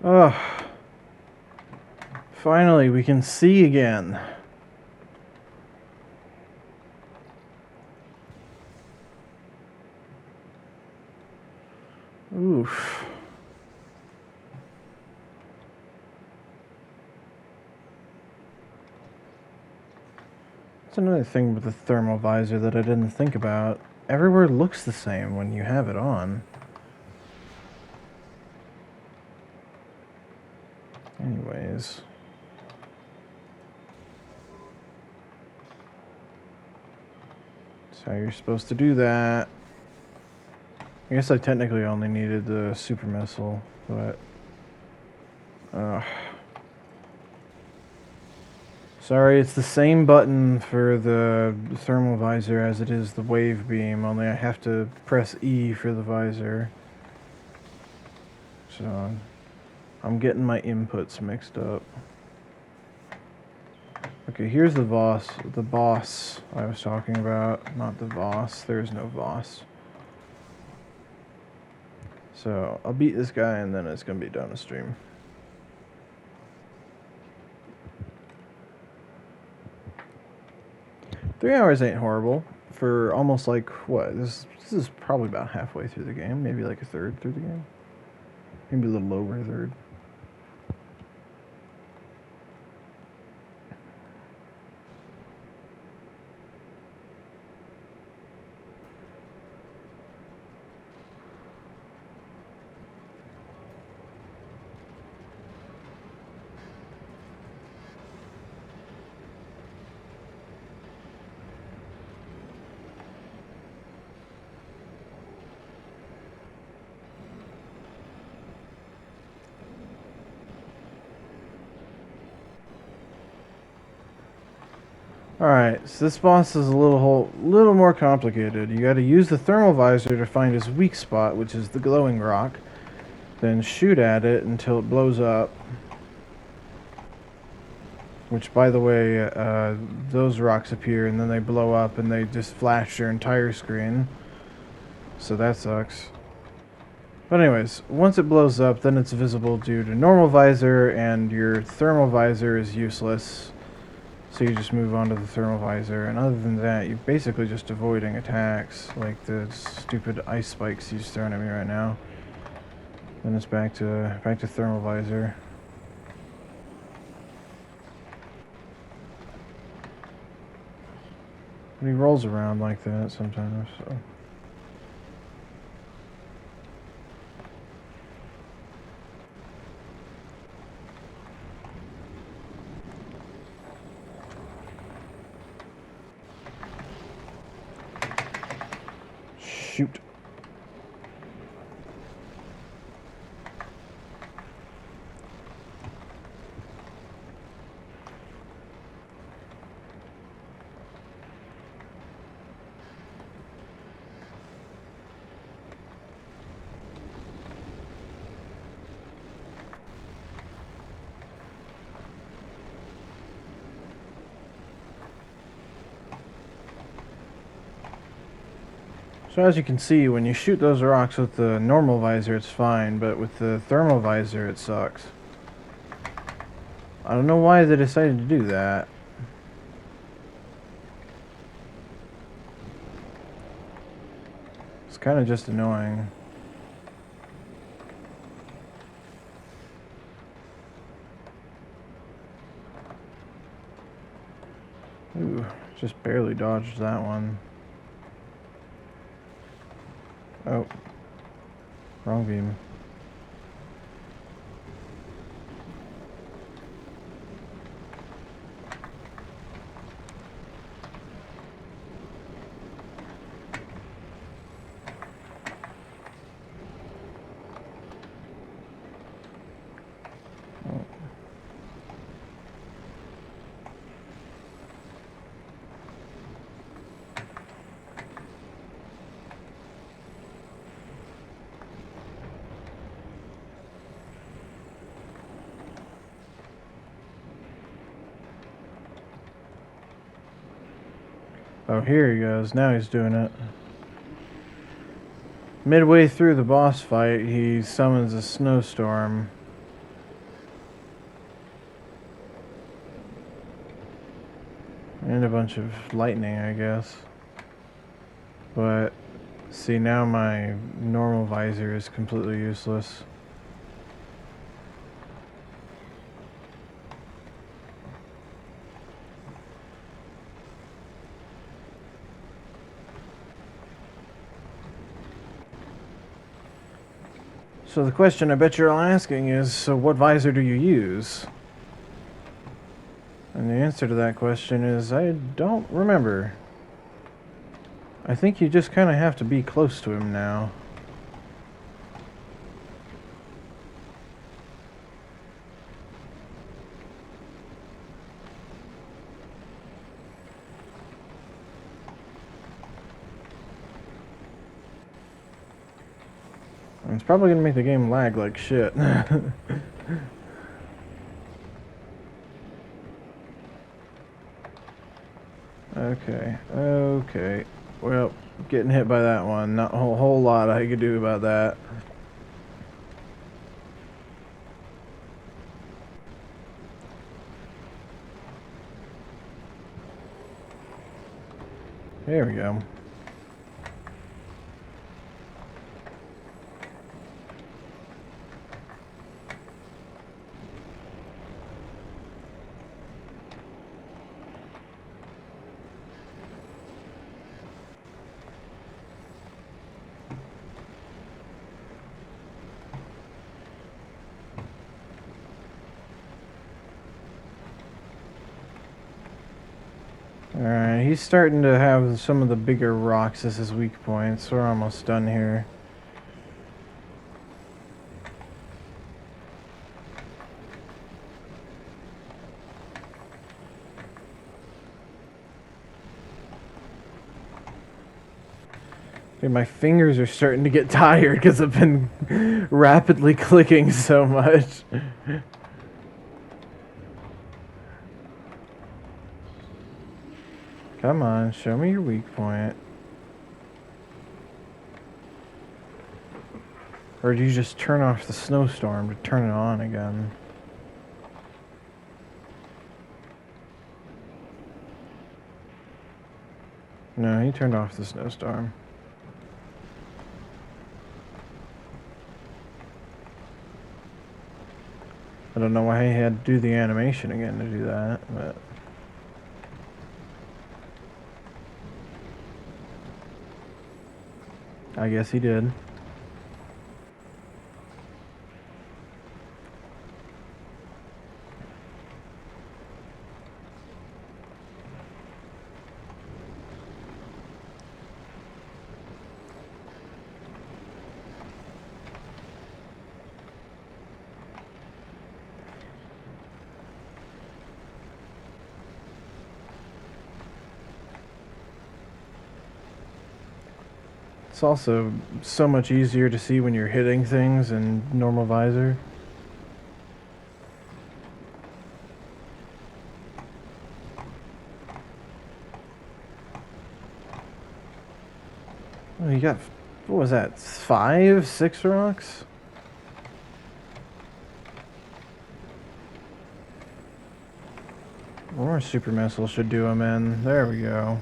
Oh, finally we can see again. Oof. That's another thing with the thermal visor that I didn't think about. Everywhere looks the same when you have it on. Anyways. That's how you're supposed to do that. I guess I technically only needed the super missile, but... Sorry, it's the same button for the thermal visor as it is the wave beam, only I have to press E for the visor. So, I'm getting my inputs mixed up. Okay, here's the boss I was talking about, not the boss. There's no boss. So, I'll beat this guy and then it's gonna be done a stream. Three hours ain't horrible for almost like, what, this is probably about halfway through the game, maybe like a third through the game. Maybe a little over a third. Alright, so this boss is a little more complicated. You gotta use the thermal visor to find his weak spot, which is the glowing rock. Then shoot at it until it blows up. Which, by the way, those rocks appear and then they blow up and they just flash your entire screen. So that sucks. But anyways, once it blows up, then it's visible due to normal visor and your thermal visor is useless. So you just move on to the thermal visor, and other than that, you're basically just avoiding attacks, like the stupid ice spikes he's throwing at me right now. Then it's back to thermal visor. And he rolls around like that sometimes, so... Shoot. So as you can see, when you shoot those rocks with the normal visor, it's fine, but with the thermal visor, it sucks. I don't know why they decided to do that. It's kind of just annoying. Ooh, just barely dodged that one. Oh, wrong beam. Oh, here he goes. Now he's doing it. Midway through the boss fight, he summons a snowstorm. And a bunch of lightning, I guess. But, see, now my normal visor is completely useless. So the question I bet you're all asking is, so what visor do you use? And the answer to that question is, I don't remember. I think you just kind of have to be close to him now. And it's probably going to make the game lag like shit. Okay. Well, getting hit by that one. Not a whole lot I could do about that. There we go. Alright, he's starting to have some of the bigger rocks as his weak points. We're almost done here. Okay, my fingers are starting to get tired because I've been rapidly clicking so much. Come on, show me your weak point. Or do you just turn off the snowstorm to turn it on again? No, he turned off the snowstorm. I don't know why he had to do the animation again to do that, but... I guess he did. It's also so much easier to see when you're hitting things in normal visor. Oh, you got, what was that, 5, 6 rocks? More super missiles should do them in. There we go.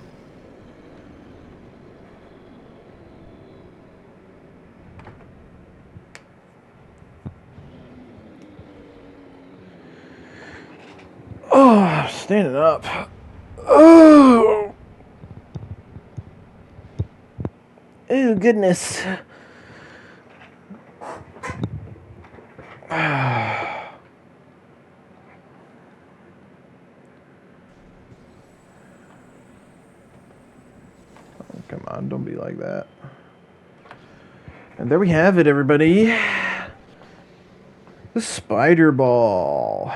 Oh, standing up. Oh! Oh, goodness. Come on, don't be like that. And there we have it, everybody. The spider ball.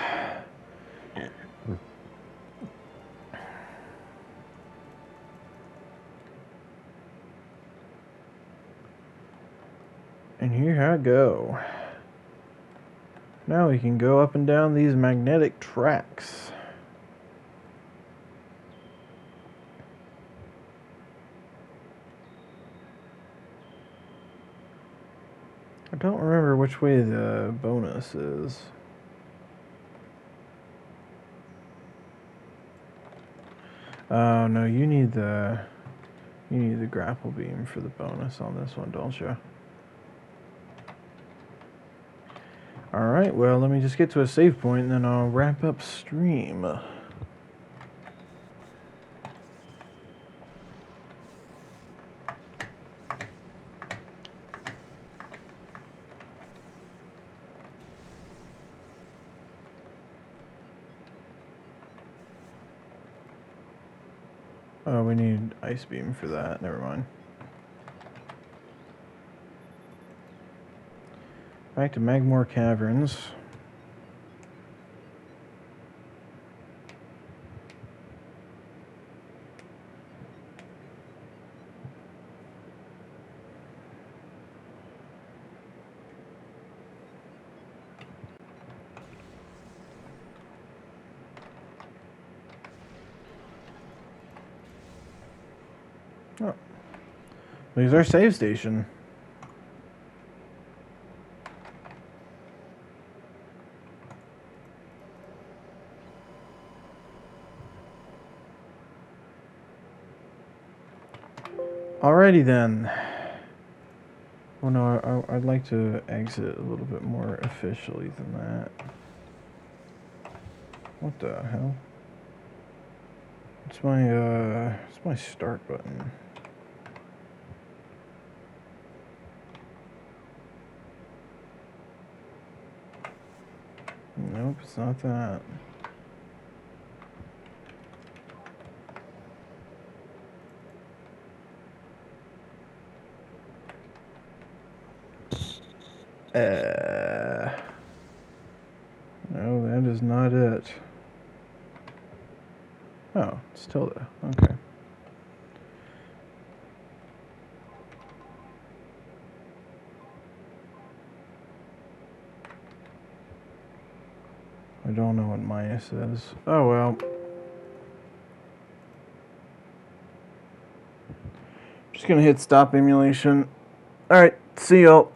And here I go. Now we can go up and down these magnetic tracks. I don't remember which way the bonus is. Oh no, you need the grapple beam for the bonus on this one, don't you? Alright, well, let me just get to a save point and then I'll wrap up stream. Oh, we need ice beam for that. Never mind. Back to Magmore Caverns. Oh. There's our save station. Alrighty then. Oh no, I'd like to exit a little bit more officially than that. What the hell? It's my start button. Nope, it's not that. No, that is not it. Oh, it's Tilda. Okay. I don't know what minus is. Oh well. Just gonna hit stop emulation. Alright, see y'all.